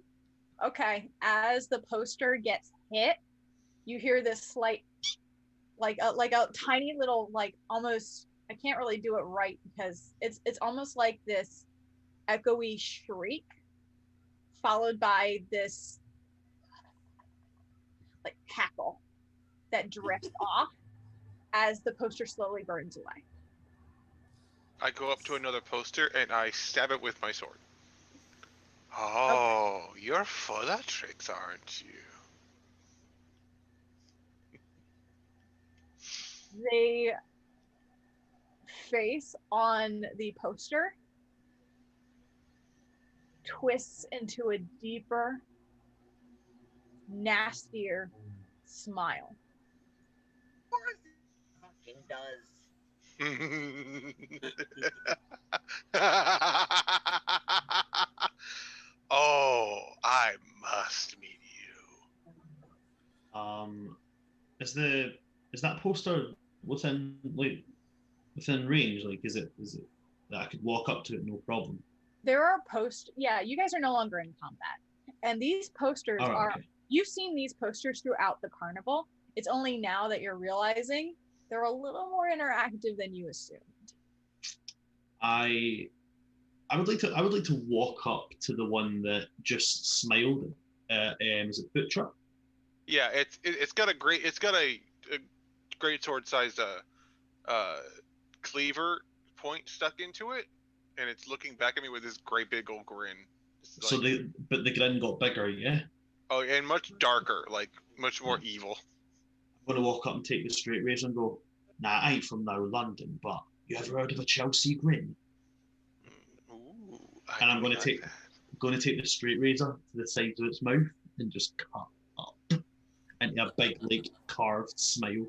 Okay. As the poster gets hit, you hear this slight, like a tiny little, like almost, I can't really do it right because it's almost like this echoey shriek followed by this like cackle that drifts off as the poster slowly burns away. I go up to another poster and I stab it with my sword. Oh, you're full of tricks, aren't you? The face on the poster twists into a deeper, nastier smile. Of course it fucking does. Oh, I must meet you. Is that poster within range? Like, is it that I could walk up to it no problem? There are yeah, you guys are no longer in combat. And these posters Okay. you've seen these posters throughout the carnival. It's only now that you're realizing they're a little more interactive than you assumed. I would like to walk up to the one that just smiled. Is it Butcher? Yeah, it's got a great sword sized cleaver point stuck into it, and it's looking back at me with this great big old grin. So the grin got bigger, yeah. Oh, and much darker, like much more evil. I'm gonna walk up and take the straight razor and go, nah, I ain't from now London, but you ever heard of a Chelsea grin? Ooh, And I'm gonna take the straight razor to the sides of its mouth and just cut up into a big, like, carved smile.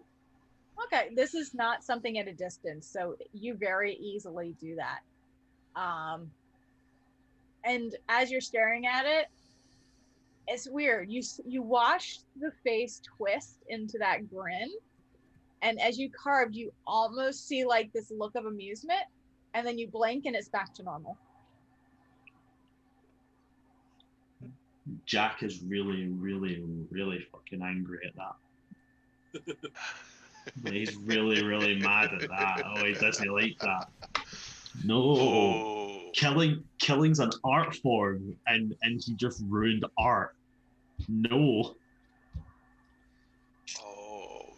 Okay, this is not something at a distance, so you very easily do that. And as you're staring at it, it's weird. You watch the face twist into that grin, and as you carved, you almost see like this look of amusement, and then you blink and it's back to normal. Jack is really, really, really fucking angry at that. He's really, really mad at that. Oh, he doesn't like that. No. Oh. Killing's an art form, and he just ruined art. No. Oh.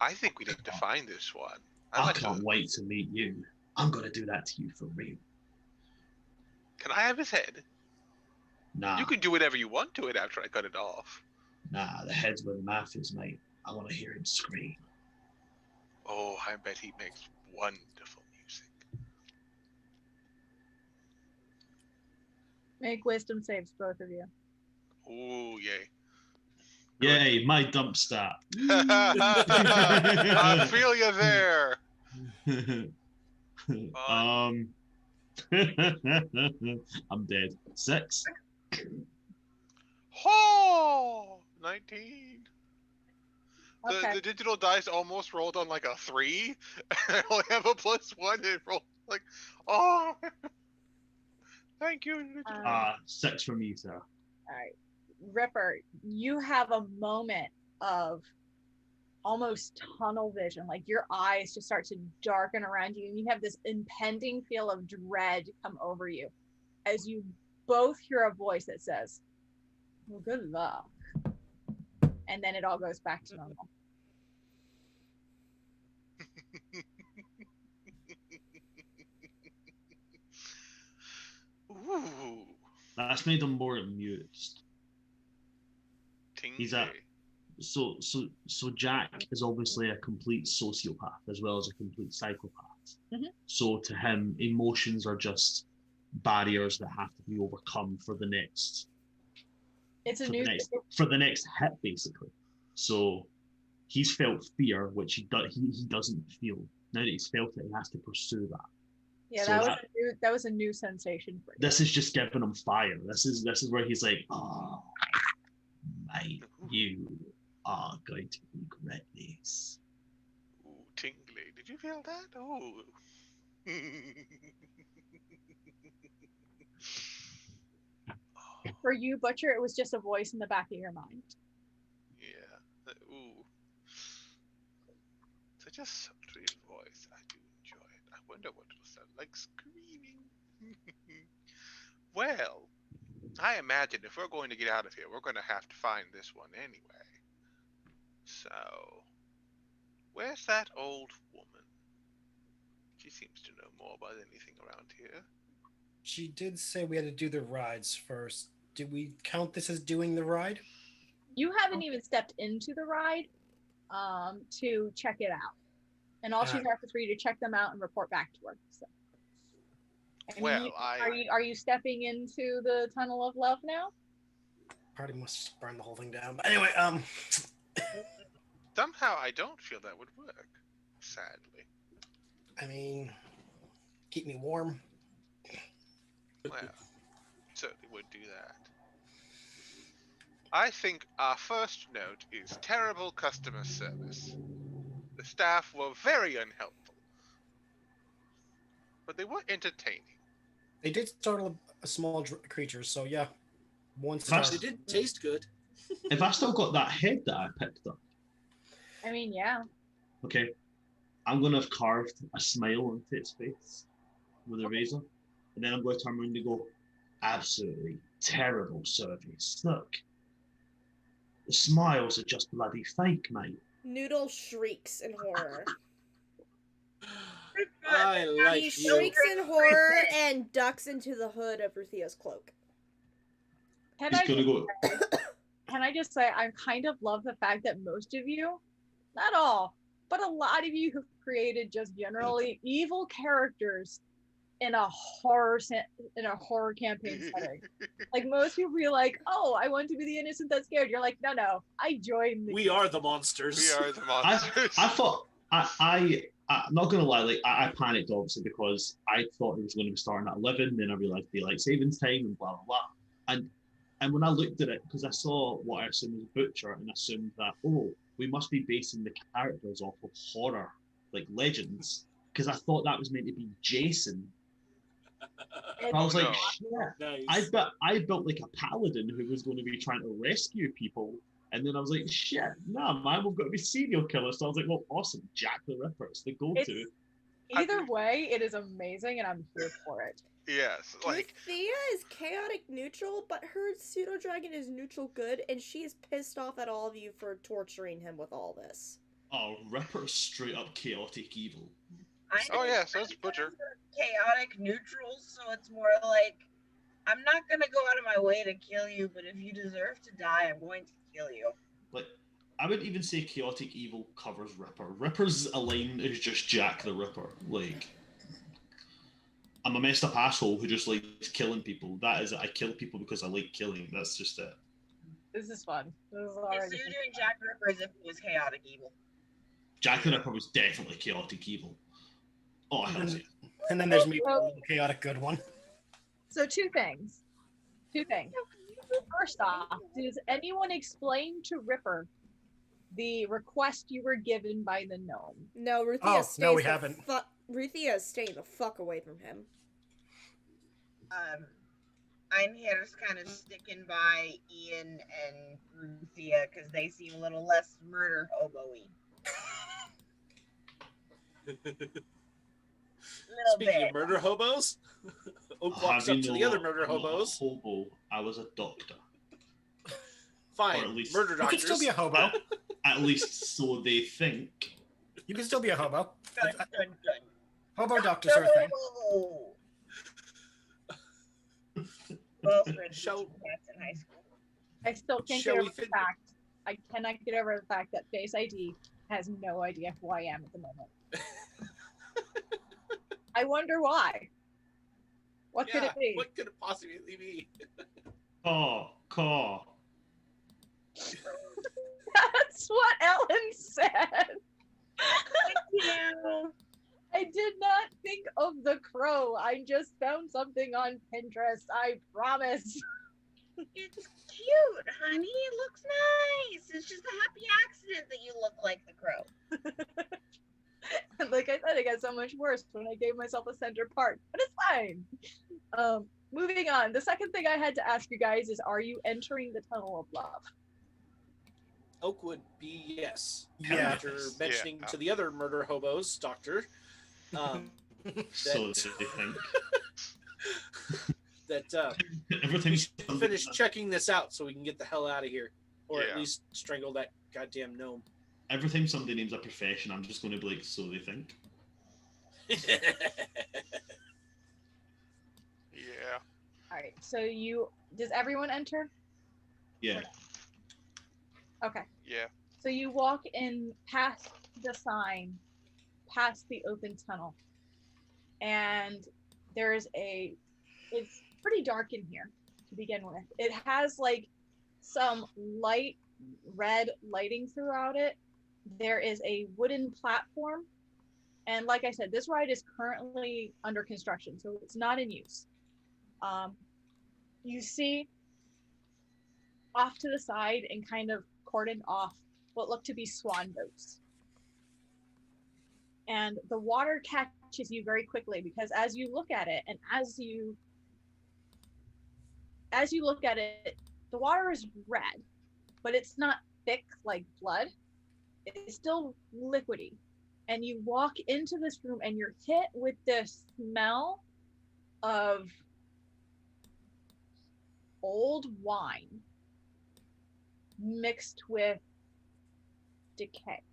I think we need to find this one. I can't wait to meet you. I'm gonna do that to you for real. Can I have his head? Nah. You can do whatever you want to it after I cut it off. Nah, the head's where the math is, mate. I want to hear him scream. Oh, I bet he makes wonderful music. Make wisdom saves, both of you. Ooh, yay. Yay, my dump stat. I feel you there. I'm dead. 6. Oh, 19. Okay. The digital dice almost rolled on like a 3. And I only have a +1. It rolled like, oh. Thank you. 6 from you, sir. All right. Ripper, you have a moment of almost tunnel vision. Like your eyes just start to darken around you, and you have this impending feel of dread come over you as you both hear a voice that says, well, good luck. And then it all goes back to normal. Ooh. That's made him more amused. He's a so Jack is obviously a complete sociopath as well as a complete psychopath. Mhm. So to him, emotions are just barriers that have to be overcome for the next It's a for new. the next hit, basically. So he's felt fear, which he doesn't feel. Now that he's felt it, he has to pursue that. Yeah, So that was a new sensation for him. this is just giving him fire. This is where he's like, oh, mate, you are going to regret this. Ooh, tingly. Did you feel that? Oh. For you, Butcher, it was just a voice in the back of your mind. Yeah. Ooh. Such a sultry voice. I do enjoy it. I wonder what it will sound like screaming. Well, I imagine if we're going to get out of here, we're going to have to find this one anyway. So, where's that old woman? She seems to know more about anything around here. She did say we had to do the rides first. Did we count this as doing the ride? You haven't even stepped into the ride to check it out. And all she's asked is for you to check them out and report back to her. So. I mean, are you stepping into the tunnel of love now? Probably must burn the whole thing down. But anyway, Somehow I don't feel that would work, sadly. I mean, keep me warm. Well, certainly would do that. I think our first note is terrible customer service. The staff were very unhelpful, but they were entertaining. They did startle a small creature, so yeah. One star. They did taste good. If I still got that head that I picked up, I mean, yeah. okay, I'm going to have carved a smile onto its face with a razor, and then I'm going to turn around and go, absolutely terrible service. Look, the smiles are just bloody fake, mate. Noodle shrieks in horror. I like He you. shrieks in horror and ducks into the hood of Rutheia's cloak. Can He's going to go, I just say, I kind of love the fact that most of you, not all, but a lot of you have created just generally evil characters in a horror campaign setting. Like most people be like, "Oh, I want to be the innocent that's scared." You're like, "No, I joined." We are the monsters. We are the monsters. I thought, I'm not going to lie, like, I panicked obviously because I thought it was going to be starting at 11, then I realised daylight savings time and blah, blah, blah. And when I looked at it, because I saw what I assumed was Butcher, and assumed that, oh, we must be basing the characters off of horror, like legends, because I thought that was meant to be Jason. I was like, shit. Nice. I built like a paladin who was going to be trying to rescue people, and then I was like, shit, nah, man, we've got to be serial killers. So I was like, well, awesome, Jack the Ripper, it's the go-to. Either way, it is amazing, and I'm here for it. Yes, like Rutheia is chaotic neutral, but her pseudo dragon is neutral good, and she is pissed off at all of you for torturing him with all this. Oh, Ripper's straight up chaotic evil. oh yeah, so it's Butcher. Chaotic neutral, so it's more like, I'm not gonna go out of my way to kill you, but if you deserve to die, I'm going to kill you. Like, I would even say chaotic evil covers Ripper. Ripper's a line is just Jack the Ripper. Like, I'm a messed up asshole who just likes killing people. That is, I kill people because I like killing. That's just it. This is fun. This is So already you're doing Jack the Ripper as if it was chaotic evil. Jack the Ripper was definitely chaotic evil. Oh, I have to. And then there's me, the chaotic good one. So two things. First off, does anyone explain to Ripper the request you were given by the gnome? No, Rutheia Oh, we haven't. Rutheia is staying the fuck away from him. Einherjar's kind of sticking by Ian and Rutheia because they seem a little less murder hobo-y. Speaking of murder hobos, Oak walks up to the other murder hobos. Hobo, I was a doctor. Fine, Or at least- murder You doctors. can still be a hobo. At least so they think. You can still be a hobo. Dun, dun, dun. Hobo doctors are a thing. Both read Shall- cats in high school. I still can't Shall get we over the fin- fact I cannot get over the fact that Face ID has no idea who I am at the moment. I wonder why. What could it be? What could it possibly be? Caw. That's what Ellen said. Thank you. I did not think of the crow. I just found something on Pinterest. I promise. It's cute, honey. It looks nice. It's just a happy accident that you look like the crow. Like I said, it got so much worse when I gave myself a center part, but it's fine. Moving on. The second thing I had to ask you guys is, are you entering the Tunnel of Love? Oak would be yes. Yeah. After mentioning to the other murder hobos, Doctor, So they think. that Everything we should finish checking this out so we can get the hell out of here, or at Yeah. least strangle that goddamn gnome. Every time somebody names a profession, I'm just going to be like, so they think. Yeah. All right. So does everyone enter? Yeah. Okay. Yeah. So you walk in past the sign, past the open tunnel, and it's pretty dark in here to begin with. It has like some light red lighting throughout it. There is a wooden platform, and like I said, this ride is currently under construction, so it's not in use. You see off to the side and kind of cordoned off what look to be swan boats. And the water catches you very quickly, because as you look at it, and as you look at it, the water is red, but it's not thick like blood. It's still liquidy. And you walk into this room and you're hit with this smell of old wine mixed with decay.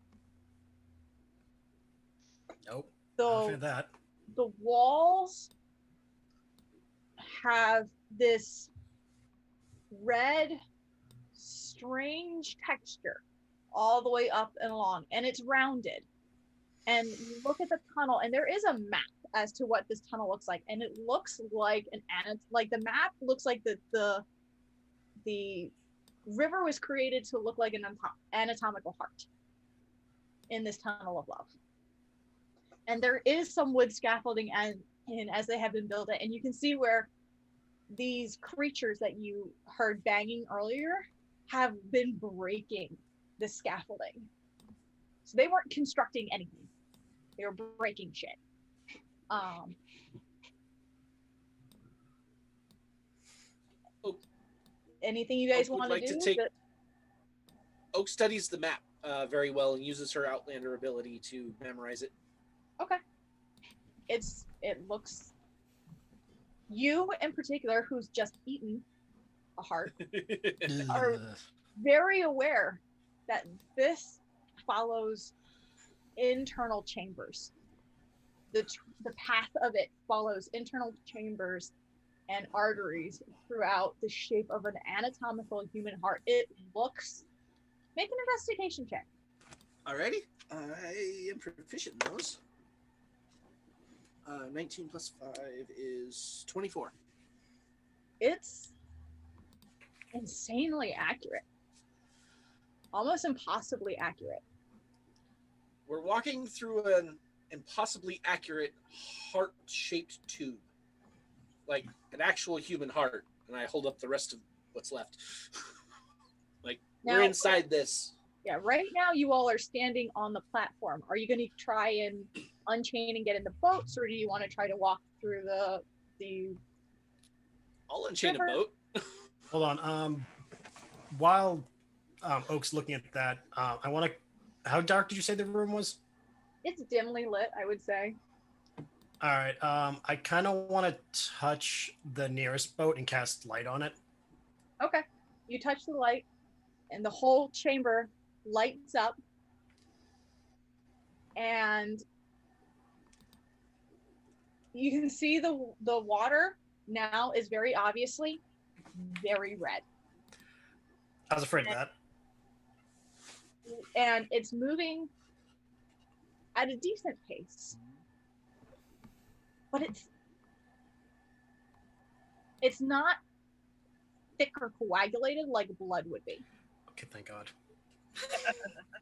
Nope. I'll feel So that. the walls have this red, strange texture all the way up and along, and it's rounded. And you look at the tunnel, and there is a map as to what this tunnel looks like, and it looks like the map looks like the river was created to look like an anatomical heart in this Tunnel of Love. And there is some wood scaffolding as they have been built, and you can see where these creatures that you heard banging earlier have been breaking the scaffolding. So they weren't constructing anything. They were breaking shit. Anything you guys Oak would want like to to do? take- Oak studies the map very well and uses her Outlander ability to memorize it. Okay. It looks, you in particular, who's just eaten a heart, are very aware that this follows internal chambers. The path of it follows internal chambers and arteries throughout the shape of an anatomical human heart. It looks. Make an investigation check. Alrighty. I am proficient in those. 19 plus 5 is 24. It's insanely accurate. Almost impossibly accurate. We're walking through an impossibly accurate heart-shaped tube. Like an actual human heart. And I hold up the rest of what's left. Now, we're inside this. Yeah, right now you all are standing on the platform. Are you going to try and unchain and get in the boats, or do you want to try to walk through the I'll unchain river? a boat. Hold on. While Oak's looking at that, I want to. How dark did you say the room was? It's dimly lit, I would say. All right. I kind of want to touch the nearest boat and cast light on it. Okay. You touch the light, and the whole chamber lights up, and you can see the water now is very obviously very red. I was afraid of that. and it's moving at a decent pace, but it's not thick or coagulated like blood would be. Okay, thank God.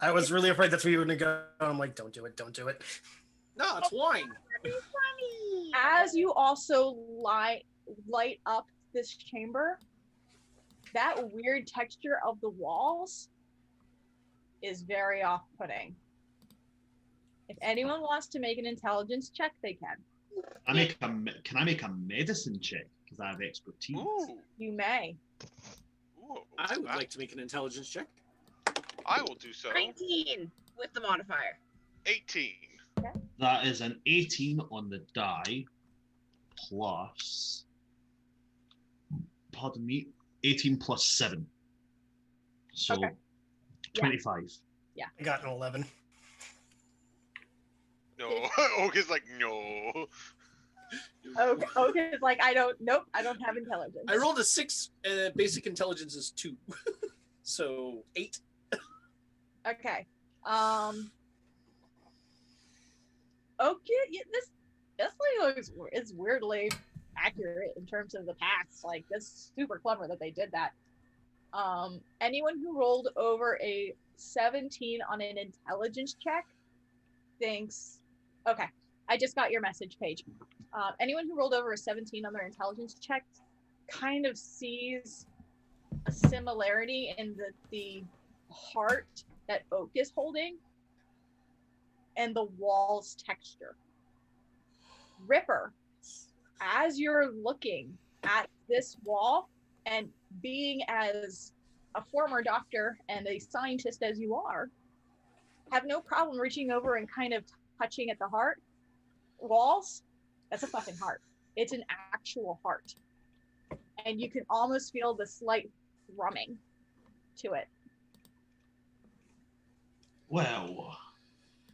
I was really afraid that's where you were gonna go. I'm like, don't do it, don't do it. No, it's wine. Funny. As you also light up this chamber, that weird texture of the walls is very off-putting. If anyone wants to make an intelligence check, they can. Can I make a medicine check? Because I have expertise. Ooh. You may. Ooh, I would that- like to make an intelligence check. I will do so. 19 with the modifier. 18. That is an 18 on the die, plus, pardon me, 18 plus 7. So, Okay. 25. I got an 11. No. Oga's like, no. Okay, it's like, I don't have intelligence. I rolled a 6, basic intelligence is 2. So 8. Okay. Okay, yeah, this thing is weirdly accurate in terms of the past. Like, that's super clever that they did that. Anyone who rolled over a 17 on an intelligence check thinks, okay, I just got your message, Paige. Anyone who rolled over a 17 on their intelligence check kind of sees a similarity in the heart that Oak is holding and the wall's texture. Ripper, as you're looking at this wall and being as a former doctor and a scientist as you are, have no problem reaching over and kind of touching at the heart. Walls, that's a fucking heart. It's an actual heart. And you can almost feel the slight thrumming to it. Well,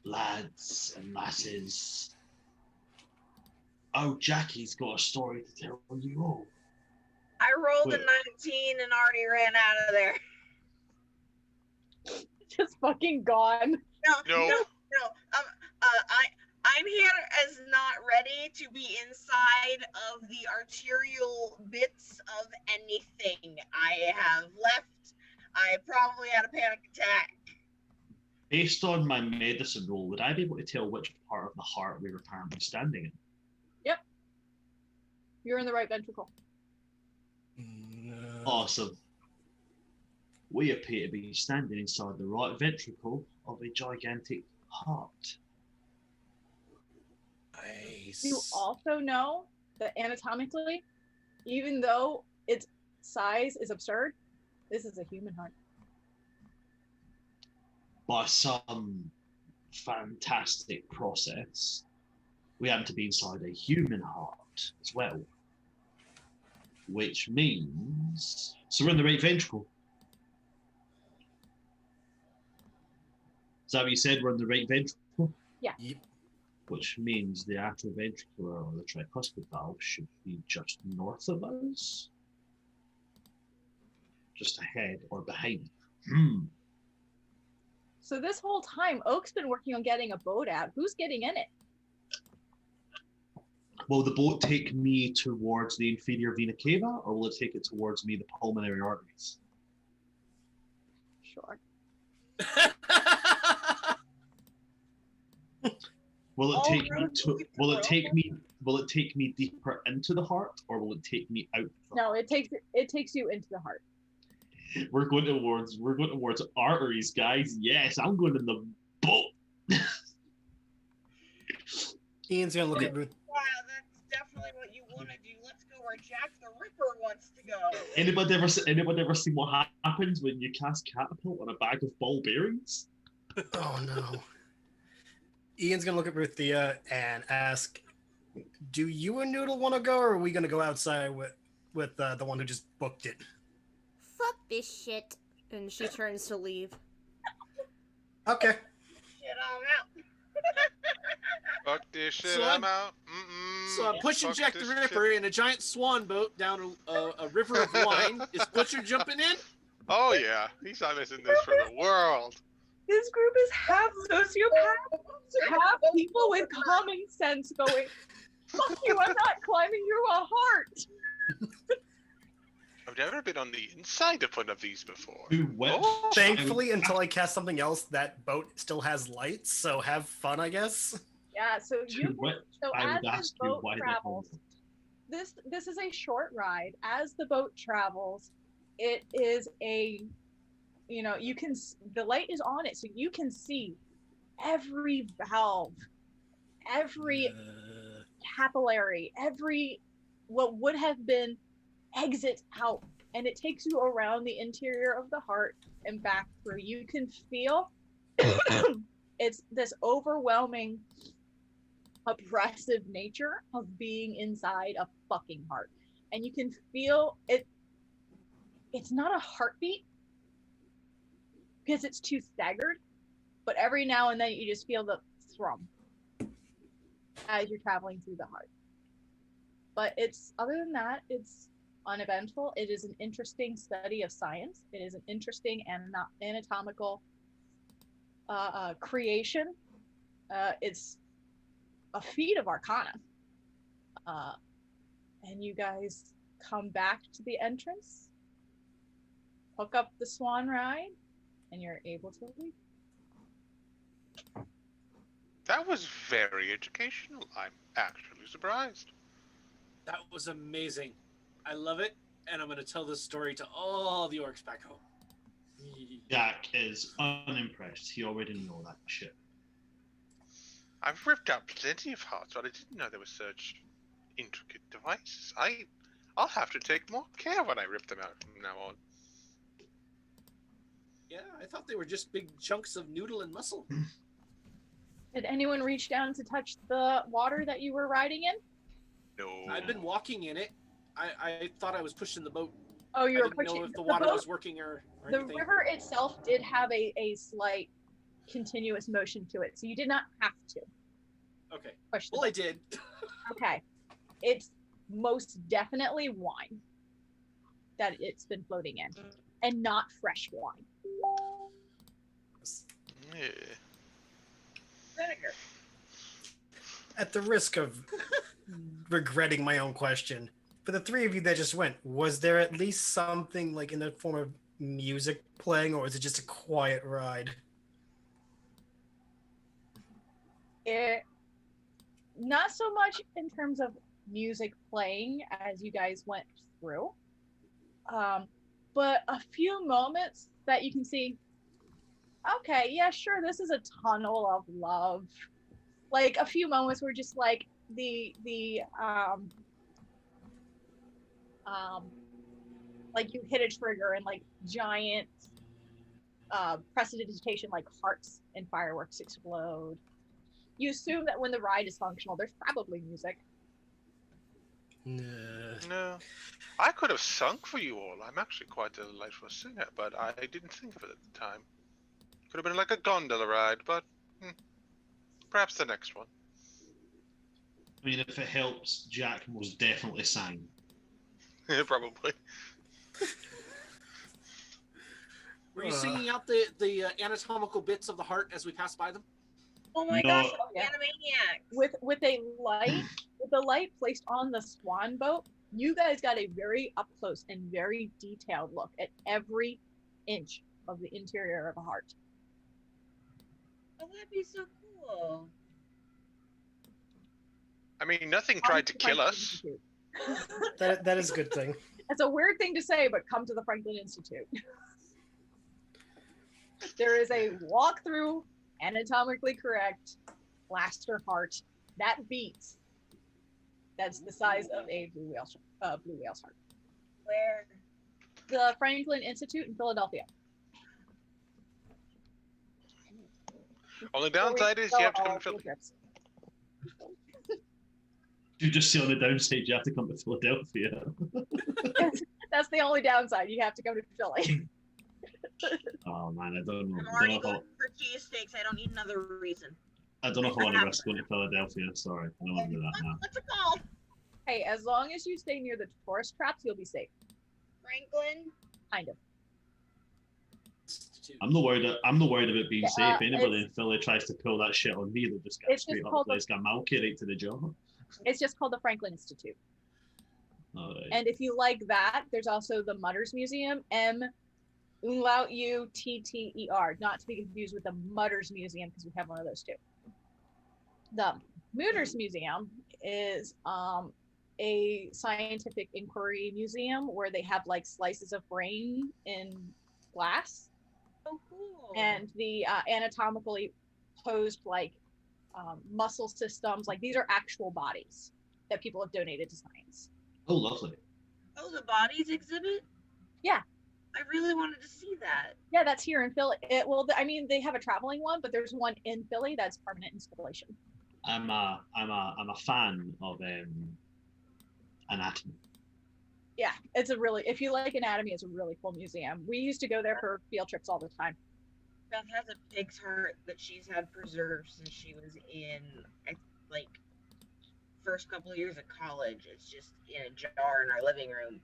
lads and lasses, oh, Jackie's got a story to tell you all. I rolled a Wait. 19 and already ran out of there. Just fucking gone. No. I'm here as not ready to be inside of the arterial bits of anything. I have left. I probably had a panic attack. Based on my medicine roll, would I be able to tell which part of the heart we were currently standing in? You're in the right ventricle. No. Awesome. We appear to be standing inside the right ventricle of a gigantic heart. Nice. You also know that anatomically, even though its size is absurd, this is a human heart. By some fantastic process, we happen to be inside a human heart as well. Which means... So we're in the right ventricle. Is that what you said? We're in the right ventricle? Yeah. Yep. Which means the atrioventricular or the tricuspid valve should be just north of us? Just ahead or behind? So this whole time, Oak's been working on getting a boat out. Who's getting in it? Will the boat take me towards the inferior vena cava, or will it take it towards me, the pulmonary arteries? Sure. Will it All take me roads to? lead to Will it Rome. take me? Will it take me deeper into the heart, or will it take me out? The No, it takes you into the heart. heart? We're going towards arteries, guys. Yes, I'm going in the boat. Ian's gonna look at Ruth. Wow, that's definitely what you want to do. Let's go where Jack the Ripper wants to go. Anybody ever seen what happens when you cast catapult on a bag of ball bearings? Oh no. Ian's gonna look at Rutheia and ask, "Do you and Noodle want to go, or are we gonna go outside with the one who just booked it?" Fuck this shit. And she turns to leave. Okay. Shit, I'm out. Fuck this shit, So I'm I'm- out. Mm-mm. So I'm pushing Fuck Jack this the shit. Ripper in a giant swan boat down a river of wine. Is Butcher jumping in? Oh yeah, he's not missing this for the world. This group is half sociopaths, half people with common sense going, fuck you, I'm not climbing through a heart. I've never been on the inside of one of these before. Who whips? Oh, Thankfully, until I cast something else, that boat still has lights, so have fun, I guess. Yeah, so you can, so I as would the ask you boat why they travels, hold this is a short ride. As the boat travels, it is a, you know, you can, the light is on it, so you can see every valve, every capillary, every, what would have been exit out, and it takes you around the interior of the heart and back through. You can feel it's this overwhelming, oppressive nature of being inside a fucking heart, and you can feel it. It's not a heartbeat because it's too staggered, but every now and then you just feel the thrum as you're traveling through the heart. But it's, other than that, it's uneventful. It is an interesting study of science. It is an interesting and not anatomical creation. It's a feat of arcana. And you guys come back to the entrance, hook up the swan ride, and you're able to leave. that was very educational. I'm actually surprised. That was amazing. I love it, and I'm going to tell this story to all the orcs back home. Jack is unimpressed. He already know that shit. I've ripped out plenty of hearts, but I didn't know there were such intricate devices. I'll have to take more care when I rip them out from now on. Yeah, I thought they were just big chunks of noodle and muscle. Did anyone reach down to touch the water that you were riding in? No. I've been walking in it. I thought I was pushing the boat. Oh, you I were didn't know pushing if the the water boat. was working or The anything. river itself did have a slight continuous motion to it, so you did not have to Okay. push the Well, I boat. did. Okay. It's most definitely wine that it's been floating in, and not fresh wine. Yeah. Vinegar. At the risk of regretting my own question, for the three of you that just went, was there at least something like in the form of music playing, or was it just a quiet ride? It, not so much in terms of music playing as you guys went through, but a few moments that you can see, okay, yeah, sure, this is a tunnel of love. Like a few moments where just like like you hit a trigger and like giant prestidigitation, like hearts and fireworks explode. You assume that when the ride is functional, there's probably music. No. I could have sung for you all. I'm actually quite a delightful singer, but I didn't think of it at the time. Could have been like a gondola ride, but perhaps the next one. I mean, if it helps, Jack most definitely sang. Probably. Were you singing out the anatomical bits of the heart as we passed by them? Oh my No. gosh, Yeah. Animaniacs. With a light, with the light placed on the swan boat, you guys got a very up close and very detailed look at every inch of the interior of a heart. Oh, that'd be so cool. I mean, nothing tried to kill us. That is a good thing. It's a weird thing to say, but come to the Franklin Institute. There is a walkthrough, anatomically correct blaster heart that beats. That's the size of a blue whale's heart. Where? The Franklin Institute in Philadelphia. Only downside is you have to come to Philly. You just see on the downside, you have to come to Philadelphia. That's the only downside. You have to go to Philly. Oh man, I don't know. I'm I already don't know going for cheesesteaks. I don't need another reason. if I want to risk going to Philadelphia. Sorry, I don't want to do that now. What's it called? Hey, as long as you stay near the tourist traps, you'll be safe. Franklin? Kind of. Institute. I'm not worried about being safe. Anybody it's- in Philly tries to pull that shit on me, they'll just get It's just straight up. called Let's get Malky right to the jaw. It's just called the Franklin Institute. All right. And if you like that, there's also the Mutters Museum, M-U-T-T-E-R, not to be confused with the Mutters Museum, because we have one of those too. The Mutters Museum is a scientific inquiry museum where they have like slices of brain in glass, Oh, cool. and the anatomically posed like muscle systems. Like these are actual bodies that people have donated to science. Oh, lovely. Oh, the bodies exhibit? Yeah. I really wanted to see that. Yeah, that's here in Philly. I mean, they have a traveling one, but there's one in Philly that's permanent installation. I'm a fan of anatomy. Yeah, it's a really, if you like anatomy, it's a really cool museum. We used to go there for field trips all the time. Beth has a pig's heart that she's had preserved since she was in, like, first couple of years of college. It's just in a jar in our living room.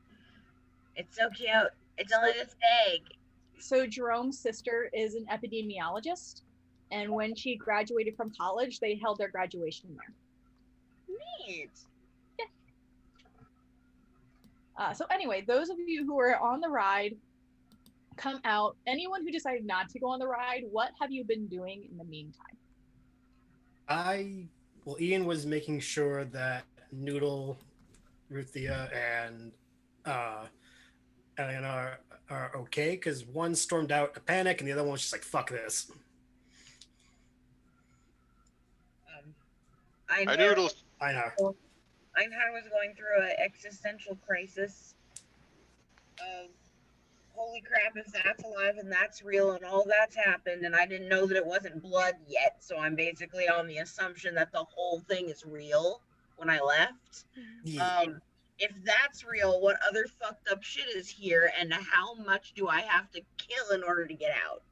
It's so cute. It's only this big. So Jerome's sister is an epidemiologist, and when she graduated from college, they held their graduation there. Neat. So anyway, those of you who are on the ride, come out. Anyone who decided not to go on the ride, what have you been doing in the meantime? Ian was making sure that Noodle, Rutheia, and Eleanor are okay, because one stormed out a panic and the other one was just like, fuck this. I noodles. I know. Einherjar was going through an existential crisis of, holy crap, if that's alive and that's real and all that's happened, and I didn't know that it wasn't blood yet, so I'm basically on the assumption that the whole thing is real when I left. Yeah. If that's real, what other fucked up shit is here, and how much do I have to kill in order to get out?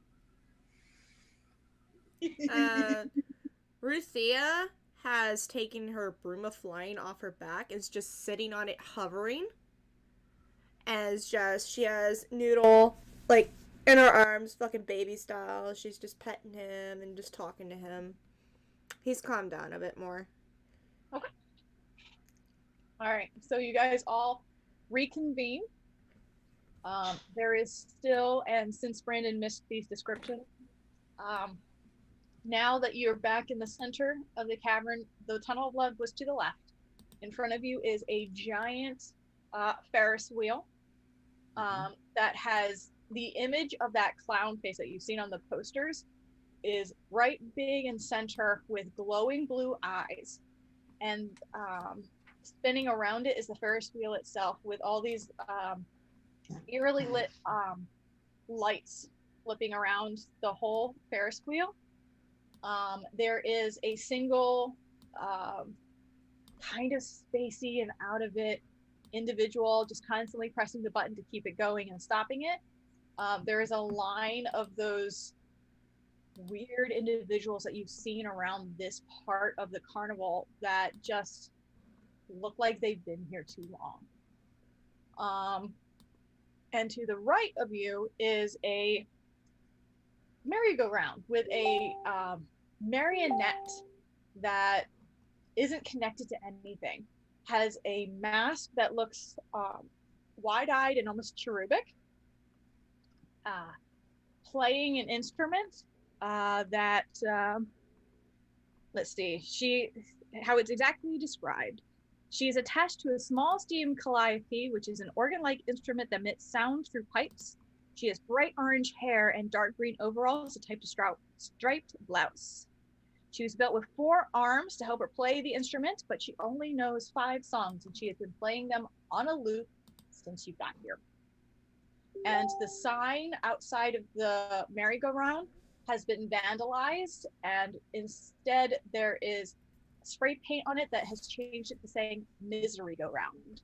Rutheia has taken her broom of flying off her back, is just sitting on it hovering. As she has Noodle like in her arms, fucking baby style. She's just petting him and just talking to him. He's calmed down a bit more. Okay. All right. So you guys all reconvene. There is still, and since Brandon missed these descriptions, now that you're back in the center of the cavern, the tunnel of blood was to the left. In front of you is a giant Ferris wheel that has the image of that clown face that you've seen on the posters is right big in center with glowing blue eyes. And spinning around it is the Ferris wheel itself with all these eerily lit lights flipping around the whole Ferris wheel. There is a single kind of spacey and out of it individual just constantly pressing the button to keep it going and stopping it. There is a line of those weird individuals that you've seen around this part of the carnival that just look like they've been here too long. And to the right of you is a merry-go-round with a marionette that isn't connected to anything, has a mask that looks wide-eyed and almost cherubic, playing an instrument that let's see, how it's exactly described. She is attached to a small steam calliope, which is an organ-like instrument that emits sound through pipes. She has bright orange hair and dark green overalls, a type of striped blouse. She was built with 4 arms to help her play the instrument, but she only knows 5 songs, and she has been playing them on a loop since you got here. And the sign outside of the merry-go-round has been vandalized, and instead there is spray paint on it that has changed it to saying misery go round.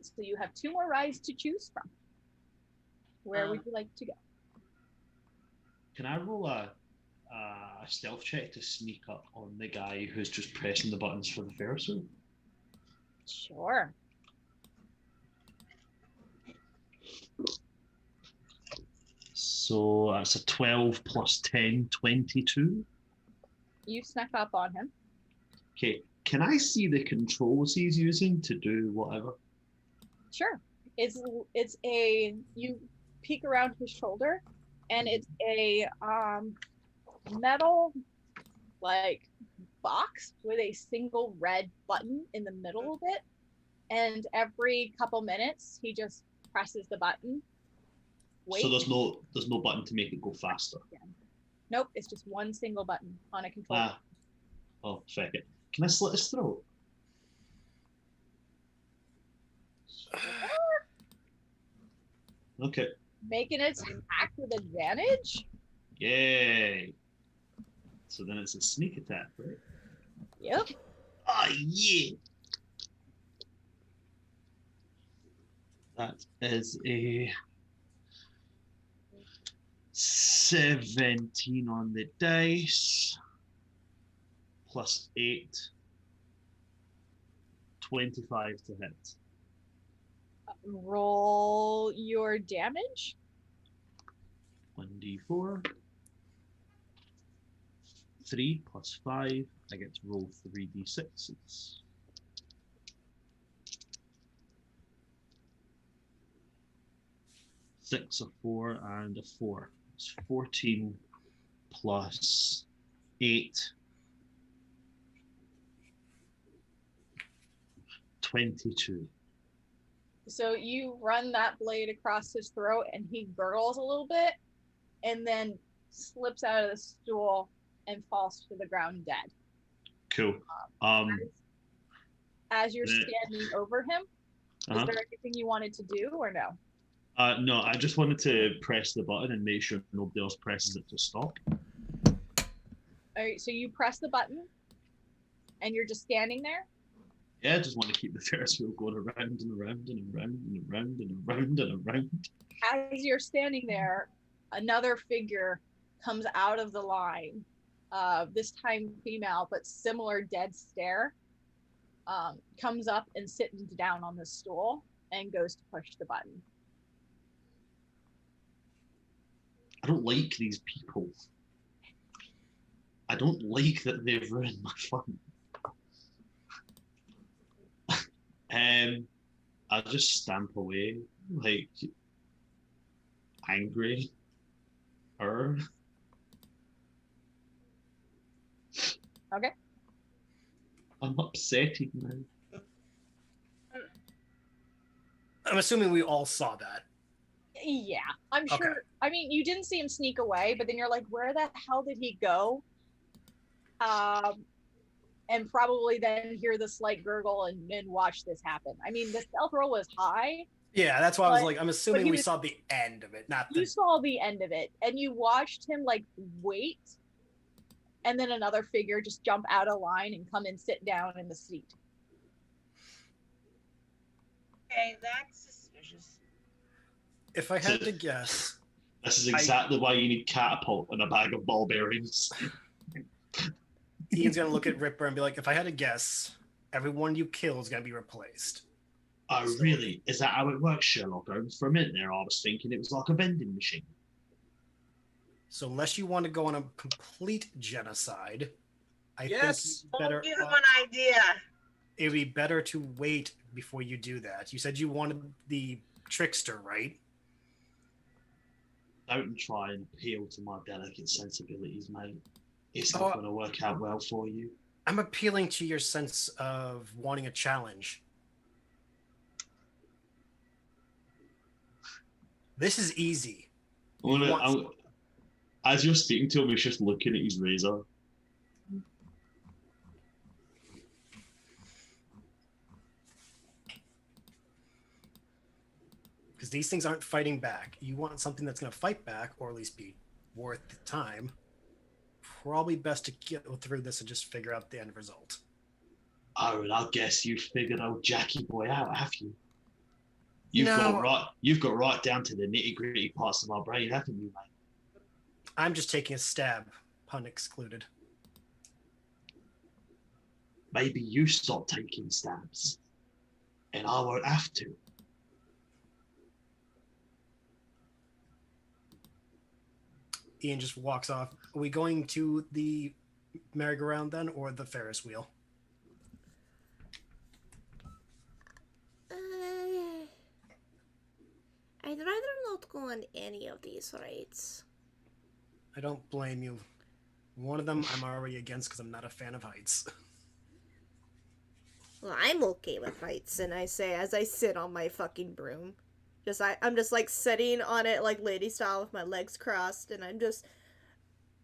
So you have 2 more rides to choose from. Where would you like to go? Can I roll a stealth check to sneak up on the guy who's just pressing the buttons for the Ferris wheel? Sure. So that's a 12 plus 10, 22. You snuck up on him. Okay, can I see the controls he's using to do whatever? Sure. It's a you peek around his shoulder, and it's a metal like box with a single red button in the middle of it, and every couple minutes he just presses the button. Wait. So there's no button to make it go faster. Nope, it's just one single button on a controller. Oh, feck it. Can I slit his throat? Okay. Make an attack with advantage? Yay. So then it's a sneak attack, right? Yep. Oh, yeah. That is a 17 on the dice. Plus 8. 25 to hit. Roll your damage. 1d4. 3 plus 5. I get to roll 3d6s. Six, a 4, and a 4. It's 14 plus 8. 22. So you run that blade across his throat, and he gurgles a little bit, and then slips out of the stool and falls to the ground dead. Cool. As you're standing over him, is there anything you wanted to do or no? No, I just wanted to press the button and make sure nobody else presses it to stop. All right, so you press the button, and you're just standing there? Yeah, I just want to keep the Ferris wheel going around and around and around and around and around and around. As you're standing there, another figure comes out of the line, this time female, but similar dead stare, comes up and sits down on the stool and goes to push the button. I don't like these people. I don't like that they've ruined my fun. I'll just stamp away, like, angry. Okay. I'm upsetted now. I'm assuming we all saw that. Yeah, I'm sure. Okay. I mean, you didn't see him sneak away, but then you're like, where the hell did he go? And probably then hear the slight gurgle and watch this happen. I mean, the stealth roll was high. Yeah, that's why I was like, I'm assuming we was, saw the end of it, not the... You saw the end of it, and you watched him, like, wait, and then another figure just jump out of line and come and sit down in the seat. Okay, that's suspicious. If I had to guess... This is exactly why you need catapult and a bag of barbarians. Ian's going to look at Ripper and be like, if I had to guess, everyone you kill is going to be replaced. Oh, really? Is that how it works, Sherlock Holmes? For a minute there, I was thinking it was like a vending machine. So unless you want to go on a complete genocide, I think Don't give him an idea. it would be better to wait before you do that. You said you wanted the trickster, right? Don't try and appeal to my delicate sensibilities, mate. It's not going to work out well for you. I'm appealing to your sense of wanting a challenge. This is easy. As you're speaking to him, he's just looking at his razor. Because these things aren't fighting back. You want something that's going to fight back, or at least be worth the time. Probably best to go through this and just figure out the end result. Oh, and I guess you figured old Jackie boy out, have you? You've got right down to the nitty-gritty parts of my brain, haven't you, mate? I'm just taking a stab, pun excluded. Maybe you stop taking stabs, and I won't have to. Ian just walks off. Are we going to the merry-go-round then, or the Ferris wheel? I'd rather not go on any of these rides. I don't blame you. One of them I'm already against because I'm not a fan of heights. Well, I'm okay with heights, and I say as I sit on my fucking broom. I'm just like sitting on it like lady style with my legs crossed, and I'm just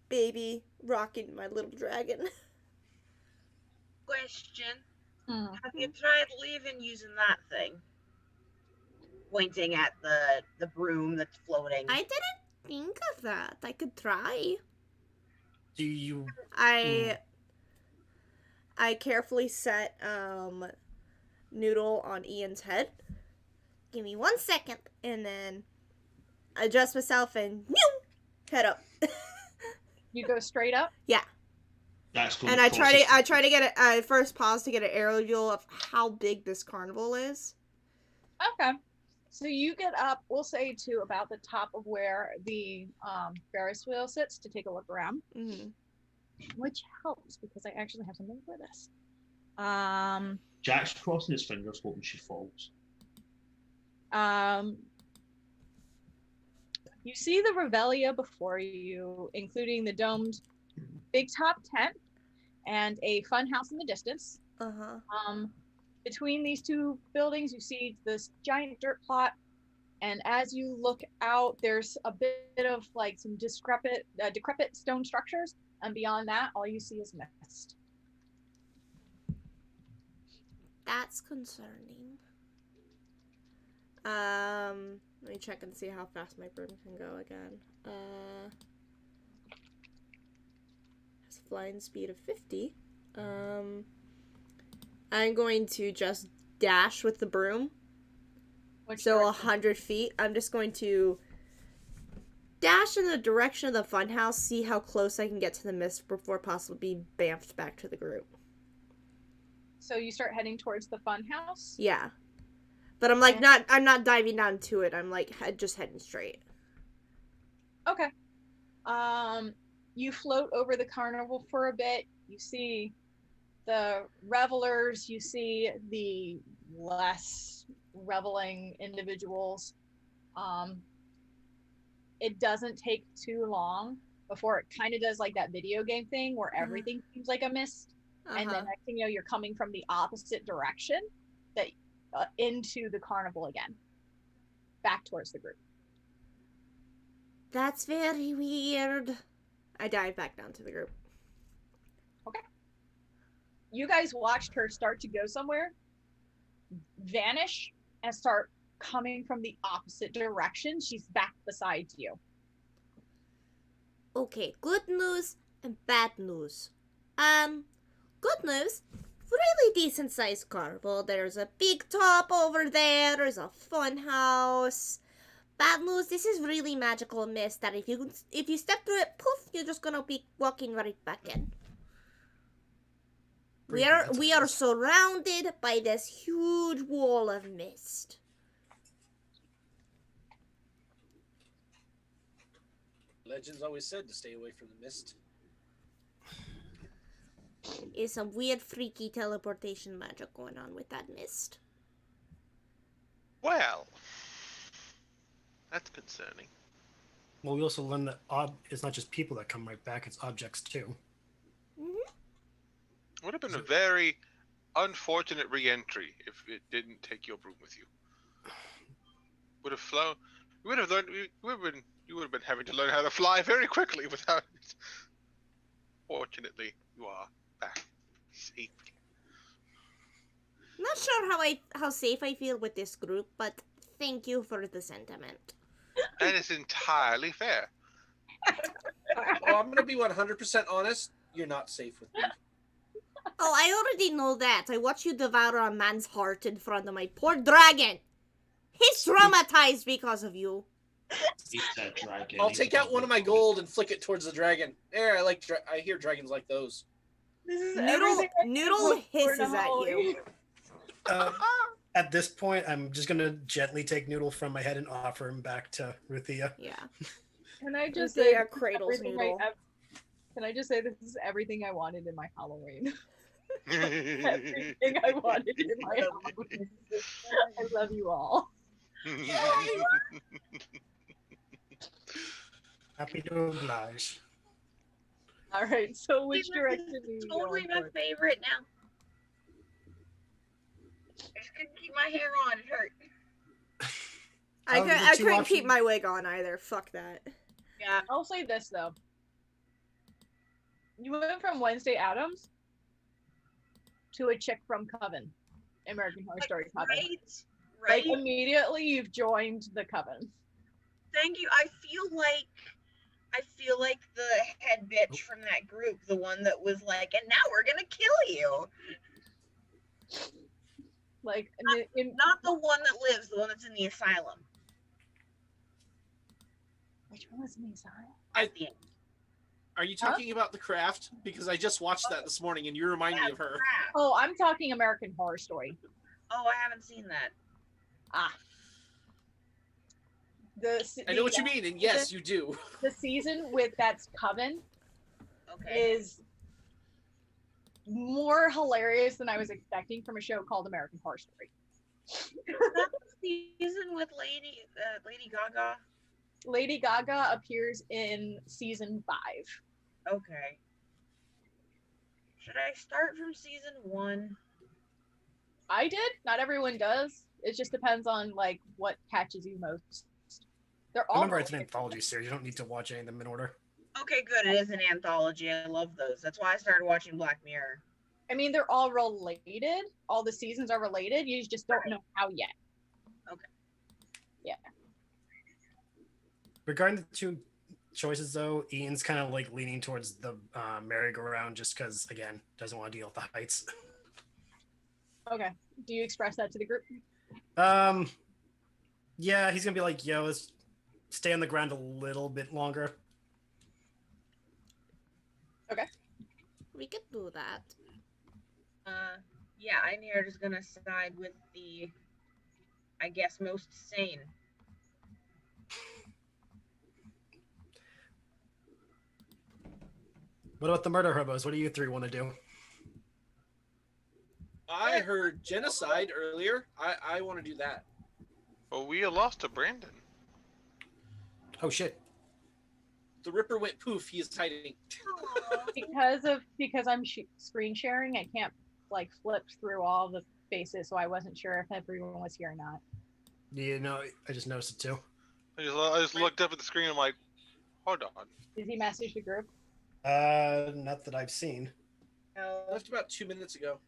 baby rocking my little dragon. Question. Hmm. Have you tried leaving using that thing? Pointing at the broom that's floating. I didn't think of that. I could try. Do you... I carefully set Noodle on Ian's head. Give me 1 second, and then adjust myself and head up. You go straight up? Yeah. That's cool. And I try to get I first pause to get an aerial view of how big this carnival is. Okay. So you get up, we'll say to about the top of where the Ferris wheel sits to take a look around. Mm-hmm. Which helps because I actually have something for this. Jack's crossing his fingers hoping she falls. You see the Rutheia before you, including the domed big top tent and a fun house in the distance. Uh-huh. Between these two buildings, you see this giant dirt plot, and as you look out, there's a bit of like some decrepit stone structures, and beyond that, all you see is mist. That's concerning. Let me check and see how fast my broom can go again. Has a flying speed of 50. I'm going to just dash with the broom. So 100 feet. I'm just going to dash in the direction of the funhouse, see how close I can get to the mist before possibly being bamfed back to the group. So you start heading towards the fun house? Yeah. But I'm like I'm not diving down to it. I'm like just heading straight. Okay. You float over the carnival for a bit. You see the revelers, you see the less reveling individuals. It doesn't take too long before it kind of does like that video game thing where everything seems like a mist. And then next thing you know, you're coming from the opposite direction that into the carnival again, back towards the group. That's very weird. I dive back down to the group. Okay. You guys watched her start to go somewhere, vanish, and start coming from the opposite direction. She's back beside you. Okay, good news and bad news. Good news, really decent sized carnival. There's a big top over there. There's a fun house. Bad news, this is really magical mist that if you step through it, poof, you're just gonna be walking right back in. We are surrounded by this huge wall of mist. Legends always said to stay away from the mist. Is some weird, freaky teleportation magic going on with that mist. Well, that's concerning. Well, we also learned that it's not just people that come right back, it's objects too. Would have been a very unfortunate re-entry if it didn't take your broom with you. Would have flown. You would have learned. You would have been having to learn how to fly very quickly without it. Fortunately, you are back safe. Not sure how safe I feel with this group, but thank you for the sentiment. That is entirely fair. Well, I'm gonna be 100% honest. You're not safe with me. Oh, I already know that. I watched you devour a man's heart in front of my poor dragon. He's traumatized because of you. Dragon. I'll take out one of my gold and flick it towards the dragon. There, I hear dragons like those. This is Noodle hisses at you. At this point, I'm just gonna gently take Noodle from my head and offer him back to Rutheia. Yeah. Can I just say say a cradle's everything noodle. Can I just say this is everything I wanted in my Halloween? Everything I wanted in my Halloween. I love you all. Happy to oblige. All right, so which This direction is do you totally go my for? favorite now. I just couldn't keep my hair on. It hurt. I Of the two couldn't keep options- my wig on either. Fuck that. Yeah. I'll say this though. You went from Wednesday Addams to a chick from Coven, American Horror Story Coven. Right. Like immediately you've joined the Coven. Thank you. I feel like the head bitch from that group, the one that was like, and now we're gonna kill you. Like Not the one that lives, the one that's in the asylum. which one was Misa? At the end. Are you talking about The Craft? Because I just watched that this morning, and you remind me of her. Crap. Oh, I'm talking American Horror Story. Oh, I haven't seen that. Ah. I know what you mean, and yes, you do. The season with that's Coven Okay. is more hilarious than I was expecting from a show called American Horror Story. That season with Lady Gaga. Lady Gaga appears in season 5. Okay. Should I start from season 1? I did. Not everyone does. It just depends on like what catches you most. They're all. Remember, it's an anthology series. You don't need to watch any of them in order. Okay, good. It is an anthology. I love those. That's why I started watching Black Mirror. I mean, they're all related. All the seasons are related. You just don't know how yet. Okay. Yeah. Regarding the two choices, though, Ian's kind of like leaning towards the merry-go-round just because, again, doesn't want to deal with the heights. Okay. Do you express that to the group? Yeah, he's gonna be like, yo, let's stay on the ground a little bit longer. Okay. We could do that. Yeah, Einherjar is gonna side with the, I guess, most sane. What about the murder hobos? What do you three want to do? I heard genocide earlier. I want to do that. Well, we lost to Brandon. Oh shit! The Ripper went poof. He is hiding. Because I'm screen sharing, I can't like flip through all the faces, so I wasn't sure if everyone was here or not. You know, I just noticed it too. I just looked up at the screen. I'm like, hold on. Did he message the group? Not that I've seen. No. Left about 2 minutes ago.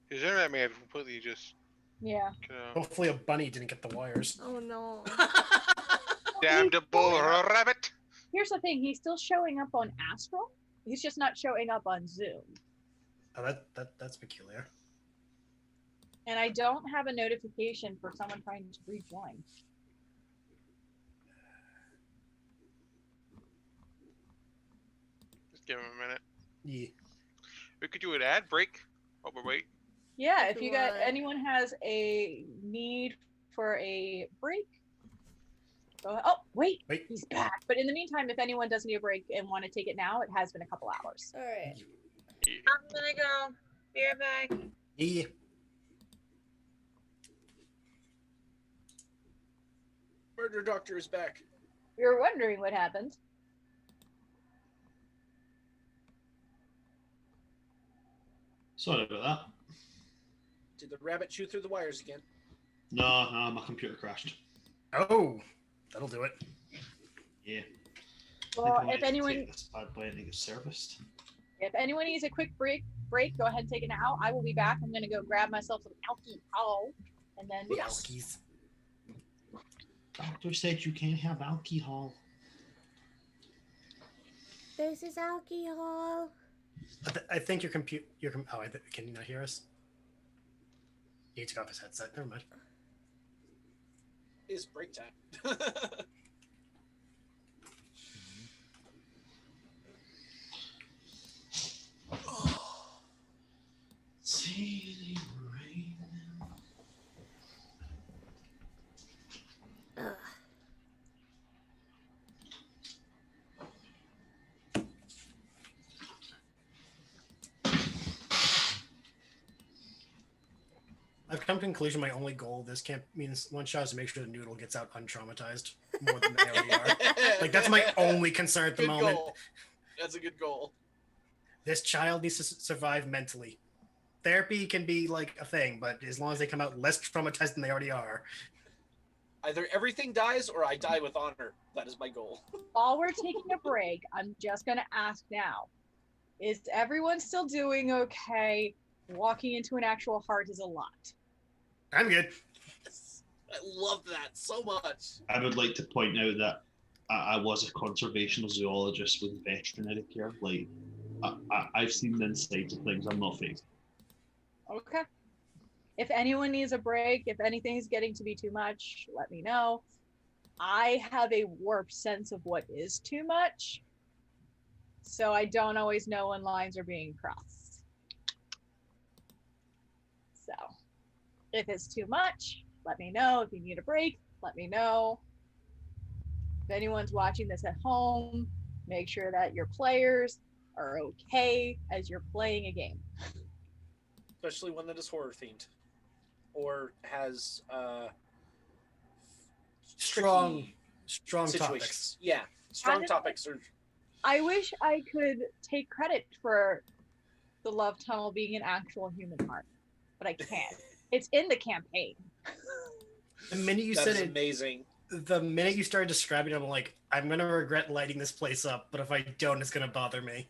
His internet may have completely just. Yeah. Hopefully, a bunny didn't get the wires. Oh no. Damnable rabbit. Here's the thing: he's still showing up on Astral. He's just not showing up on Zoom. Oh, that's peculiar. And I don't have a notification for someone trying to rejoin. Just give him a minute. Yeah. We could do an ad break while we're waiting. Yeah, if you got Right. anyone has a need for a break, go ahead. Oh, wait, he's back. But in the meantime, if anyone does need a break and want to take it now, it has been a couple hours. All right. I'm gonna go. Be right back. Yeah. Murder Doctor is back. We were wondering what happened. Sorry about that. Did the rabbit chew through the wires again? No, my computer crashed. Oh, that'll do it. Yeah. Well, I think I if might anyone take this bad boy and get serviced. needs a quick break, go ahead and take it now. I will be back. I'm gonna go grab myself some alcohol, and then Yes. Doctor said you can't have alcohol. This is alcohol. I think your computer. Can you not hear us? He took off his headset. Never mind. It's break time. Sailing rain. Ugh. I've come to the conclusion my only goal this camp means one shot is to make sure the noodle gets out untraumatized more than they already are. Like that's my only concern at the Good moment. goal. That's a good goal. This child needs to survive mentally. Therapy can be like a thing, but as long as they come out less traumatized than they already are. Either everything dies or I die with honor. That is my goal. While we're taking a break, I'm just going to ask now, is everyone still doing okay? Walking into an actual heart is a lot. I'm good. Yes. I love that so much. I would like to point out that I was a conservational zoologist with veterinary care. Like, I've seen the insides of things. I'm not fake. Okay. If anyone needs a break, if anything's getting to be too much, let me know. I have a warped sense of what is too much, so I don't always know when lines are being crossed. So, if it's too much, let me know. If you need a break, let me know. If anyone's watching this at home, make sure that your players are okay as you're playing a game. Especially one that is horror themed. Or has Strong situations. topics. Yeah, strong Honestly, topics are. I wish I could take credit for the love tunnel being an actual human heart, but I can't. It's in the campaign. The minute you That said is it, amazing. the minute you started describing it, I'm like, I'm gonna regret lighting this place up, but if I don't, it's gonna bother me.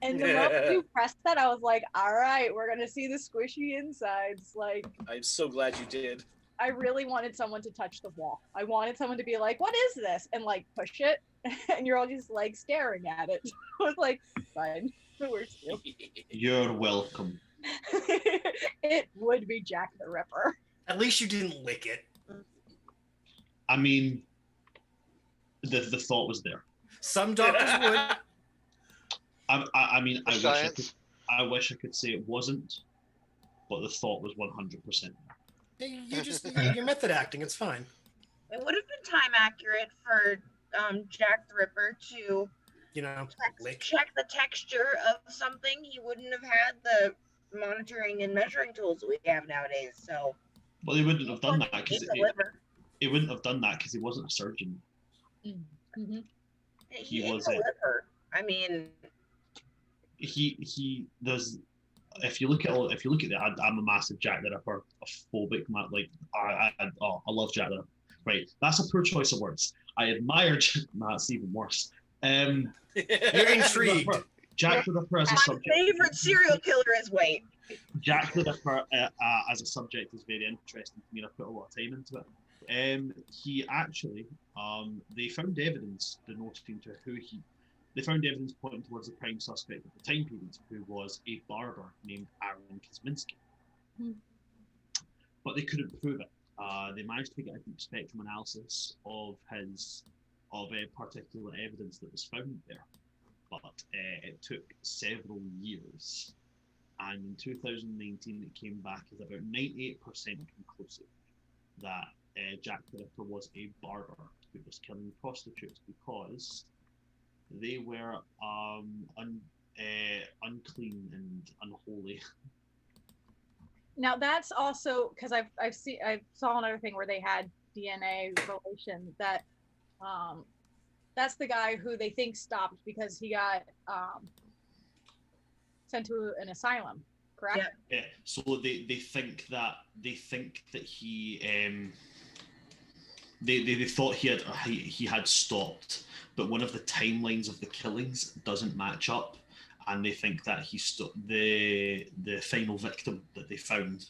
And the moment you pressed that, I was like, all right, we're going to see the squishy insides. Like, I'm so glad you did. I really wanted someone to touch the wall. I wanted someone to be like, what is this? And like push it. And you're all just like staring at it. I was like, fine. It works too. You're welcome. It would be Jack the Ripper. At least you didn't lick it. I mean, the thought was there. Some doctors would. I mean, For science. I wish I could say it wasn't, but the thought was 100%. You're method acting. It's fine. It would have been time accurate for Jack the Ripper to Lick. check the texture of something. He wouldn't have had the monitoring and measuring tools we have nowadays. So, Well, he wouldn't have done that because the liver. he wouldn't have done that because he wasn't a surgeon. Mm-hmm. He ate was the a- liver. I mean, He does. If you look at that, I'm a massive Jack the Ripper phobic. Like I love Jack the Ripper. Right, that's a poor choice of words. I admire. That's even worse. You're intrigued. Jack the Ripper as a my subject. favorite serial killer is Wade. Jack the Ripper as a subject is very interesting to me, and I put a lot of time into it. He actually, they found evidence denoting to who he. They found evidence pointing towards the prime suspect at the time period, who was a barber named Aaron Kosminski. But they couldn't prove it. They managed to get a deep spectrum analysis of particular evidence that was found there, but it took several years. And in 2019, it came back as about 98% conclusive that Jack the Ripper was a barber who was killing prostitutes because they were unclean and unholy. Now that's also because I saw another thing where they had DNA relation that that's the guy who they think stopped because he got sent to an asylum, correct? Yeah. Yeah. So they think that he they thought he had stopped, but one of the timelines of the killings doesn't match up, and they think that the final victim that they found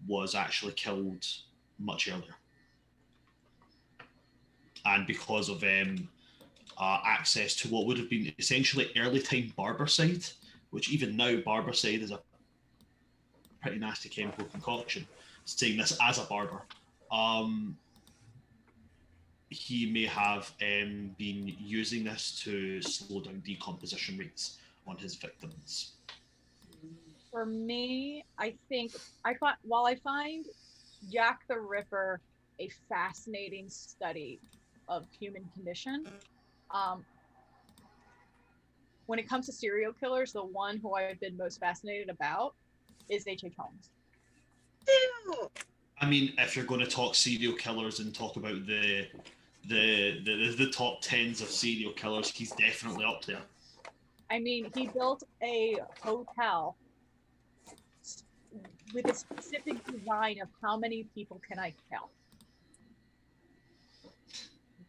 was actually killed much earlier, and because of access to what would have been essentially early time Barbicide, which even now Barbicide is a pretty nasty chemical concoction. Saying this as a barber, he may have been using this to slow down decomposition rates on his victims. For me, I think while I find Jack the Ripper a fascinating study of human condition, when it comes to serial killers, the one who I've been most fascinated about is H.H. Holmes. to. I mean, if you're going to talk serial killers and talk about the top tens of serial killers, he's definitely up there. I mean, he built a hotel with a specific design of how many people can I kill.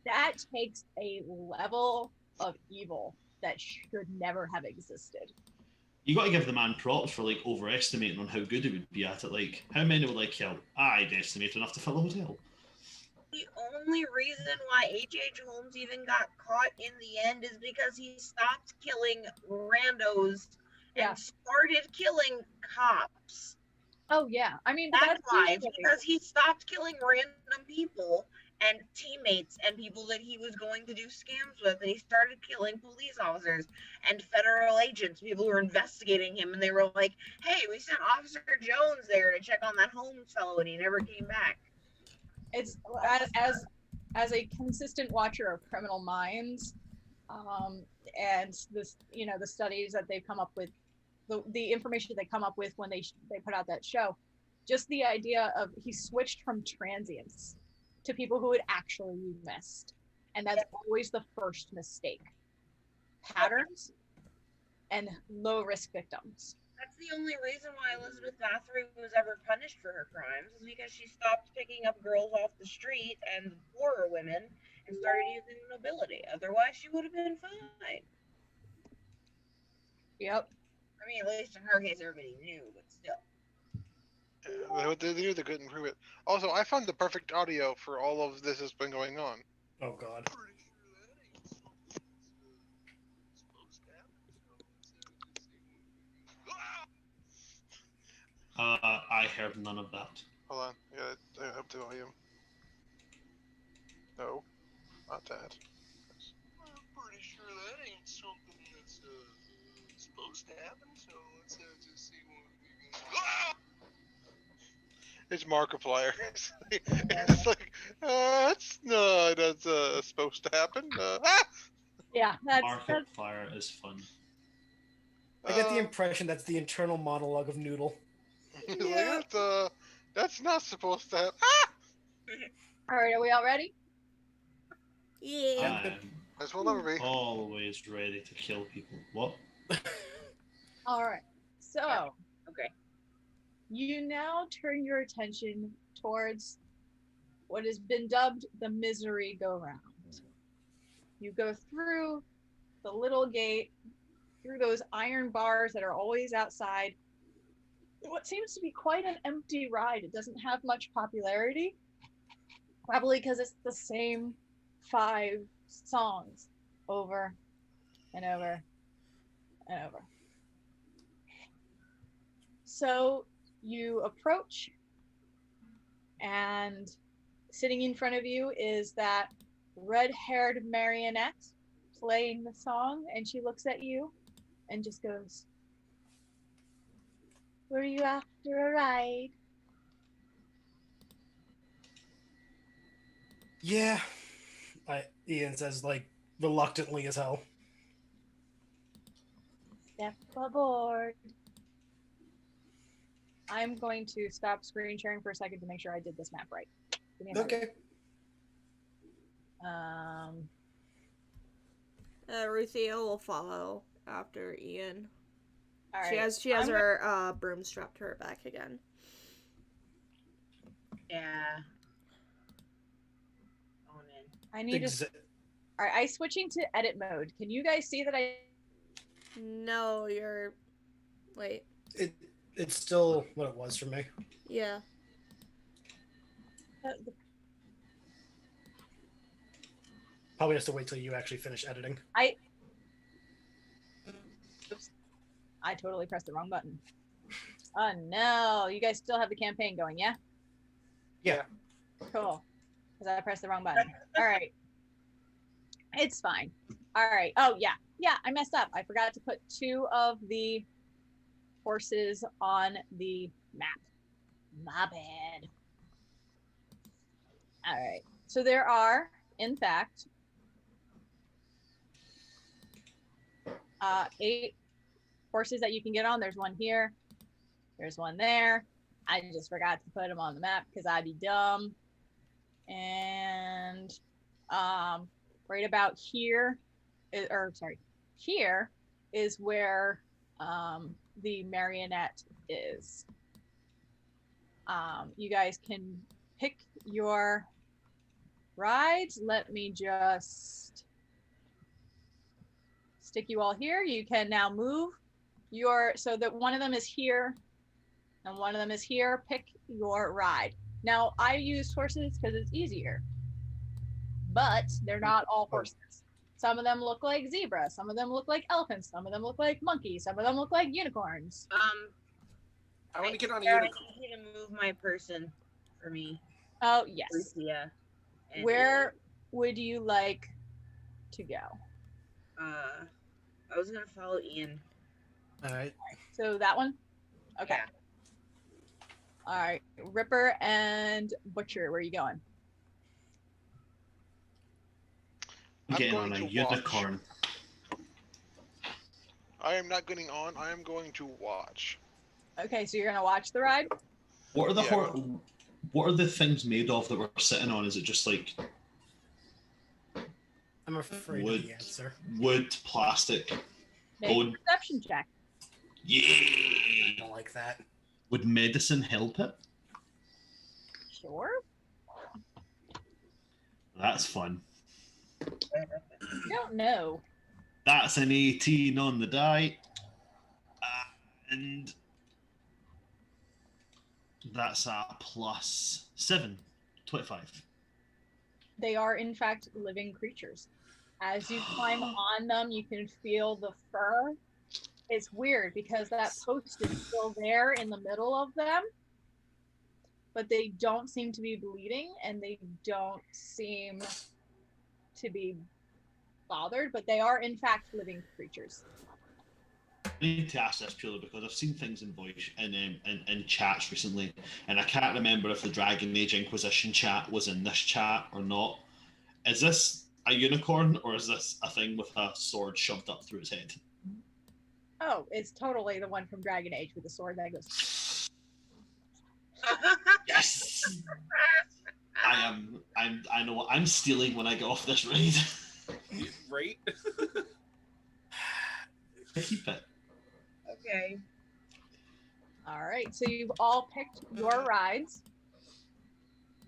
That takes a level of evil that should never have existed. You got to give the man props for like overestimating on how good he would be at it. Like, how many would I kill? I'd estimate enough to fill a hotel. The only reason why H.H. Holmes even got caught in the end is because he stopped killing randos and started killing cops. Oh yeah, I mean that's why, because he stopped killing random people and teammates and people that he was going to do scams with, and he started killing police officers and federal agents, people who were investigating him, and they were like, hey, we sent Officer Jones there to check on that Holmes fellow, and he never came back. It's as a consistent watcher of Criminal Minds, and this, you know, the studies that they've come up with, the information they come up with when they put out that show, just the idea of he switched from transients to people who had actually missed, and that's always the first mistake. Patterns and low risk victims. That's the only reason why Elizabeth Bathory was ever punished for her crimes, is because she stopped picking up girls off the street and poorer women and started using nobility. Otherwise, she would have been fine. Yep. I mean, at least in her case, everybody knew, but still. They knew they couldn't prove it. Also, I found the perfect audio for all of this has been going on. Oh God. I heard none of that. Hold on, I gotta up the volume. No, not that. I'm pretty sure that ain't something that's supposed to happen, so let's just see what we can do. It's Markiplier. It's like, that's supposed to happen. Yeah, that's Markiplier is fun. I get the impression that's the internal monologue of Noodle. Yeah. That's not supposed to happen. All right, are we all ready? Yeah. As we'll never be. Always ready to kill people. What? All right. So, okay. You now turn your attention towards what has been dubbed the misery go-round. You go through the little gate, through those iron bars that are always outside. What seems to be quite an empty ride. It doesn't have much popularity, probably because it's the same 5 songs over and over and over. So you approach, and sitting in front of you is that red-haired marionette playing the song, and she looks at you and just goes, "Were you after a ride?" Yeah, Ian says, like, reluctantly as hell. Step aboard. I'm going to stop screen sharing for a second to make sure I did this map right. Give me a second. Okay. Rutheia will follow after Ian. All right. She has her broom strapped to her back again. Yeah. Going in. I need to. All right, I'm switching to edit mode. Can you guys see that I? No, you're. Wait. It's still what it was for me. Yeah. Probably has to wait till you actually finish editing. Oops. I totally pressed the wrong button. Oh no, you guys still have the campaign going, yeah? Yeah. Cool. Because I pressed the wrong button. All right. It's fine. All right. Oh yeah. Yeah, I messed up. I forgot to put 2 of the horses on the map. My bad. All right. So there are, in fact, 8 horses that you can get on. There's one here. There's one there. I just forgot to put them on the map because I'd be dumb. And right about here, here is where the marionette is. You guys can pick your rides. Let me just stick you all here. You can now move so that one of them is here and one of them is here. Pick your ride. Now, I use horses because it's easier, but they're not all horses. Some of them look like zebras, some of them look like elephants, some of them look like monkeys, some of them look like unicorns. I want to get on a Sarah, unicorn. I need you to move my person for me. Oh, yes. Rutheia. And Where would you like to go? I was gonna follow Ian. All right. So that one? Okay. Yeah. All right. Ripper and Butcher, where are you going? I'm I'm getting going on a to watch. unicorn. I am not getting on. I am going to watch. Okay, so you're going to watch the ride? What are the Yeah. what are the things made of that we're sitting on? Is it just like I'm afraid Wood. of the answer. wood, plastic? Make a Bone? perception check. I Yeah. don't like that. Would medicine help it? Sure. That's fun. You don't know. That's an 18 on the die. And that's a +7. 25. They are, in fact, living creatures. As you climb on them, you can feel the fur. It's weird because that post is still there in the middle of them, but they don't seem to be bleeding and they don't seem to be bothered, but they are, in fact, living creatures. I need to ask this purely because I've seen things in voice in chats recently, and I can't remember if the Dragon Age Inquisition chat was in this chat or not. Is this a unicorn or is this a thing with a sword shoved up through its head? Oh, it's totally the one from Dragon Age with the sword that goes. Yes. I know what I'm stealing when I get off this raid. Right? Keep it. Okay. All right, so you've all picked your rides.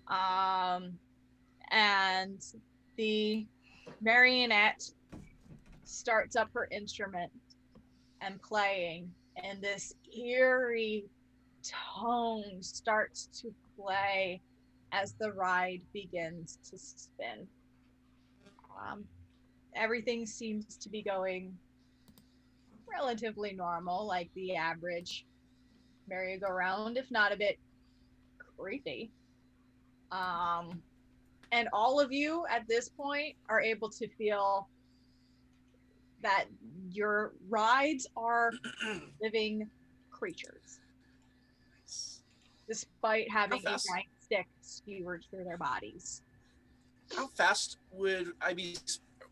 And the marionette starts up her instrument and playing, and this eerie tone starts to play as the ride begins to spin. Everything seems to be going relatively normal, like the average merry-go-round, if not a bit creepy. And all of you at this point are able to feel that your rides are living creatures, despite having a fast? giant stick skewered through their bodies. How fast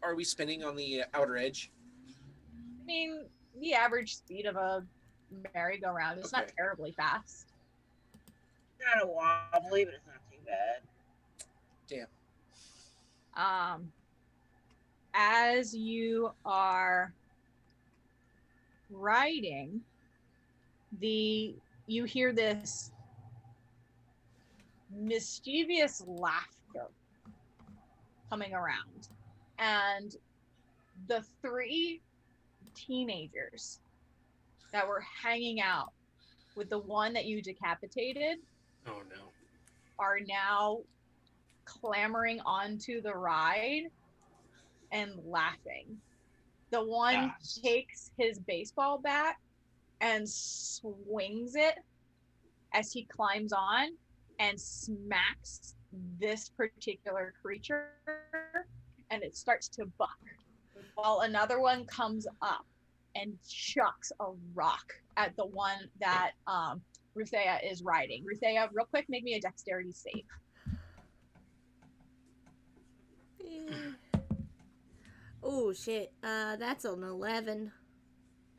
are we spinning on the outer edge? I mean, the average speed of a merry-go-round is not Okay. terribly fast. Kind of wobbly, but it's not too bad. As you are riding, you hear this mischievous laughter coming around, and the 3 teenagers that were hanging out with the one that you decapitated Oh no. are now clambering onto the ride and laughing. The one Yes. takes his baseball bat and swings it as he climbs on and smacks this particular creature, and it starts to buck, while another one comes up and chucks a rock at the one that Rutheia is riding. Rutheia, real quick, make me a dexterity save. Oh shit. That's an 11.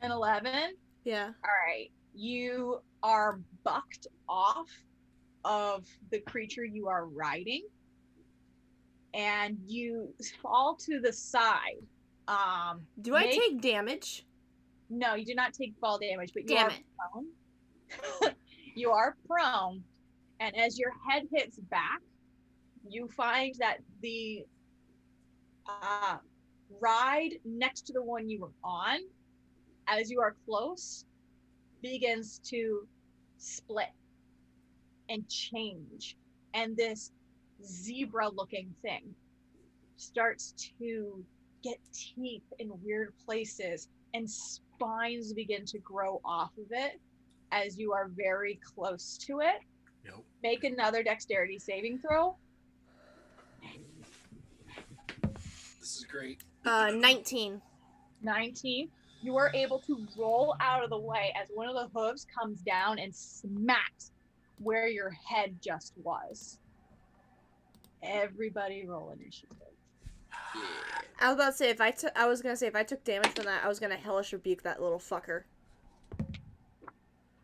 An 11. Yeah. All right. You are bucked off of the creature you are riding, and you fall to the side. Do I take damage? No, you do not take fall damage, but you Damn are it. prone. You are prone, and as your head hits back, you find that the ride next to the one you were on, as you are close, begins to split and change, and this zebra-looking thing starts to get teeth in weird places, and spines begin to grow off of it as you are very close to it. Nope. Make another dexterity saving throw. This is great. 19. 19. You are able to roll out of the way as one of the hooves comes down and smacks where your head just was. Everybody roll initiative. I was about to say if I took damage from that, I was gonna hellish rebuke that little fucker.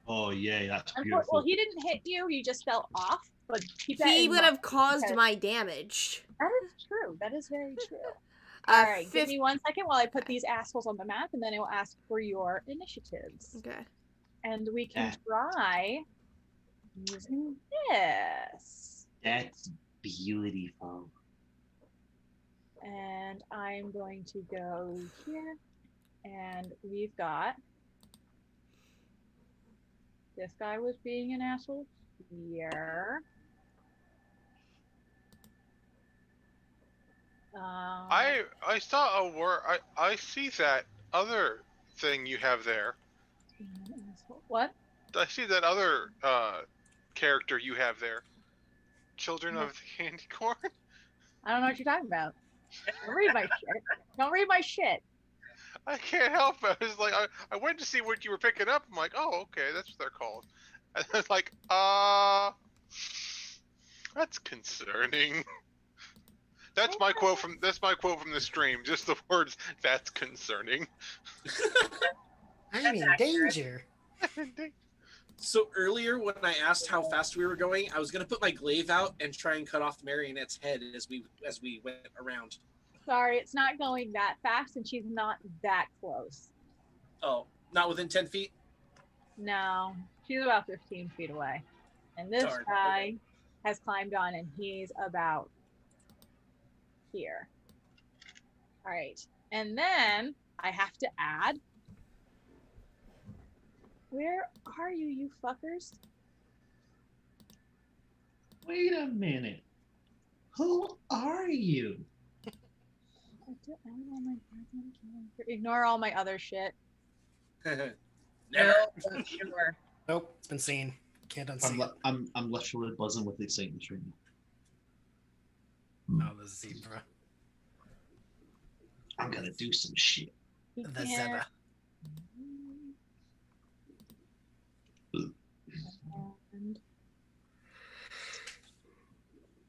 Oh yeah, that's beautiful. Well, he didn't hit you. He just fell off. But keep that He in would mind have caused because- my damage. That is true. That is very true. All right, give Fif- me 1 second while I put these assholes on the map, and then I will ask for your initiatives. Okay. And we can try using this. That's beautiful. And I'm going to go here, and we've got this guy was being an asshole here. I saw a word. I see that other thing you have there. What? I see that other character you have there. Children of the Candy Corn. I don't know what you're talking about. Don't read my shit. Don't read my shit. I can't help it. I was like, I went to see what you were picking up. I'm like, oh, okay, that's what they're called. And I was like, that's concerning. That's my quote from the stream. Just the words, "That's concerning." I'm in danger. So earlier, when I asked how fast we were going, I was gonna put my glaive out and try and cut off the marionette's head as we went around. Sorry, it's not going that fast, and she's not that close. Oh, not within 10 feet? No, she's about 15 feet away. And this Darn, guy has climbed on, and he's about here. All right. And then I have to add. Where are you, you fuckers? Wait a minute. Who are you? Ignore all my other shit. Never. No, I'm sure. Nope, it's been seen. Can't unsee it. I'm literally buzzing with excitement right now. Oh, the zebra. I'm gonna do some shit. He The can't- zebra. And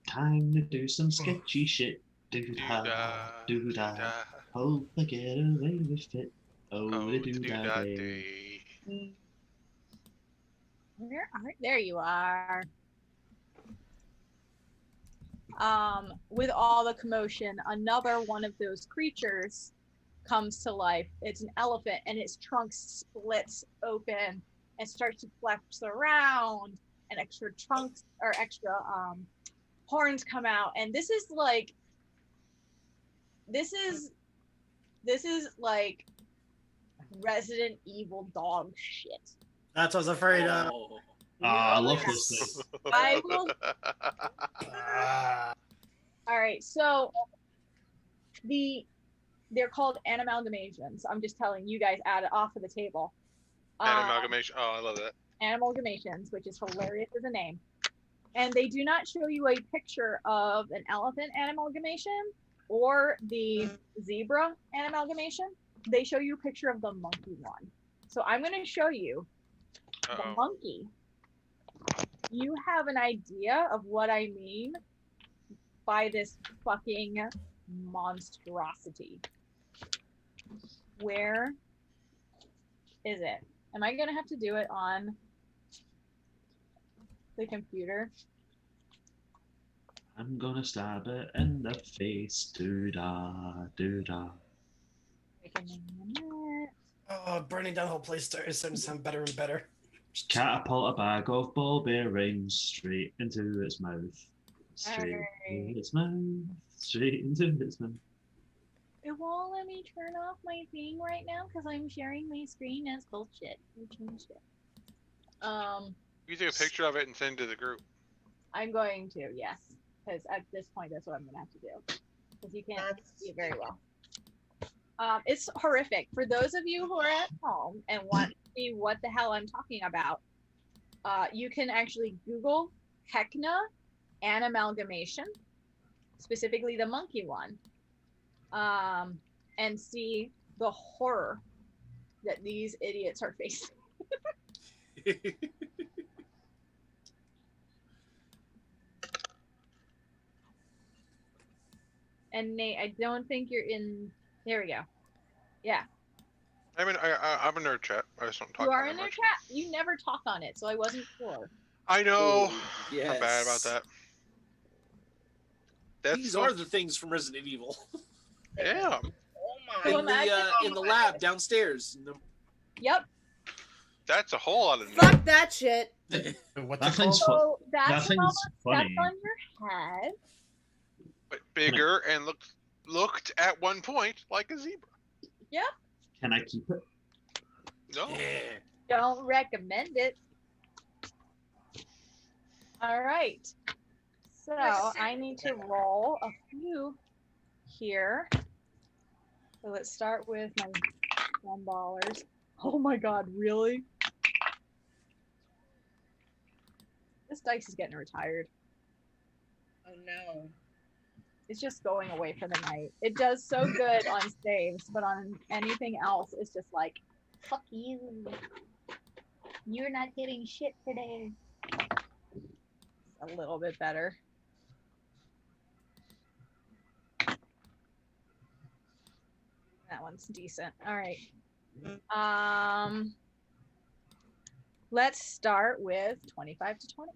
Time to do some sketchy shit. Do-da, do-da. Hope I get away with it. Oh, the do-da day. where are there you are. With all the commotion, another one of those creatures comes to life. It's an elephant, and its trunk splits open and starts to flex around, and extra trunks or extra horns come out. And this is like Resident Evil dog shit. That's what I was afraid of. Oh. I love those things. I will. Ah. All right, so they're called animalgamations. I'm just telling you guys, add it off of the table. Amalgamation. Oh, I love that. Animalgamations, which is hilarious as a name. And they do not show you a picture of an elephant animalgamation or the zebra animalgamation. They show you a picture of the monkey one. So I'm going to show you the monkey. You have an idea of what I mean by this fucking monstrosity. Where is it? Am I going to have to do it on the computer. I'm gonna stab it in the face. Do-da, do-da. Taking a minute. Oh, burning down the whole place is starting to sound better and better. Catapult a bag of ball bearings straight into its mouth. Straight Alright. into its mouth. Straight into its mouth. It won't let me turn off my thing right now because I'm sharing my screen as bullshit. We changed it. You take a picture of it and send it to the group. I'm going to, yes. Because at this point, that's what I'm going to have to do. Because you can't see it very well. It's horrific. For those of you who are at home and want to see what the hell I'm talking about, you can actually Google HECKNA and amalgamation, specifically the monkey one, and see the horror that these idiots are facing. And Nate, I don't think you're in. There we go. Yeah. I'm in their chat. I just don't talk You are on it in their much. chat? You never talk on it, so I wasn't sure. I know. Yes. I'm bad about that. These are the things from Resident Evil. Yeah. Oh So my. imagine- In the lab downstairs. Yep. That's a whole lot of Fuck that shit. What's That it thing's called? So that's That how thing's much funny. steps on your head. but bigger and looked at one point like a zebra. Can I keep it? No. Yeah. Don't recommend it. All right. So I need to roll a few here. So let's start with my $1. Oh my god, really? This dice is getting retired. Oh no. It's just going away for the night. It does so good on saves, but on anything else, it's just like, fuck you. You're not getting shit today. A little bit better. That one's decent. All right. Let's start with 25 to 20.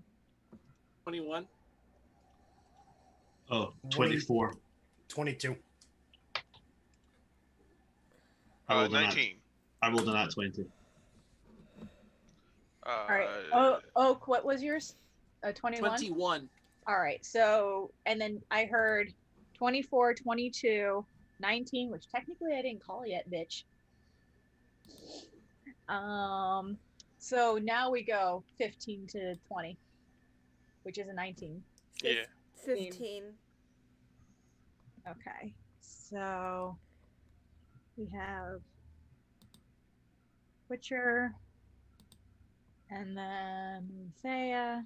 21. Oh, 24. 22. I rolled a nat- 19. I rolled a nat 20. All right. Oh, what was yours? 21? 21. All right. So, and then I heard 24, 22, 19, which technically I didn't call yet, bitch. So now we go 15 to 20, which is a 19. Yeah. 15. Okay. So we have Witcher and then Rutheia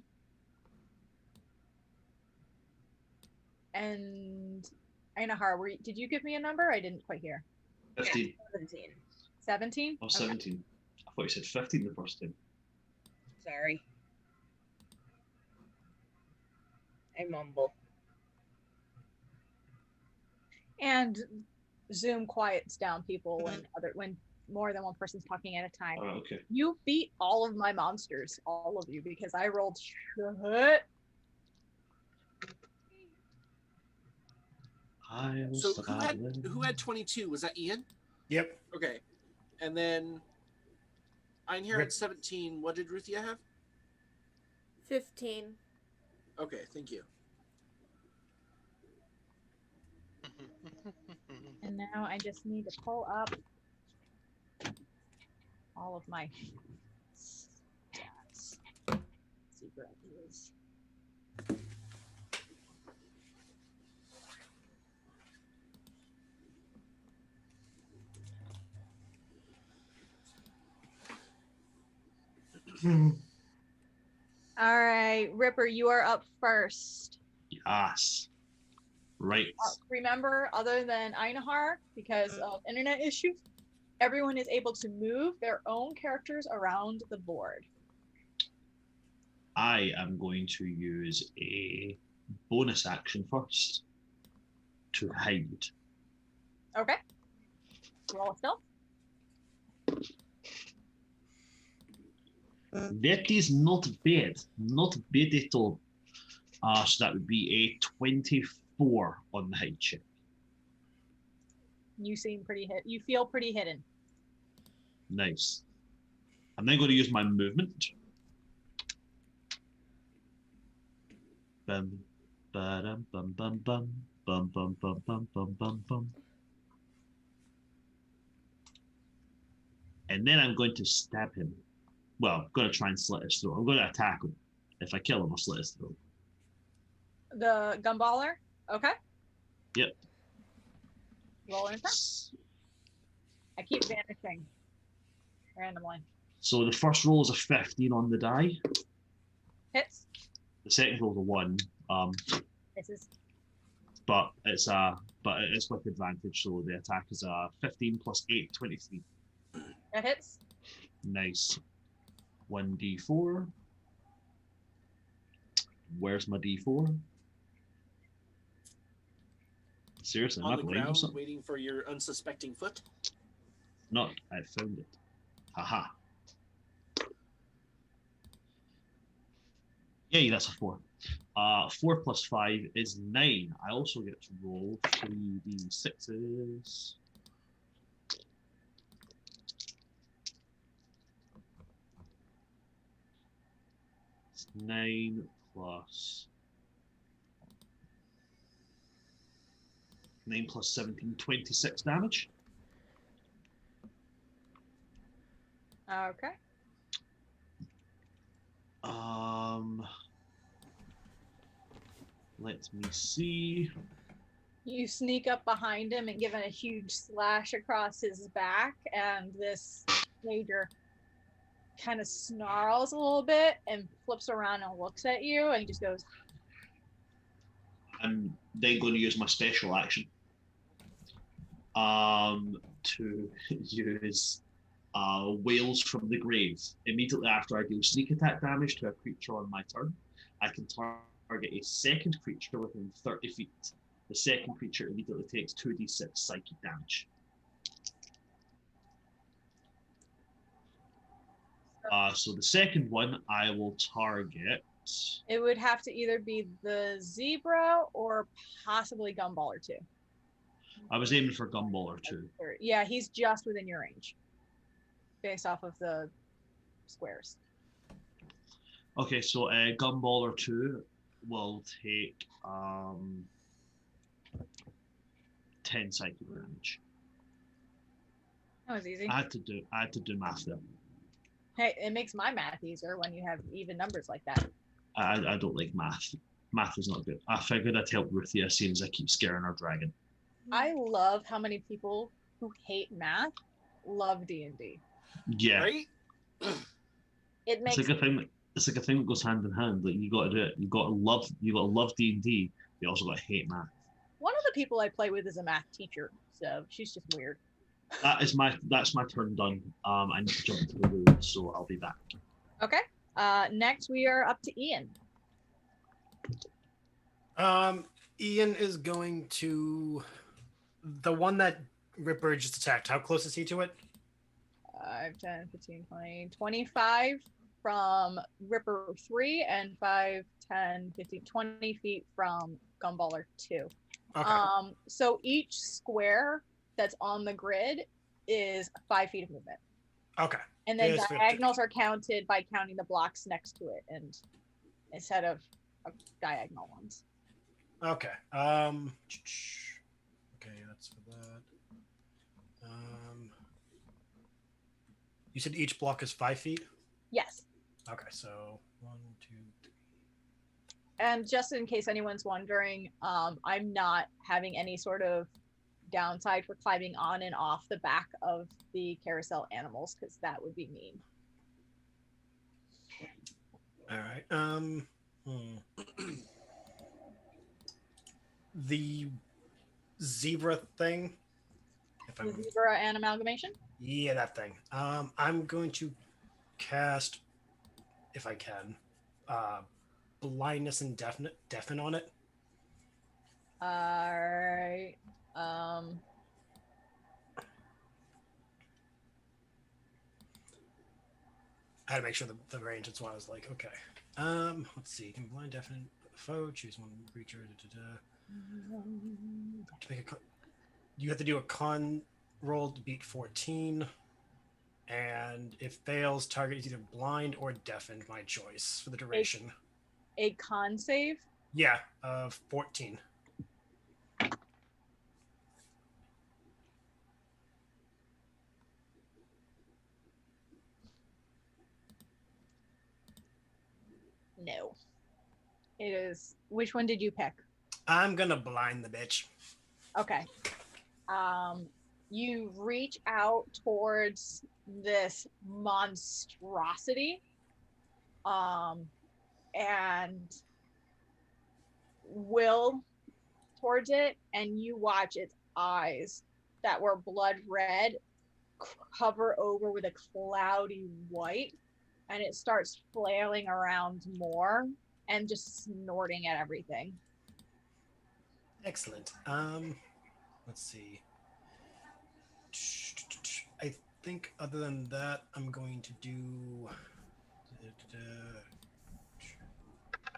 and Einherjar. Did you give me a number? I didn't quite hear. 15. 17. 17? Or 17. I thought you said 15 the first time. Sorry. I mumble. And Zoom quiets down people when more than one person's talking at a time. Oh, okay. You beat all of my monsters, all of you, because I rolled shit. So who had 22? Was that Ian? Yep. Okay. And then Einherjar had 17. What did Rutheia have? 15. Okay, thank you. And now I just need to pull up all of my stats. Secret is. All right, Ripper, you are up first. Yes. Right. Remember, other than Einherjar, because of internet issues, everyone is able to move their own characters around the board. I am going to use a bonus action first to hide. Okay. Roll a stealth. That is not bad. Not bad at all. So that would be a 24 on the height check. You seem pretty hit. You feel pretty hidden. Nice. I'm then going to use my movement. Bum, ba-dum, bum, bum, bum, bum, bum, bum, bum, bum, bum, bum. And then I'm going to stab him. Well, I'm going to try and slit his throat. I'm going to attack him. If I kill him, I'll slit his throat. The gumballer? Okay. Yep. Roll an attack. I keep vanishing randomly. So the first roll is a 15 on the die. Hits. The second roll is a 1. Misses. But it's with advantage, so the attack is a 15 plus 8, 23. That hits. Nice. 1d4. Where's my d4? Seriously, am On I the blind or ground, something? waiting for your unsuspecting foot. No, I found it. Haha. Yay, that's a 4. 4 plus 5 is 9. I also get to roll 3d6s. It's 9 plus 9 plus 17, 26 damage. Okay. Let me see. You sneak up behind him and give him a huge slash across his back, and this major kind of snarls a little bit and flips around and looks at you, and he just goes, I'm then going to use my special action to use Whales from the Grave. Immediately after I deal sneak attack damage to a creature on my turn, I can target a second creature within 30 feet. The second creature immediately takes 2d6 psychic damage. So the second one, I will target. it would have to either be the zebra or possibly Gumballer too. I was aiming for Gumballer too. Yeah, he's just within your range based off of the squares. Okay, so Gumballer 2 will take 10 psychic damage. That was easy. I had to do math there. Hey, it makes my math easier when you have even numbers like that. I don't like math. Math is not good. I figured I'd help Rutheia seeing as I keep scaring our dragon. I love how many people who hate math love D&D. Yeah. Right? It makes It's like a thing that goes hand in hand. Like you gotta do it. You gotta love D&D, you also gotta hate math. one of the people I play with is a math teacher, so she's just weird. That's my turn done. I need to jump into the room, so I'll be back. Okay. Next we are up to Ian. Ian is going to the one that Ripper just attacked. How close is he to it? 5, 10, 15, 20, 25 from Ripper 3 and 5, 10, 15, 20 feet from Gumballer 2. Okay. So each square that's on the grid is 5 feet of movement. Okay. And then Yes, 50. diagonals are counted by counting the blocks next to it, and instead of diagonal ones. Okay. Okay, that's for that. You said each block is 5 feet? Yes. Okay, so 1, 2, 3. And just in case anyone's wondering, I'm not having any sort of downside for climbing on and off the back of the carousel animals, because that would be mean. All right. The zebra thing. If The zebra and amalgamation? Yeah, that thing. I'm going to cast, if I can, blindness and deafen on it. Alright. I had to make sure the range. That's why I was like, okay. Let's see. Can blind deafened foe. Choose one creature. To make you have to do a con roll to beat 14, and if fails, target is either blind or deafened. My choice for the duration. A con save? Yeah, 14. No. It is. Which one did you pick? I'm gonna blind the bitch. Okay. You reach out towards this monstrosity, and will towards it, and you watch its eyes that were blood red cover over with a cloudy white, and it starts flailing around more and just snorting at everything. Excellent. Let's see. I think other than that, I'm going to do.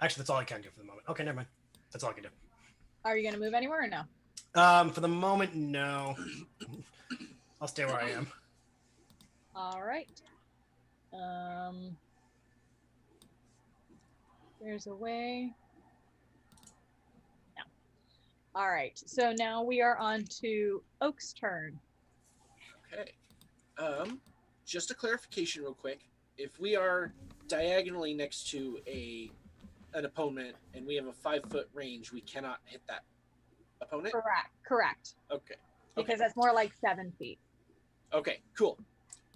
Actually, that's all I can do for the moment. Okay, never mind. That's all I can do. Are you going to move anywhere or no? For the moment, no. I'll stay where I am. All right. There's a way. No. All right. So now we are on to Oak's turn. Okay. Just a clarification real quick. If we are diagonally next to an opponent and we have a 5-foot range, we cannot hit that opponent? Correct. Okay. Because that's more like 7 feet. Okay, cool.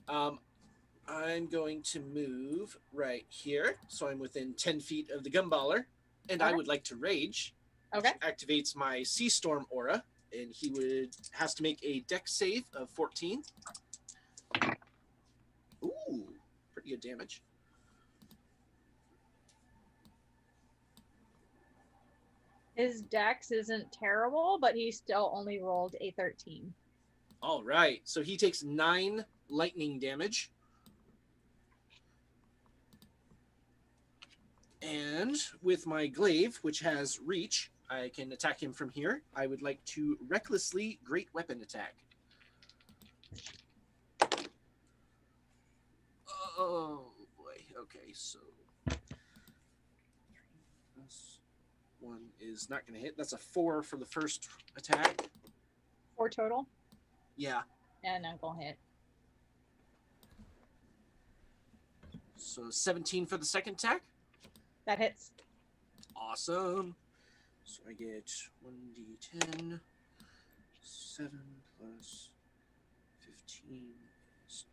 I'm going to move right here, so I'm within 10 feet of the gumballer, and I would like to rage. Okay. Which activates my Sea Storm aura, and he has to make a dex save of 14. Ooh, pretty good damage. His dex isn't terrible, but he still only rolled a 13. All right, so he takes 9 lightning damage. And with my glaive, which has reach, I can attack him from here. I would like to recklessly great weapon attack. Oh boy. Okay, so 3 plus 1 is not going to hit. That's a 4 for the first attack. 4 total? Yeah. And not gonna hit. So 17 for the second attack. That hits. Awesome. So I get 1d10. 7 plus 15 is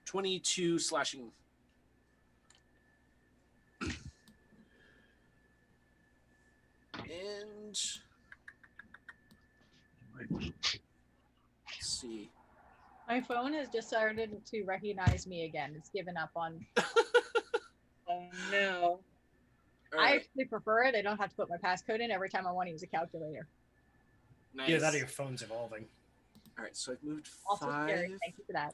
22 slashing. And let's see. My phone has decided to recognize me again. It's given up on. Oh no. I actually prefer it. I don't have to put my passcode in every time I want to use a calculator. Nice. Yeah, that or your phone's evolving. All right, so I've moved Also 5, scary. Thank you for that.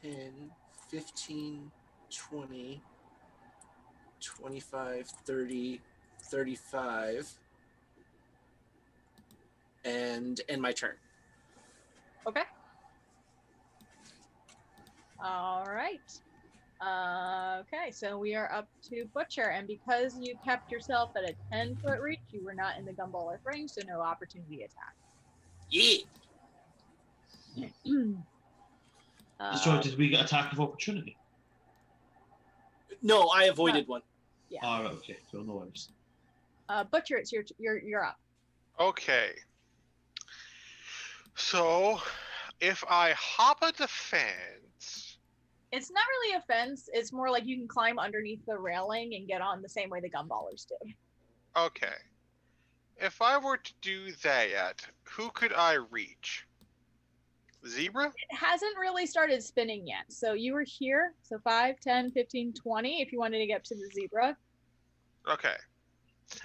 10, 15, 20, 25, 30, 35, and end my turn. Okay. All right. Okay, so we are up to Butcher, and because you kept yourself at a 10-foot reach, you were not in the gumballer range, so no opportunity attack. Yeah. So did we get attack of opportunity? No, I avoided one. Yeah. All right, okay, so no worries. Butcher, it's you're up. Okay. So, if I hop a defense, It's not really a fence. It's more like you can climb underneath the railing and get on the same way the gumballers do. okay. If I were to do that, who could I reach? Zebra? It hasn't really started spinning yet. So you were here. So 5, 10, 15, 20 if you wanted to get to the zebra. Okay.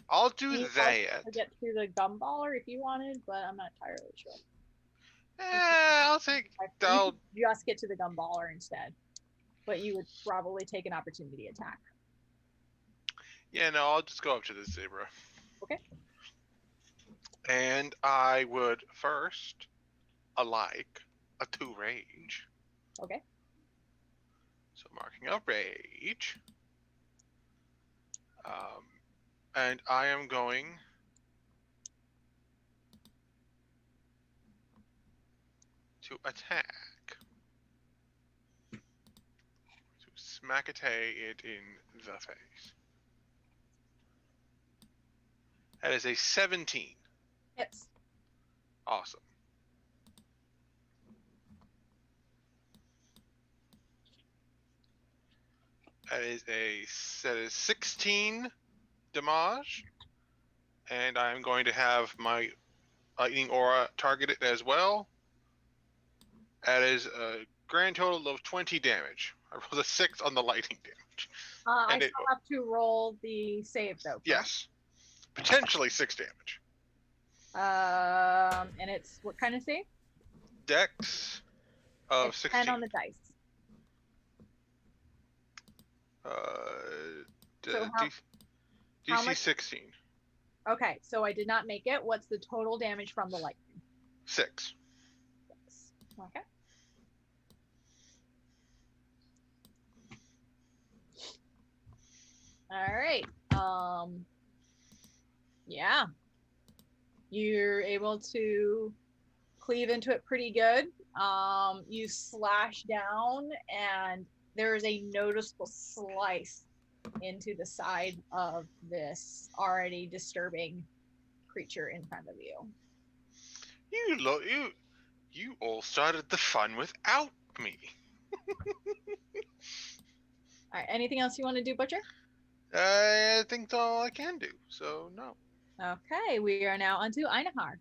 I'll do You that. also get to the gumballer if you wanted, but I'm not entirely sure. I'll take. You I'll. could just get to the gumballer instead. but you would probably take an opportunity attack. Yeah, no, I'll just go up to the zebra. Okay. And I would first like a 2 rage. Okay. So marking up rage. And I am going to attack. To smack it in the face. That is a 17. Hits. Awesome. That is 16 damage, and I'm going to have my lightning aura targeted as well. That is a grand total of 20 damage. I rolled a 6 on the lightning damage. I still have to roll the save though. Correct? Yes, potentially 6 damage. And it's what kind of save? Dex of It's 16. 10 on the dice. So how DC much? 16. Okay, so I did not make it. What's the total damage from the lightning? 6. Okay. All right. Yeah. You're able to cleave into it pretty good. You slash down, and there is a noticeable slice into the side of this already disturbing creature in front of you. You all started the fun without me. All right. Anything else you want to do, Butcher? I think that's all I can do. So no. Okay. We are now onto Einherjar.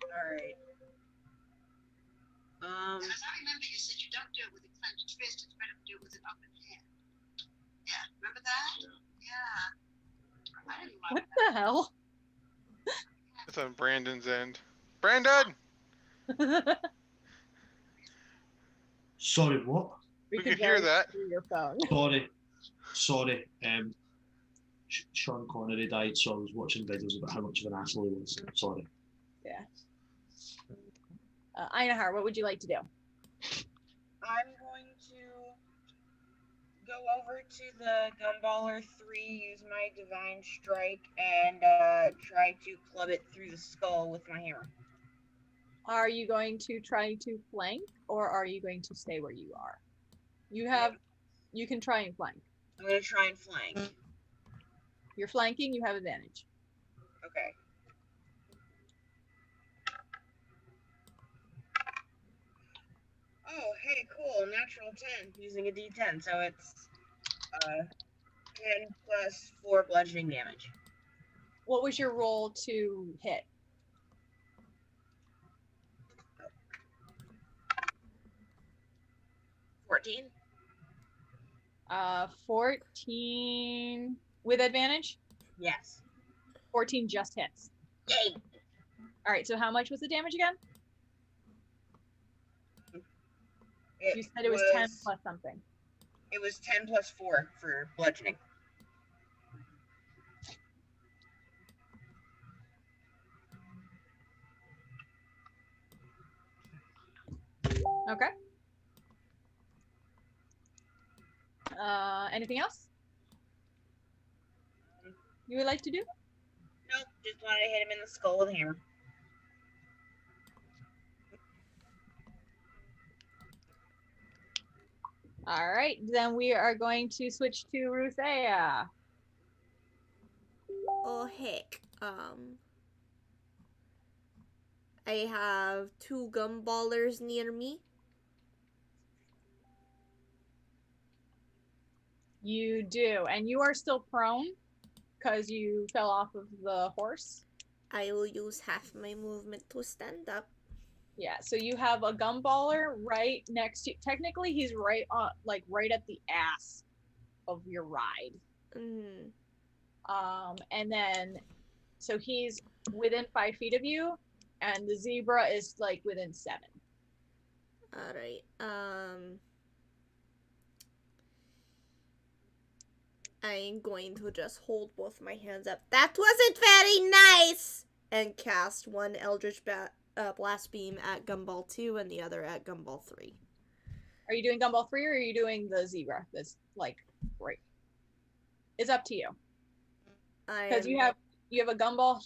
Alright. As I remember, you said you don't do it with a clenched fist, it's better to do it with an open hand. Yeah, remember that? Yeah. I didn't like What that. the hell? It's on Brandon's end. Brandon! Sorry, what? We could hear that. Through your phone. Sorry. Sean Connery died, so I was watching videos about how much of an asshole he was. Sorry. Yeah. Einherjar, what would you like to do? I'm going to go over to the Gunballer 3, use my Divine Strike, and try to club it through the skull with my hammer. Are you going to try to flank, or are you going to stay where you are? You can try and flank. I'm going to try and flank. You're flanking, you have advantage. Okay. Oh, hey, cool. Natural 10 using a d10, so it's 10 plus 4 bludgeoning damage. What was your roll to hit? Oh. 14. 14 with advantage? Yes. 14 just hits. Yay! All right, so how much was the damage again? You said it was 10 plus something. It was 10 plus 4 for bludgeoning. Okay. Anything else you would like to do? Nope, just wanted to hit him in the skull with a hammer. All right, then we are going to switch to Rutheia. Oh heck. I have 2 gumballers near me. You do, and you are still prone because you fell off of the horse. I will use half my movement to stand up. Yeah, so you have a gumballer right next to. Technically, he's right on, like right at the ass of your ride. Mm. And then, so he's within 5 feet of you, and the zebra is like within 7. Alright, I'm going to just hold both my hands up. That wasn't very nice! And cast one Eldritch Blast Beam at Gumball 2 and the other at Gumball 3. Are you doing Gumball 3 or are you doing the zebra? That's like right. It's up to you. Because you have a Gumball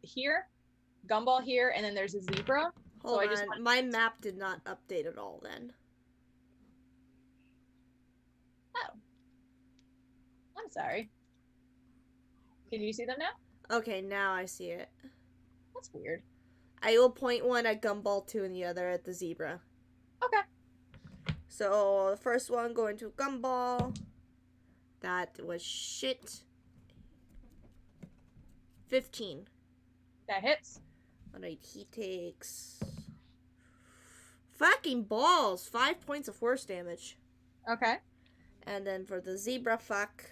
here, Gumball here, and then there's a zebra. Hold on, my map did not update at all then. Oh. I'm sorry. Can you see them now? Okay, now I see it. That's weird. I will point one at Gumball 2 and the other at the zebra. Okay. So, the first one going to Gumball. That was shit. 15. That hits. Alright, he takes... fucking balls! 5 points of force damage. Okay. And then for the zebra fuck...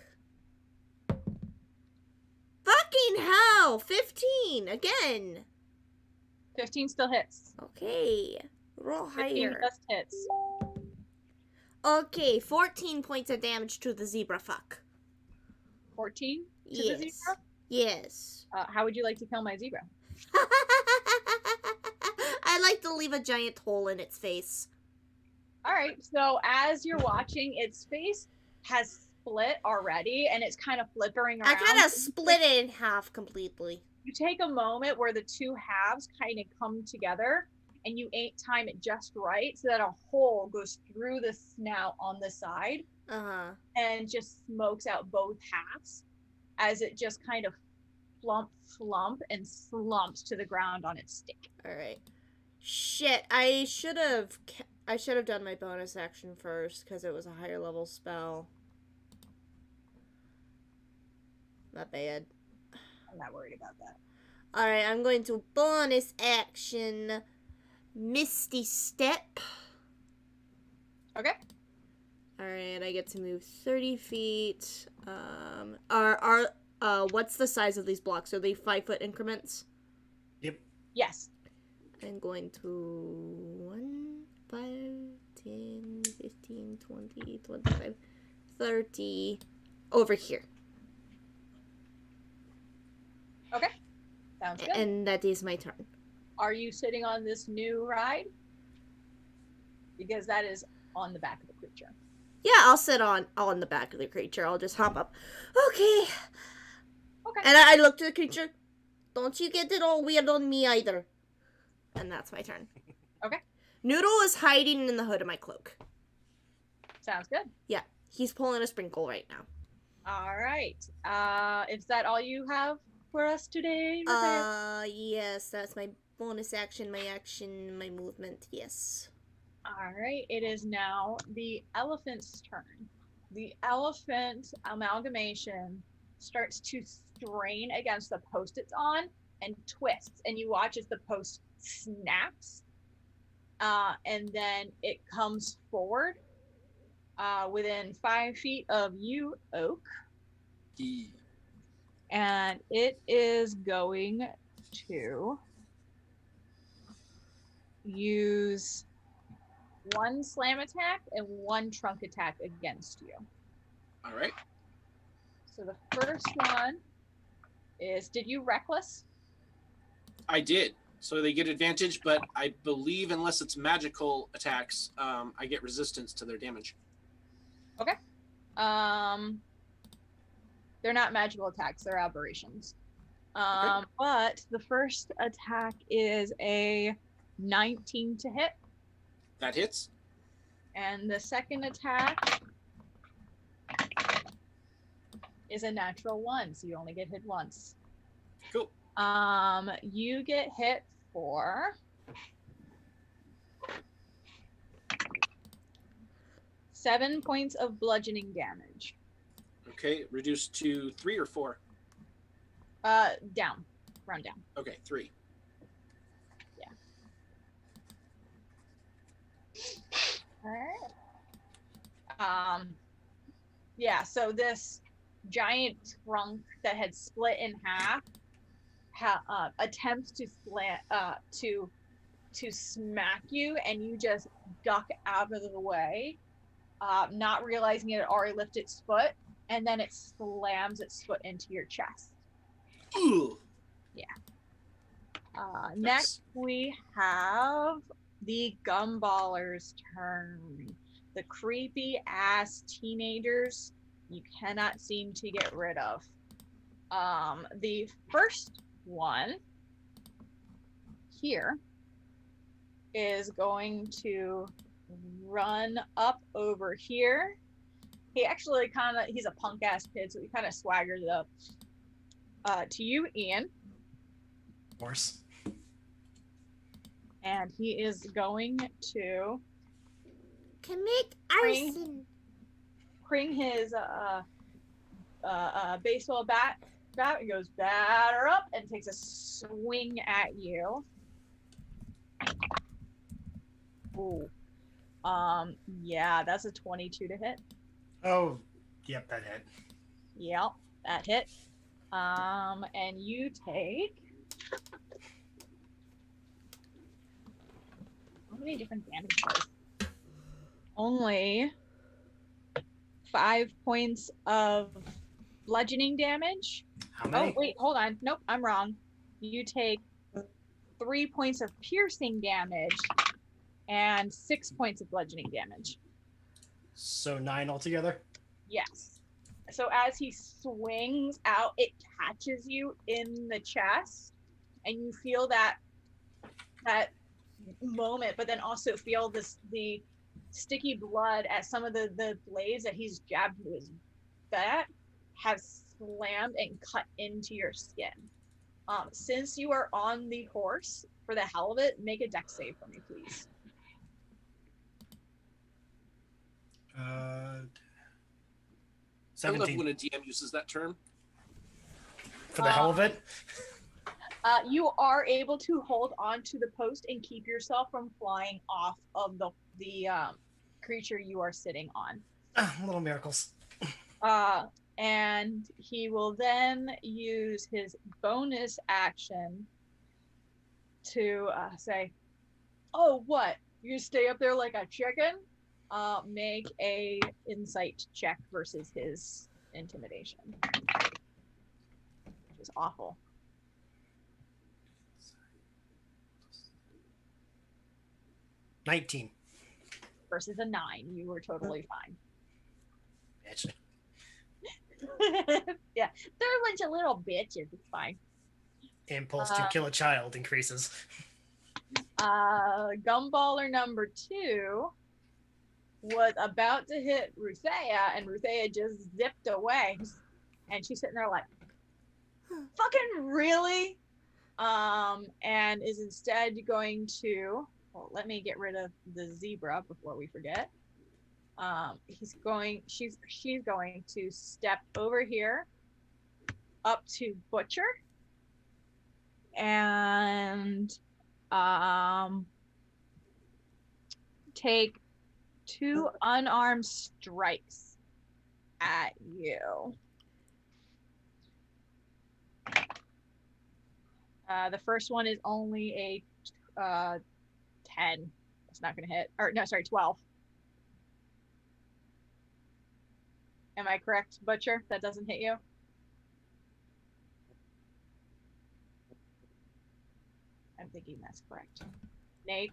fucking hell! 15! Again! 15 still hits. Okay. Roll 15 higher. just hits. Okay, 14 points of damage to the zebra fuck. 14 to Yes. the zebra? Yes. How would you like to kill my zebra? I like to leave a giant hole in its face. Alright, so as you're watching, its face has split already, and it's kind of flippering around. I kind of split it in half completely. You take a moment where the two halves kind of come together, and you time it just right so that a hole goes through the snout on the side and just smokes out both halves as it just kind of flump and slumps to the ground on its stick. All right. Shit, I should have done my bonus action first because it was a higher level spell. Not bad. I'm not worried about that. All right, I'm going to bonus action Misty Step. Okay. All right, I get to move 30 feet. What's the size of these blocks? Are they 5-foot increments? Yep. Yes. I'm going to 1, 5, 10, 15, 20, 25, 30 over here. Okay. Sounds good. And that is my turn. Are you sitting on this new ride? Because that is on the back of the creature. Yeah, I'll sit on the back of the creature. I'll just hop up. Okay. Okay. And I look to the creature. Don't you get it all weird on me either. And that's my turn. Okay. Noodle is hiding in the hood of my cloak. Sounds good. Yeah, he's pulling a sprinkle right now. All right. Is that all you have for us today? Yes, that's my bonus action, my action, my movement, yes. All right. It is now the elephant's turn. The elephant amalgamation starts to strain against the post it's on and twists, and you watch as the post snaps, and then it comes forward within 5 feet of you, Oak. And it is going to use 1 slam attack and 1 trunk attack against you. All right. So the first one is, did you reckless? I did. So they get advantage, but I believe unless it's magical attacks, I get resistance to their damage. Okay. They're not magical attacks, they're aberrations. Okay. But the first attack is a 19 to hit. That hits. And the second attack is a natural 1, so you only get hit once. Cool. You get hit for 7 points of bludgeoning damage. Okay, reduced to 3 or 4. Down. Round down. Okay, 3. Alright. Yeah, so this giant trunk that had split in half attempts to to smack you, and you just duck out of the way, not realizing it had already lifted its foot, and then it slams its foot into your chest. Ooh. Next, we have the Gumballers' turn. The creepy ass teenagers you cannot seem to get rid of. The first one here is going to run up over here. He actually he's a punk ass kid, so he kind of swaggers up to you, Ian. Of course. And he is going to Commit arson. bring his baseball bat. He goes batter up and takes a swing at you. Ooh. Yeah, that's a 22 to hit. Oh, yep, that hit. Yep, that hit. And you take how many different damage dice? Only 5 points of bludgeoning damage. How many? Oh, wait, hold on. Nope, I'm wrong. You take 3 points of piercing damage and 6 points of bludgeoning damage. So 9 altogether? Yes. So as he swings out, it catches you in the chest, and you feel that moment, but then also feel the sticky blood as some of the blades that he's jabbed to his back have slammed and cut into your skin. Since you are on the horse, for the hell of it, make a dex save for me, please. I love 17. when a DM uses that term. For the hell of it? You are able to hold on to the post and keep yourself from flying off of the creature you are sitting on. Little miracles. And he will then use his bonus action to say, "Oh, what? You stay up there like a chicken?" Make a insight check versus his intimidation, which is awful. 19. Versus a 9, you were totally fine. Bitch. Yeah, they're a bunch of little bitches. It's fine. Impulse to kill a child increases. Gumballer number 2 was about to hit Rutheia, and Rutheia just zipped away. And she's sitting there like, fucking really? And is instead going to, well, let me get rid of the zebra before we forget. She's going to step over here up to Butcher and take 2 unarmed strikes at you. The first one is only a 10. It's not going to hit. Or no, sorry, 12. Am I correct, Butcher? That doesn't hit you? I'm thinking that's correct. Nate?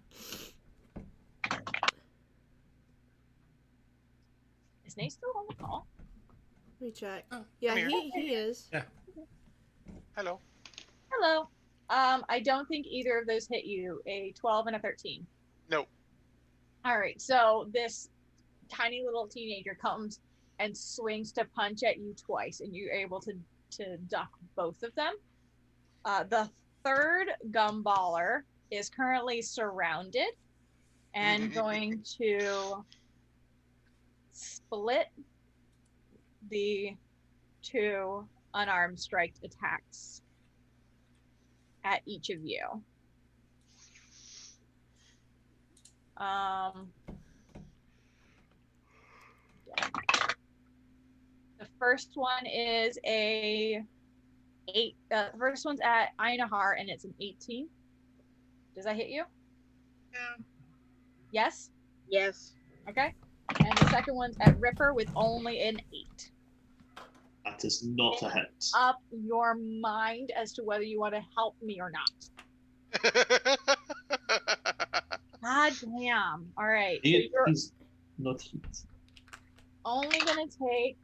Is Nate still on the call? Let me check. Oh, Yeah, I'm here. he is. Yeah. Hello. Hello. I don't think either of those hit you. A 12 and a 13. No. All right. So this tiny little teenager comes and swings to punch at you twice, and you're able to duck both of them. The third gumballer is currently surrounded and going to split the 2 unarmed strike attacks at each of you. The first one is a 8. The first one's at Einherjar, and it's an 18. Does that hit you? Yeah. Yes? Yes. Okay. And the second one's at Ripper with only an 8. That is not a hit. Up your mind as to whether you want to help me or not. God damn. All right. So you're He's not hit. only going to take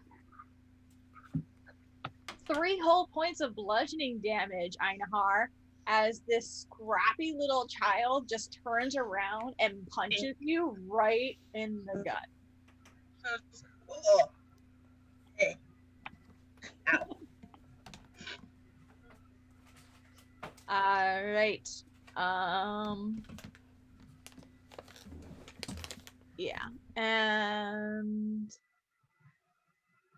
3 whole points of bludgeoning damage, Einherjar, as this scrappy little child just turns around and punches you right in the gut. Oh. Hey. Ow. All right. Yeah. And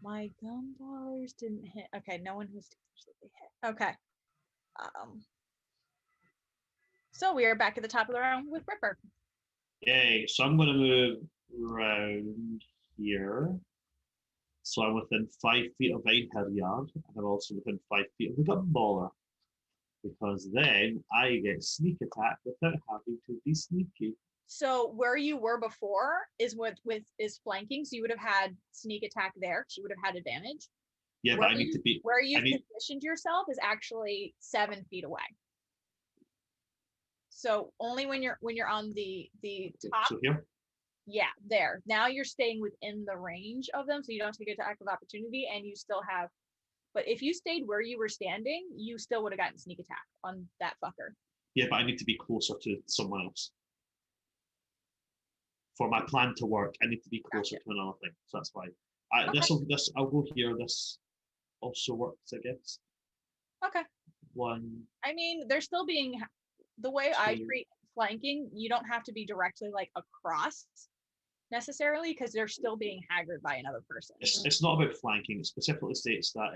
my gun dollars didn't hit. Okay, no one who's actually hit. Okay. So we are back at the top of the round with Ripper. Yay, so I'm going to move around here. So I'm within 5 feet of Einherjar, and I'm also within 5 feet of the Gunballer. Because then I get sneak attack without having to be sneaky. So where you were before is with is flanking, so you would have had sneak attack there, so you would have had advantage. Yeah, where but I need to be. Where you positioned yourself is actually 7 feet away. So only when you're on the top. So here. Yeah, there. Now you're staying within the range of them, so you don't take attack of opportunity, and you still have. But if you stayed where you were standing, you still would have gotten sneak attack on that fucker. Yeah, but I need to be closer to someone else. For my plan to work, I need to be closer to another thing. So that's why. I'll go here. This also works, I guess. Okay. 1. I mean, they're still being the way 2. I treat flanking. You don't have to be directly like across necessarily because they're still being haggard by another person. It's not about flanking. It specifically states that.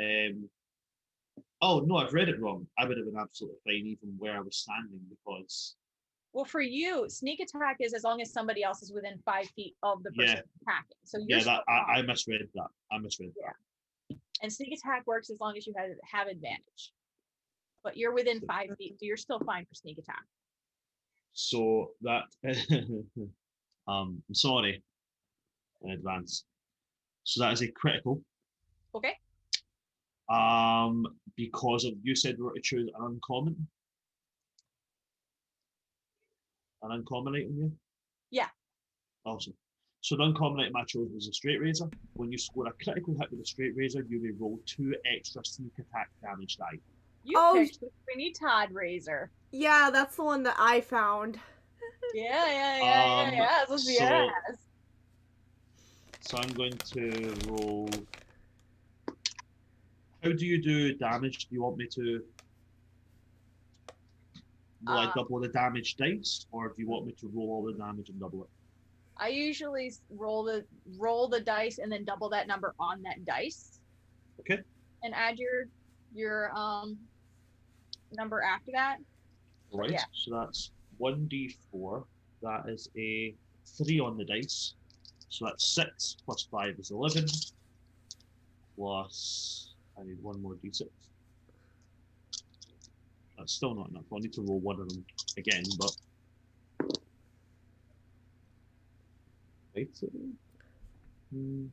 Oh no, I've read it wrong. I would have been absolutely fine even where I was standing because. Well, for you, sneak attack is as long as somebody else is within 5 feet of the person attacking. So you're I misread that. That. And sneak attack works as long as you have advantage. But you're within 5 feet, so you're still fine for sneak attack. So that I'm sorry in advance. So that is a critical. Okay. Because of you said we were to choose an uncommon. An uncommon item, yeah? Yeah. Awesome. So the uncommon item I chose was a straight razor. When you score a critical hit with a straight razor, you may roll 2 extra sneak attack damage die. You picked the Sweeney Todd razor. Yeah, that's the one that I found. Yeah. So I'm going to roll. How do you do damage? Do you want me to? Will I double the damage dice, or do you want me to roll all the damage and double it? I usually roll the dice and then double that number on that dice. Okay. And add your number after that. Right. Yeah. So that's 1d4. That is a 3 on the dice. So that's 6 plus 5 is 11. Plus I need 1 more d6. That's still not enough. I'll need to roll one of them again, but. Right. 9,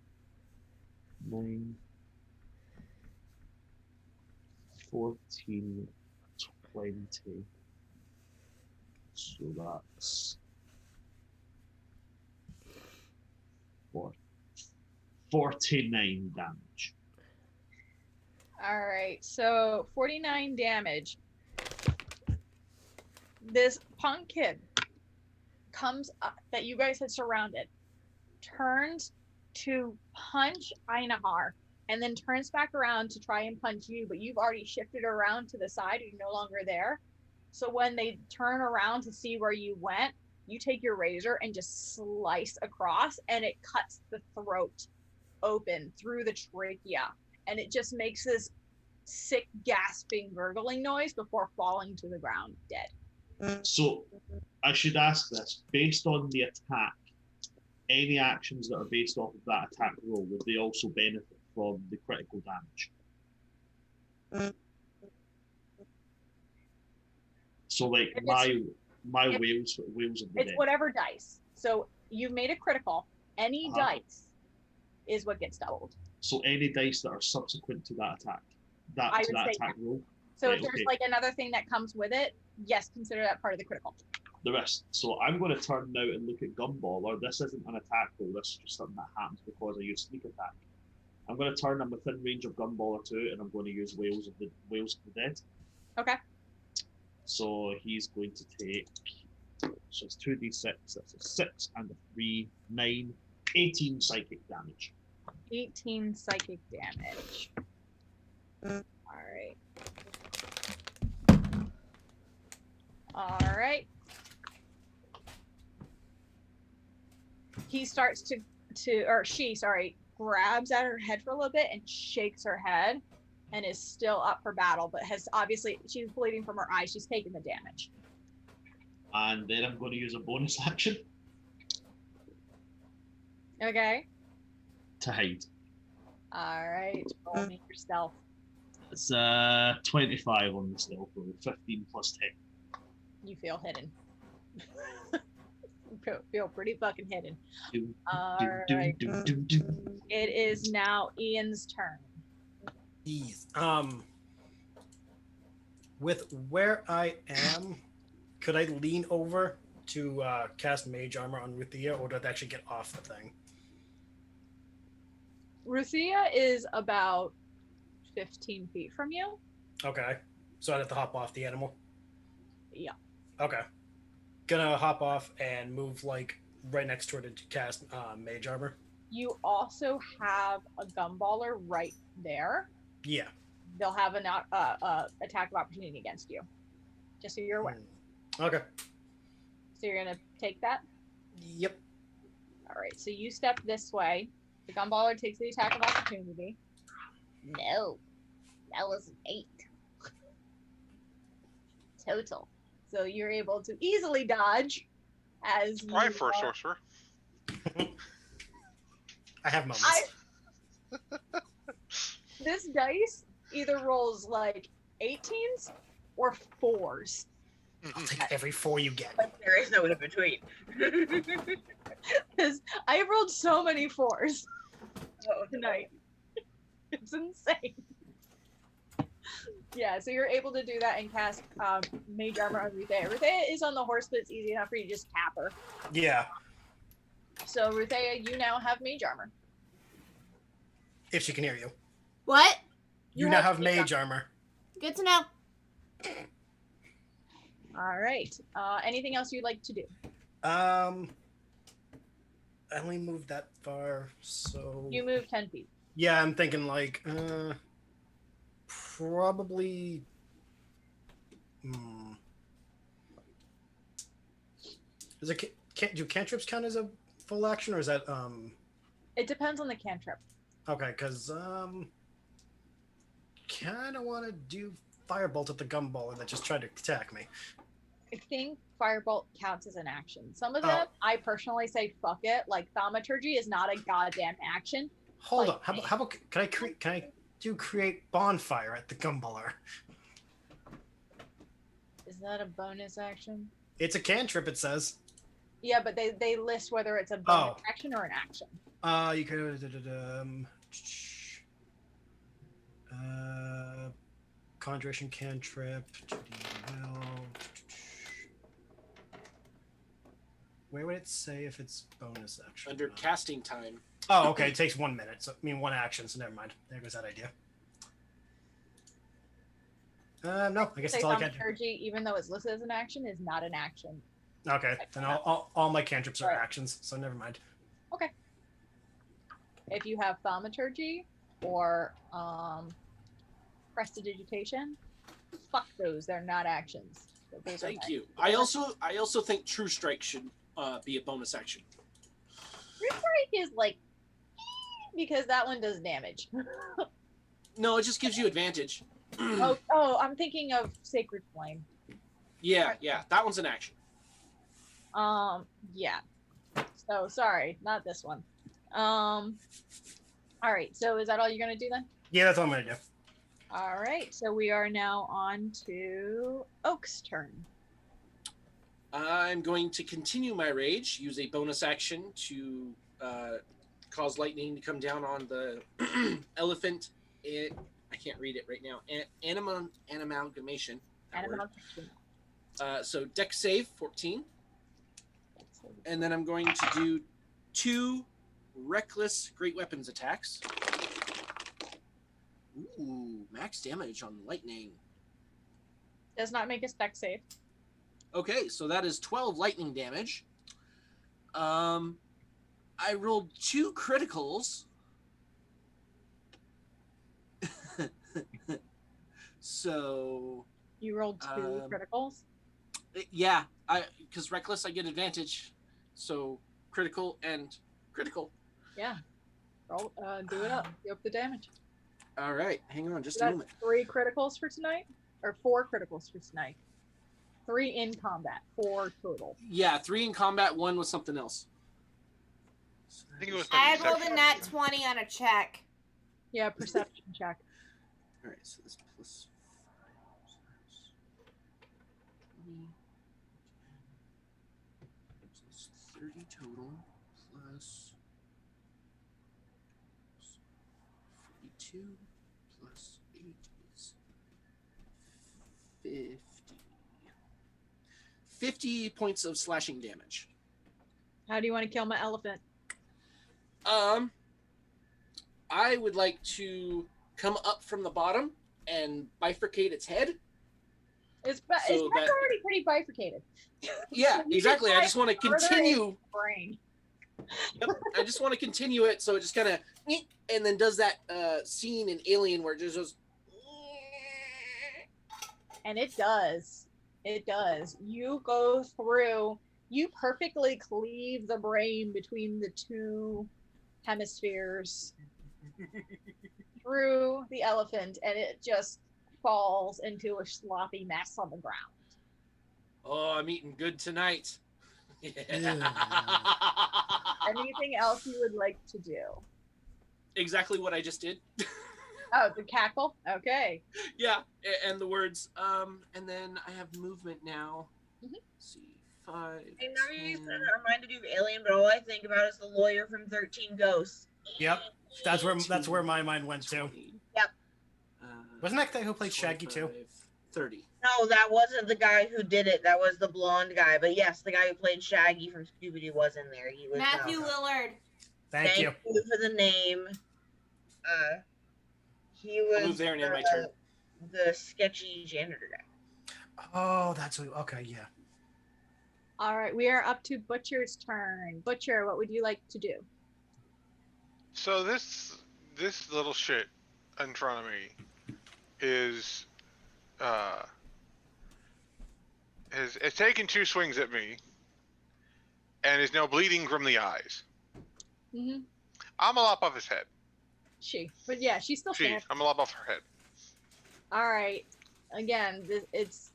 14, 20. So that's 49 damage. All right, so 49 damage. This punk kid comes up that you guys had surrounded, turns to punch Einherjar, and then turns back around to try and punch you, but you've already shifted around to the side. You're no longer there. So when they turn around to see where you went, you take your razor and just slice across, and it cuts the throat open through the trachea, and it just makes this sick, gasping, gurgling noise before falling to the ground dead. So I should ask this, based on the attack, any actions that are based off of that attack roll, would they also benefit from the critical damage? So like My If- whales of the It's dead. whatever dice. So you've made a critical. Any Uh-huh. dice is what gets doubled. So any dice that are subsequent to that attack, I would say attack roll, So Right, if there's okay. like another thing that comes with it, yes, consider that part of the critical. the rest. So I'm going to turn now and look at Gumballer. This isn't an attack roll. This is just something that happens because I use sneak attack. I'm going to turn him within range of Gumballer too, and I'm going to use Whales of the Dead. Okay. So he's going to take. So it's 2d6. That's a 6 and a 3, 9, 18 psychic damage. 18 psychic damage. Alright. Alright. He starts or she, grabs at her head for a little bit and shakes her head and is still up for battle, but has obviously, she's bleeding from her eyes. She's taking the damage. And then I'm going to use a bonus action Okay. to hide. Alright. Roll me your stealth. It's 25 on the stealth roll, 15 plus 10. You feel hidden. feel pretty fucking hidden. Doom, Alright. doom, doom, doom. It is now Ian's turn. Jeez. With where I am, could I lean over to cast Mage Armor on Rutheia, or do I have to actually get off the thing? Rutheia is about 15 feet from you. Okay. So I'd have to hop off the animal? Yeah. Okay. Gonna hop off and move like right next to her to cast Mage Armor. You also have a gumballer right there. Yeah. They'll have an attack of opportunity against you. Just so you're aware. Okay. So you're gonna take that? Yep. Alright, so you step this way. The gumballer takes the attack of opportunity. No. That was an 8. Total. So you're able to easily dodge as Right you, for a sorcerer. I have moments. This dice either rolls like 18s or 4s. I'll take every 4 you get. But there is no in between. Because I have rolled so many 4s Oh, tonight. It's insane. Yeah, so you're able to do that and cast Mage Armor on Rutheia. Rutheia is on the horse, but it's easy enough for you to just tap her. Yeah. So Rutheia, you now have Mage Armor. If she can hear you. What? You now have Mage Armor. Good to know. All right. Anything else you'd like to do? I only moved that far, so You move 10 feet. yeah, I'm thinking like probably Is it do cantrips count as a full action, or is that It depends on the cantrip. okay, because kind of want to do firebolt at the gumballer that just tried to attack me. I think Firebolt counts as an action. Some of Oh. them, I personally say fuck it. Like Thaumaturgy is not a goddamn action. Hold Like- on, how about can I create bonfire at the gumballer? Is that a bonus action? It's a cantrip, it says. Yeah, but they list whether it's a bonus Oh. action or an action. You could conjuration cantrip. 2D will. Where would it say if it's bonus action? Under casting time. Oh, okay. It takes 1 minute. So I mean 1 action. So never mind. There goes that idea. No, I guess Say that's all I can do. Thaumaturgy, even though it's listed as an action, is not an action. Okay, then all my cantrips are Right. actions, so never mind. If you have Thaumaturgy or Prestidigitation, fuck those. They're not actions. Those are Thank you. I also think True Strike should be a bonus action. True Strike is like because that one does damage. No, it just gives you advantage. oh, I'm thinking of Sacred Flame. Yeah, that one's an action. Yeah. So sorry, not this one. All right. So is that all you're gonna do then? Yeah, that's all I'm gonna do. All right. So we are now on to Oak's turn. I'm going to continue my rage, use a bonus action to cause lightning to come down on the elephant. I can't read it right now. Animalgamation. that word. So dex save 14. And then I'm going to do 2 reckless great weapons attacks. Ooh, max damage on lightning. Does not make a spec save. Okay, so that is 12 lightning damage. I rolled 2 criticals. So You rolled 2 criticals? yeah, because reckless I get advantage. So critical and critical. Yeah. Roll, do it up. Do up the damage. All right, hang on just So a that's moment. 3 criticals for tonight? Or 4 criticals for tonight? 3 in combat, 4 total. Yeah, 3 in combat, 1 was something else. I think it was. I had rolled a nat 20 on a check. Yeah, perception check. All right, so this plus 5, so that's 20. So it's 30 total plus 42 plus 8 is 50. 50 points of slashing damage. How do you want to kill my elephant? I would like to come up from the bottom and bifurcate its head. Its So neck's already pretty bifurcated. Yeah, You exactly. can I just want to further continue. in brain. Yep, I just want to continue it, so it just kind of, and then does that scene in Alien where it just goes. And it does. It does. You go through, you perfectly cleave the brain between the 2 hemispheres through the elephant, and it just falls into a sloppy mess on the ground. Oh, I'm eating good tonight. Anything else you would like to do? Exactly what I just did. Oh, the cackle? Okay. Yeah, and the words. And then I have movement now. Mhm. Let's see, 5. I know you 10. said I reminded you of Alien, but all I think about is the lawyer from 13 Ghosts. Yep, that's where my mind went to. 20, Yep. Wasn't that the guy who played Shaggy too? 25, 30. No, that wasn't the guy who did it. That was the blonde guy. But yes, the guy who played Shaggy from Scooby-Doo was in there. He was Matthew Lillard. Thank you. for the name. He was I'll move there and end my turn. the sketchy janitor guy. Oh, that's who. Okay, yeah. All right, we are up to Butcher's turn. Butcher, what would you like to do? So this little shit in front of me is has taken 2 swings at me and is now bleeding from the eyes. Mm-hmm. I'm a lop off his head. But yeah, she's still standing. I'm a lop off her head. All right. Again, it's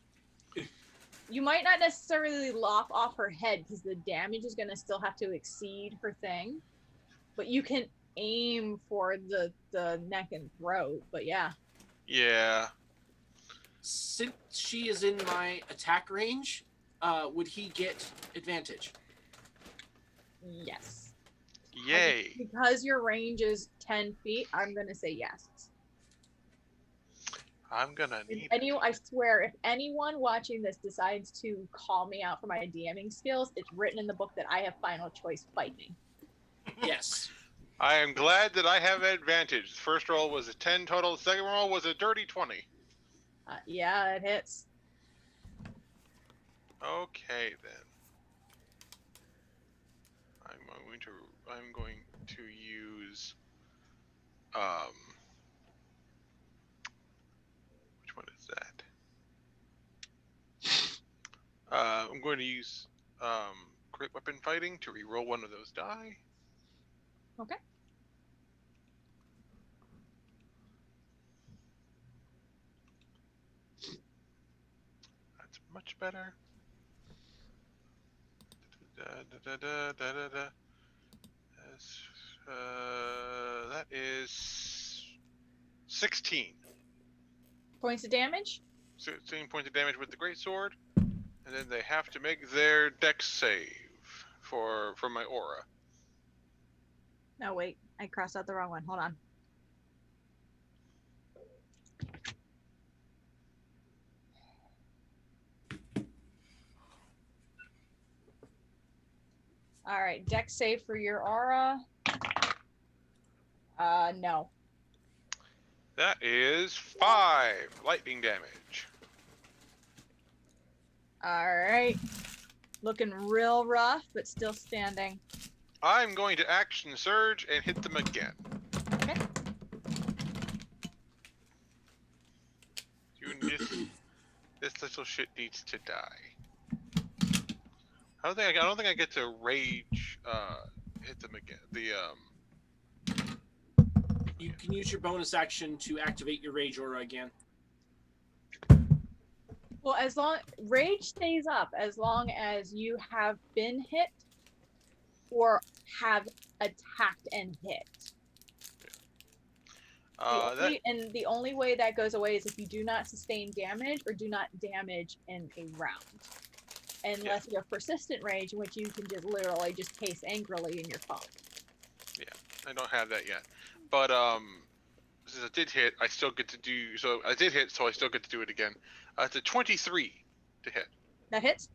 you might not necessarily lop off her head because the damage is going to still have to exceed her thing, but you can aim for the neck and throat. But yeah. Yeah. Since she is in my attack range, would he get advantage? Yes. Yay. Because your range is 10 feet, I'm going to say yes. I'm gonna need I swear, if anyone watching this decides to call me out for my DMing skills, it's written in the book that I have final choice. Fight me. Yes. I am glad that I have advantage. The first roll was a 10 total. The second roll was a dirty 20. Yeah, it hits. Okay then. I'm going to use which one is that? I'm going to use great weapon fighting to re-roll one of those die. Okay. That's much better. That is 16. Points of damage? 16 points of damage with the greatsword, And then they have to make their dex save for my aura. No, wait. I crossed out the wrong one. Hold on. All right. Dex save for your aura. No. That is 5 lightning damage. All right. Looking real rough, but still standing. I'm going to action surge and hit them again. Okay. This little shit needs to die. I don't think I get to rage hit them again. You can use your bonus action to activate your rage aura again. Well, as long rage stays up as long as you have been hit or have attacked and hit. The only way that goes away is if you do not sustain damage or do not damage in a round. Unless you have persistent rage, in which you can just literally just case angrily in your phone. Yeah, I don't have that yet. But since I did hit, I still get to do so. I did hit, so I still get to do it again. It's a 23 to hit. That hits.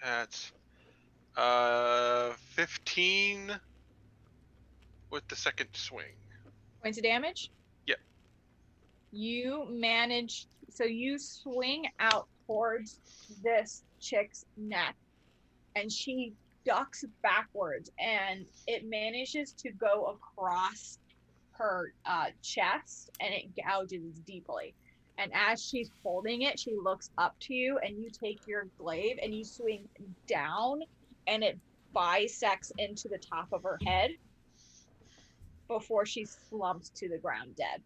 That's 15 with the second swing. Points of damage? Yep. You manage, so you swing out towards this chick's neck, and she ducks backwards, and it manages to go across her chest, and it gouges deeply. And as she's holding it, she looks up to you, and you take your glaive, and you swing down, and it bisects into the top of her head before she slumps to the ground dead.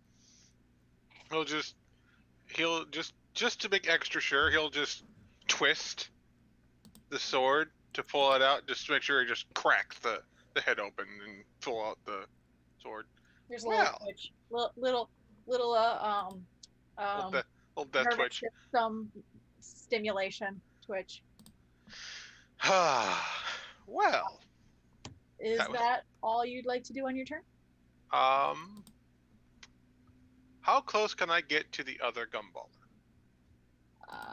He'll just to make extra sure, he'll just twist the sword to pull it out, just to make sure he just cracks the head open and pull out the sword. There's a little twitch, little death twitch. Some stimulation twitch. Well. Is that all you'd like to do on your turn? How close can I get to the other gumballer?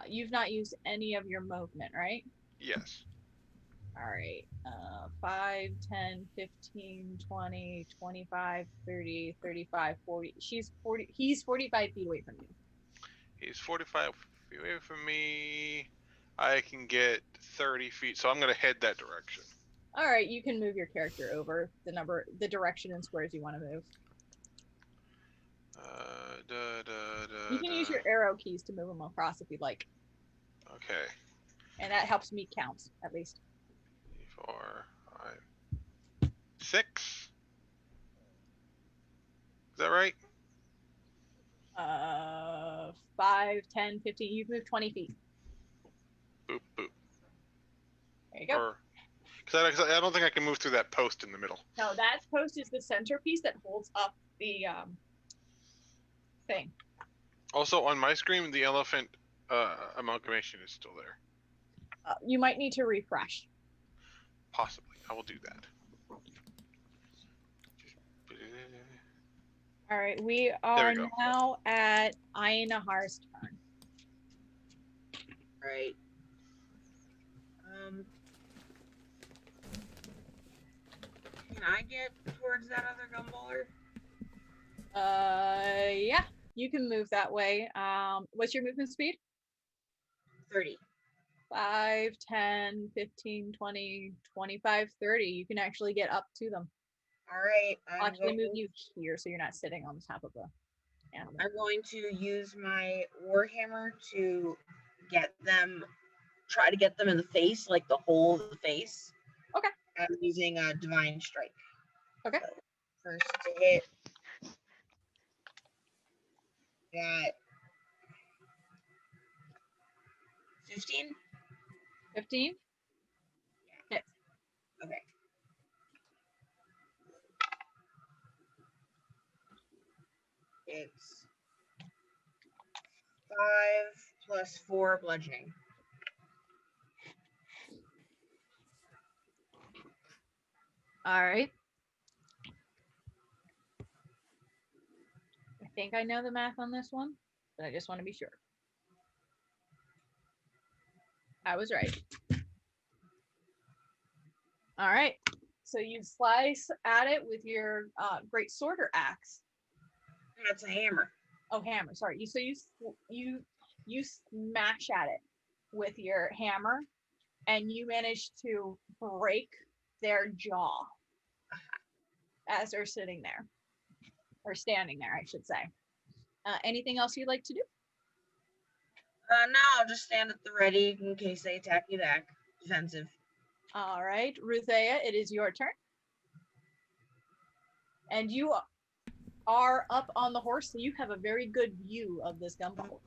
You've not used any of your movement, right? Yes. All right. 5, 10, 15, 20, 25, 30, 35, 40. She's 40. He's 45 feet away from you. He's 45 feet away from me. I can get 30 feet, so I'm going to head that direction. All right. You can move your character over the direction and squares you want to move. You can use your arrow keys to move them across if you'd like. Okay. And that helps me count, at least. 4, 5, 6. Is that right? 5, 10, 15. You've moved 20 feet. Boop, boop. There you go. Because I don't think I can move through that post in the middle. No, that post is the centerpiece that holds up the thing. Also, on my screen, the elephant amalgamation is still there. You might need to refresh. Possibly. I will do that. All right, we are now at Einherjar's turn. Right. Can I get towards that other gumballer? Yeah, you can move that way. What's your movement speed? 30. 5, 10, 15, 20, 25, 30. You can actually get up to them. All right. I'll actually move you here so you're not sitting on the top of the animal. I'm going to use my warhammer to try to get them in the face, like the whole of the face. Okay. I'm using a divine strike. Okay. So first to hit. Got 15. 15? Yeah. Okay. It's plus 4 bludgeoning. All right. I think I know the math on this one, but I just want to be sure. I was right. All right. So you slice at it with your great sword or axe. That's a hammer. Oh, hammer. Sorry. You smash at it with your hammer, and you manage to break their jaw as they're sitting there, or standing there, I should say. Anything else you'd like to do? No, I'll just stand at the ready in case they attack you back. Defensive. All right, Rutheia, it is your turn. And you are up on the horse, so you have a very good view of this gumball.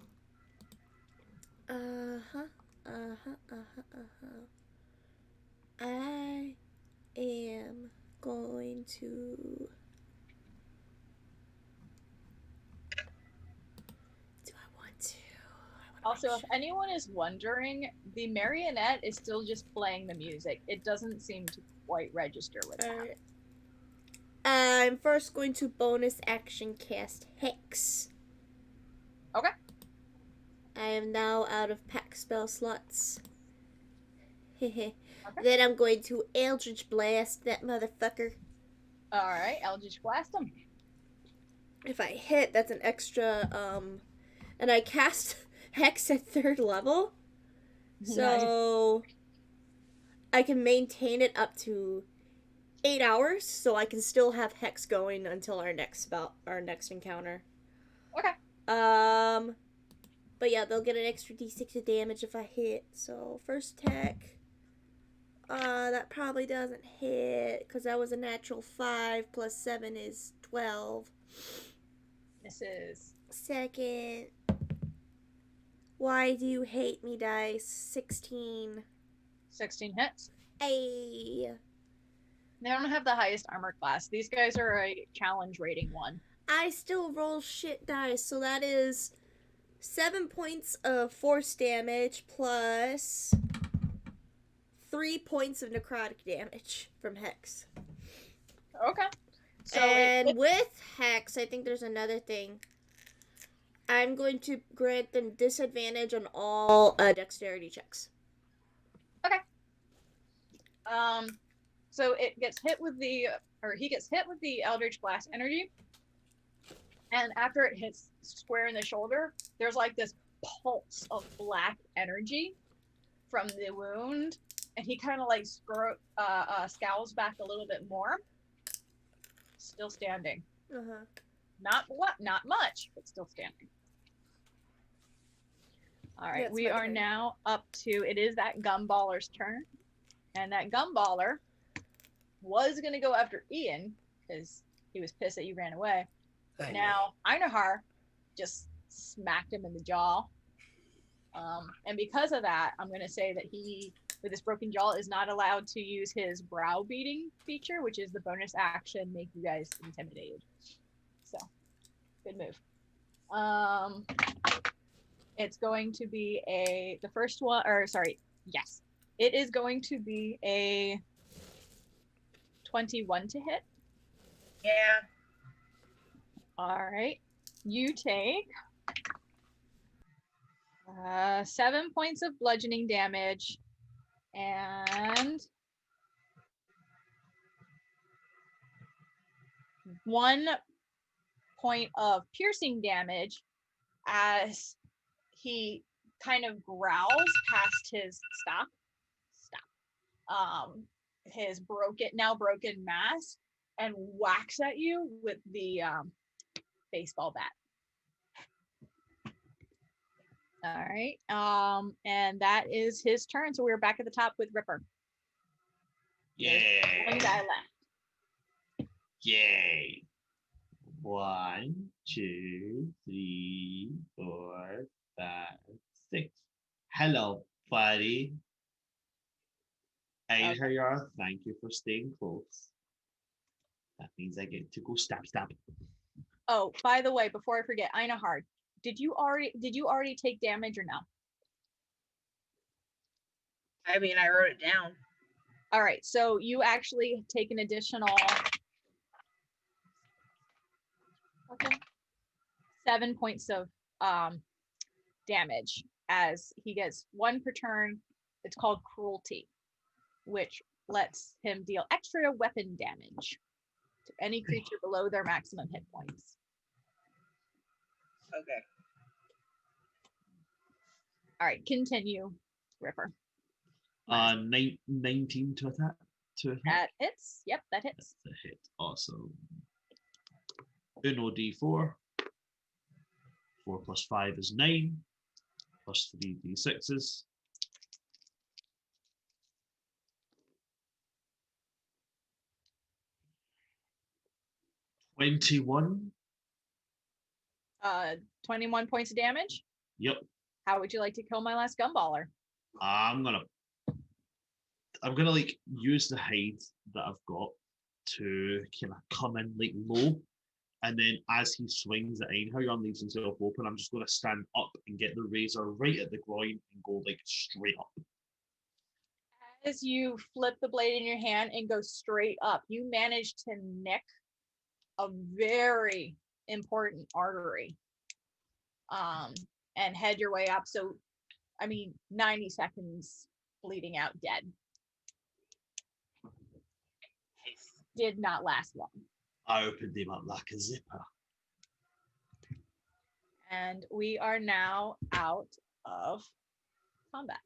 I am going to... Do I want to? Also, if anyone is wondering, the marionette is still just playing the music. It doesn't seem to quite register with that. I'm first going to bonus action cast Hex. Okay. I am now out of pack spell slots. Okay. Then I'm going to Eldritch Blast that motherfucker. Alright, Eldritch Blast him. If I hit, that's an extra, and I cast Hex at 3rd level. So, I can maintain it up to 8 hours, so I can still have Hex going until our next encounter. Okay. But yeah, they'll get an extra d6 of damage if I hit. So, first attack. That probably doesn't hit, because that was a natural 5 plus 7 is 12. Misses. Second. Why do you hate me, dice? 16. 16 hits. Ay. They don't have the highest armor class. These guys are a challenge rating 1. I still roll shit dice, so that is 7 points of force damage plus 3 points of necrotic damage from Hex. Okay. So and with Hex, I think there's another thing. I'm going to grant them disadvantage on all dexterity checks. Okay. So it gets hit with he gets hit with the Eldritch Blast energy, and after it hits square in the shoulder, there's like this pulse of black energy from the wound, and he kind of like scowls back a little bit more. Still standing. Not much, but still standing. All right, we are now up to, it is that gumballer's turn, and that gumballer was gonna go after Ian because he was pissed that you ran away. But now Einherjar just smacked him in the jaw, and because of that, I'm gonna say that he, with his broken jaw, is not allowed to use his browbeating feature, which is the bonus action make you guys intimidated. So, good move. It's going to be it is going to be a 21 to hit. Yeah. All right. You take 7 points of bludgeoning damage and 1 point of piercing damage as he kind of growls past his his broken mask and whacks at you with the baseball bat. All right. And that is his turn. So we're back at the top with Ripper. Yay. One guy left. Yay. 1, 2, 3, 4, 5, 6. Hello, buddy. Einherjar, thank you for staying close. That means I get to go stab. Oh, by the way, before I forget, Einherjar, did you already take damage or no? I mean, I wrote it down. All right, so you actually take an additional 7 points of damage as he gets 1 per turn. It's called cruelty, which lets him deal extra weapon damage to any creature below their maximum hit points. Okay. All right, continue, Ripper. 19 to attack. That hits. Yep, that hits. That's a hit. Awesome. Uno d4. 4 plus 5 is 9. Plus 3 d6s. $21. 21 points of damage. Yep. How would you like to kill my last gunballer? I'm gonna like use the hide that I've got to kind of come in like low, and then as he swings at Einherjar and leaves himself open, I'm just gonna stand up and get the razor right at the groin and go like straight up. As you flip the blade in your hand and go straight up, you manage to nick a very important artery, and head your way up. So, I mean, 90 seconds bleeding out, dead. Did not last long. I opened him up like a zipper. And we are now out of combat.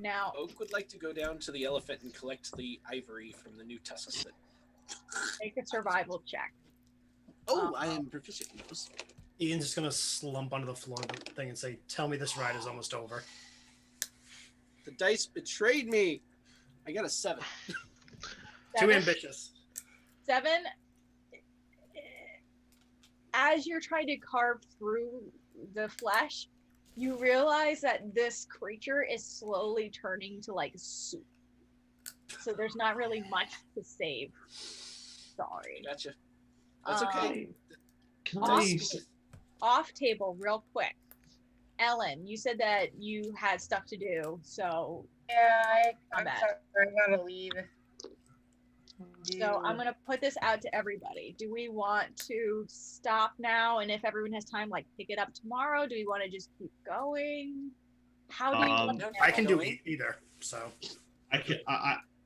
Now, Oak would like to go down to the elephant and collect the ivory from the new tusks. make a survival check. Oh, I am proficient in those. Ian's just gonna slump onto the floor of the thing and say, "Tell me this ride is almost over." The dice betrayed me. I got a 7. Too ambitious. 7. As you're trying to carve through the flesh, you realize that this creature is slowly turning to like soup. So there's not really much to save. Sorry. Gotcha. That's okay. Can Off, I? off table, real quick. Ellen, you said that you had stuff to do, so Yeah, I'm bad. sorry. I gotta leave. I'm gonna put this out to everybody. Do we want to stop now, and if everyone has time, like pick it up tomorrow? Do we want to just keep going? How do you want to I can do Going? either. So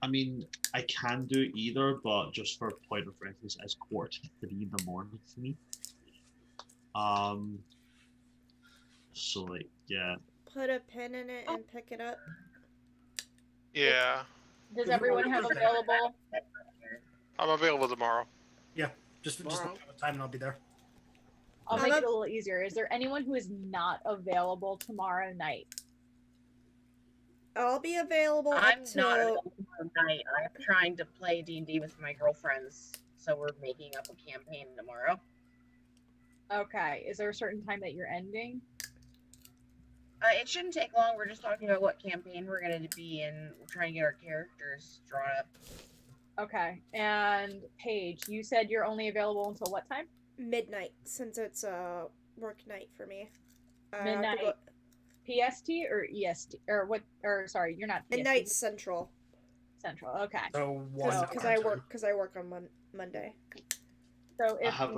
I mean, I can do either, but just for point of reference, it's 2:45 in the morning for me. So like, yeah. Put a pin in it and pick it up. Yeah, Does everyone have available? I'm available tomorrow. just Tomorrow. time and I'll be there. I'll How make it about- a little easier. Is there anyone who is not available tomorrow night? I'll be available I'm up not till available tonight. I'm trying to play D&D with my girlfriends, so we're making up a campaign tomorrow. Okay. Is there a certain time that you're ending? It shouldn't take long. We're just talking about what campaign we're going to be in. We're trying to get our characters drawn up. Okay. And Paige, you said you're only available until what time? midnight, since it's a work night for me. I have to Midnight. go- PST or EST or what? Or sorry, you're not PST. Midnight Central, Central. Okay. So one because our I time. work on Monday. So I have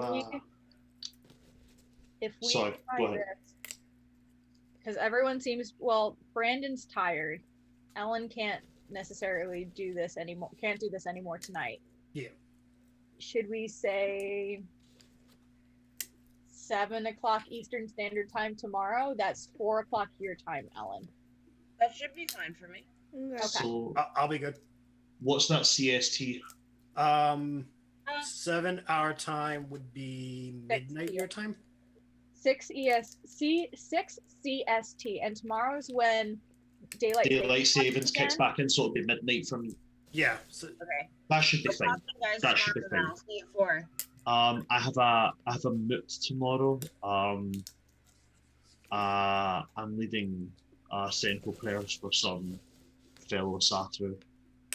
if we Sorry, try go ahead. this, because everyone seems Brandon's tired. Ellen can't necessarily do this anymore. Can't do this anymore tonight. Yeah. Should we say 7:00 Eastern Standard Time tomorrow? That's 4:00 your time, Ellen. That should be fine for me. Okay. So I'll be good. what's that CST? 7 hour time would be midnight your time. 6 CST, and tomorrow's when daylight Savings kicks again. back in, so it'll be midnight from. Yeah. So Okay. That should be I'll fine. talk to you guys That should be tomorrow, and fine. I'll see you at 4. I have a moot tomorrow. I'm leading central prayers for some fellow Satu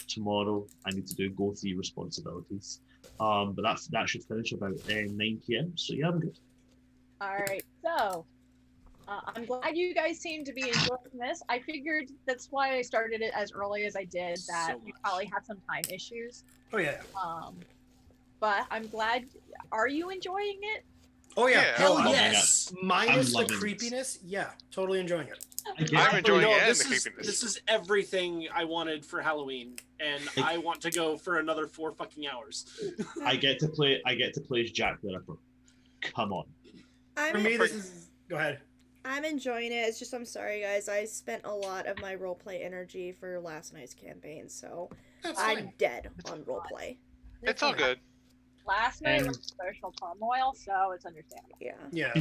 tomorrow. I need to do go-through responsibilities. But that should finish about 9 p.m. So yeah, I'm good. All right, so I'm glad you guys seem to be enjoying this. I figured that's why I started it as early as I did, that So you much. probably have some time issues. Oh yeah. But I'm glad. Are you enjoying it? Oh yeah. Yeah, Hell I'm loving yes. it. Minus I'm the loving it. creepiness. Yeah, totally enjoying it. I'm enjoying No, it and this the is creepiness. this is everything I wanted for Halloween, and I want to go for another 4 fucking hours. I get to play as Jack the Ripper. Come on. For me, this is. Go ahead. I'm enjoying it. It's just I'm sorry, guys. I spent a lot of my roleplay energy for last night's campaign, so That's I'm fine. dead on roleplay. It's all good. Last night Um, was social turmoil, so it's understandable. Yeah. Yeah.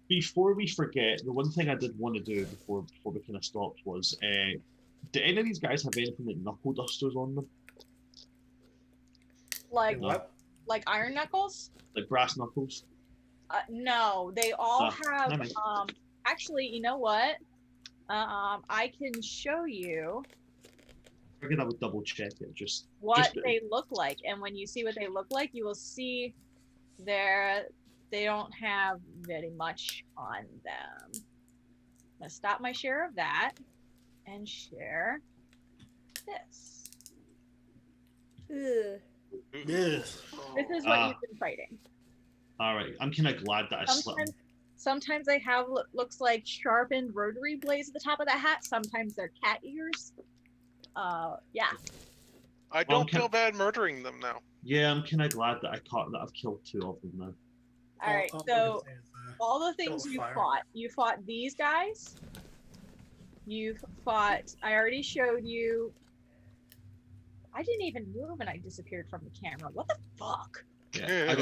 Before we forget, the one thing I did want to do before we kind of stopped was, do any of these guys have anything like knuckle dusters on them? Like What? like iron knuckles? Like brass knuckles? No, they all have. never mind. Actually, you know what? I can show you I figured I would double check it. Just they look like, and when you see what they look like, you will see they don't have very much on them. I'm gonna stop my share of that and share this. Ugh. Ugh. This is what you've been fighting. all right. I'm kind of glad that I slipped. Sometimes they have looks like sharpened rotary blades at the top of the hat. Sometimes they're cat ears. Yeah. I don't feel bad murdering them now. Yeah, I'm kind of glad that I've killed 2 of them now. All right. So all the things you fought these guys. You fought. I already showed you. I didn't even move and I disappeared from the camera. What the fuck? Yeah,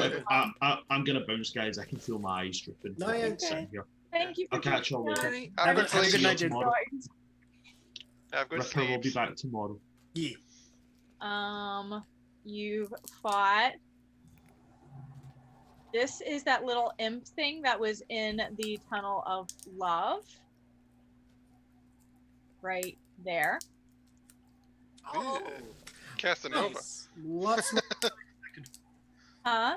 I'm gonna bounce, guys. I can feel my eyes dripping. No, yeah, sitting here. Thank you. I'll catch you all later. Have a Have a good night, dude. tomorrow. Have good Ripper will be sleeps. back tomorrow. Yeah. You've fought. This is that little imp thing that was in the Tunnel of Love. Right there. Oh, Casanova. nice. Lot smaller. Huh?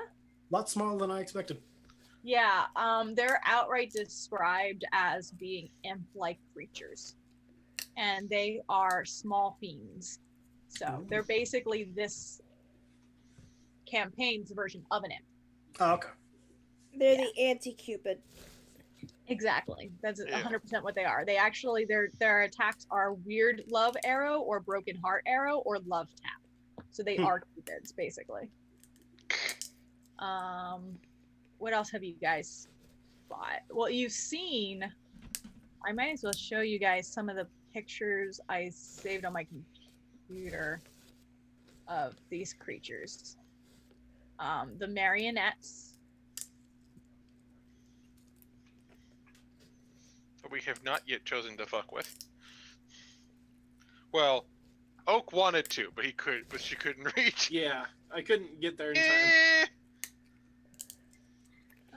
Lot smaller than I expected. Yeah, they're outright described as being imp-like creatures. And they are small fiends. So they're basically this campaign's version of an imp. Oh, okay. They're the anti-Cupid. Exactly. That's Yeah. 100% what they are. They actually, their attacks are weird love arrow or broken heart arrow or love tap. So they are Cupids, basically. What else have you guys fought? Well, you've seen, I might as well show you guys some of the pictures I saved on my computer of these creatures. The marionettes. We have not yet chosen to fuck with. Well, Oak wanted to, but she couldn't reach. Yeah, I couldn't get there in time.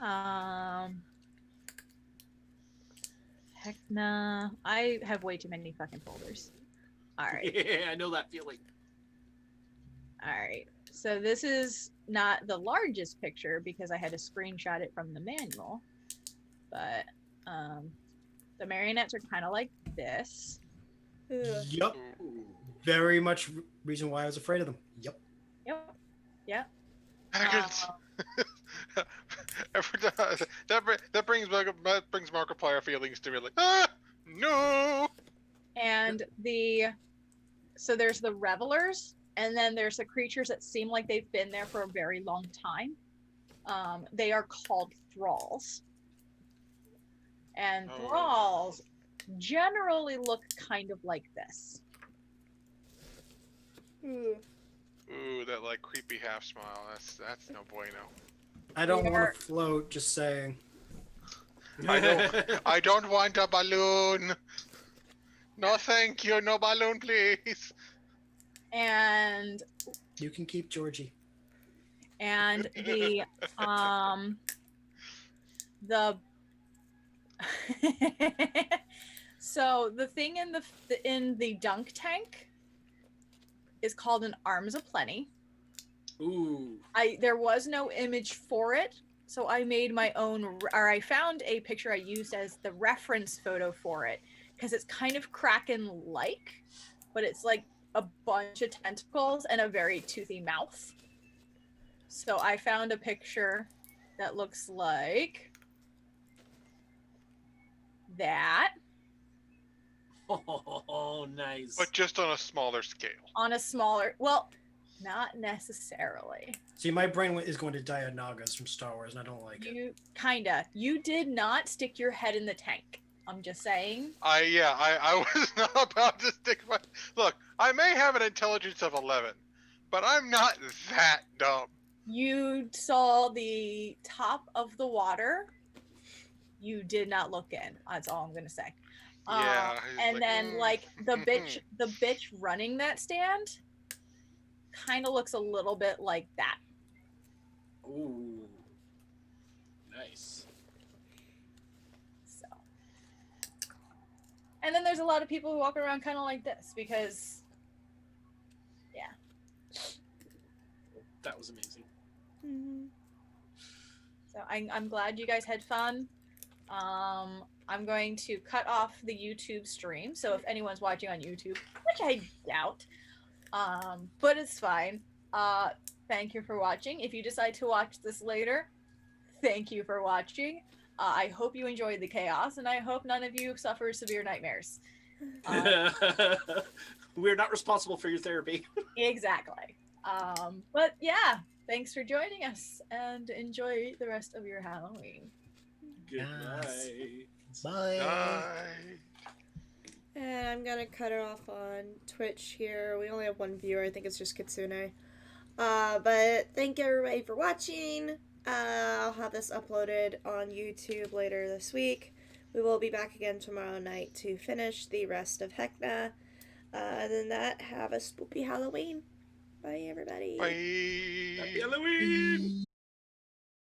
Eh. HECKNA. I have way too many fucking folders. Alright. Yeah, I know that feeling. Alright. So this is not the largest picture because I had to screenshot it from the manual. But the marionettes are kind of like this. Ugh. Yup. Very much reason why I was afraid of them. Yep. Yep. Yep. Arrogance. That brings Markiplier feelings to me, like, no. And so there's the revelers, and then there's the creatures that seem like they've been there for a very long time. They are called thralls. And thralls generally look kind of like this. Ugh. Ooh, that like creepy half smile. That's no bueno. I don't want to float, just saying. I don't want a balloon. No, thank you. No balloon, please. And You can keep Georgie. the so the thing in the dunk tank is called an Arms of Plenty. Ooh. There was no image for it, So I made my own, or I found a picture I used as the reference photo for it, because it's kind of Kraken-like, but it's like a bunch of tentacles and a very toothy mouth. So I found a picture that looks like that. Oh, nice. But just on a smaller scale. On a smaller, well, not necessarily. See, my brain is going to Dianagas from Star Wars, and I don't like it. You kinda. You did not stick your head in the tank. I'm just saying. I was not about to stick my... Look, I may have an intelligence of 11, but I'm not that dumb. You saw the top of the water. You did not look in. That's all I'm gonna say. Yeah. And like, then like the bitch running that stand kind of looks a little bit like that. Ooh. Nice. So. And then there's a lot of people who walk around kind of like this because, yeah. That was amazing. Mm-hmm. So I'm glad you guys had fun. I'm going to cut off the YouTube stream, so if anyone's watching on YouTube, which I doubt, but it's fine. Thank you for watching. If you decide to watch this later, thank you for watching. I hope you enjoyed the chaos, and I hope none of you suffer severe nightmares. We're not responsible for your therapy. Exactly. But yeah, thanks for joining us, and enjoy the rest of your Halloween. Good Yes. night. Bye. And I'm gonna cut her off on Twitch here. We only have one viewer. I think it's just Kitsune. But thank everybody for watching. I'll have this uploaded on YouTube later this week. We will be back again tomorrow night to finish the rest of HECKNA. Other than that, have a spooky Halloween. Bye, everybody. Bye. Happy Halloween!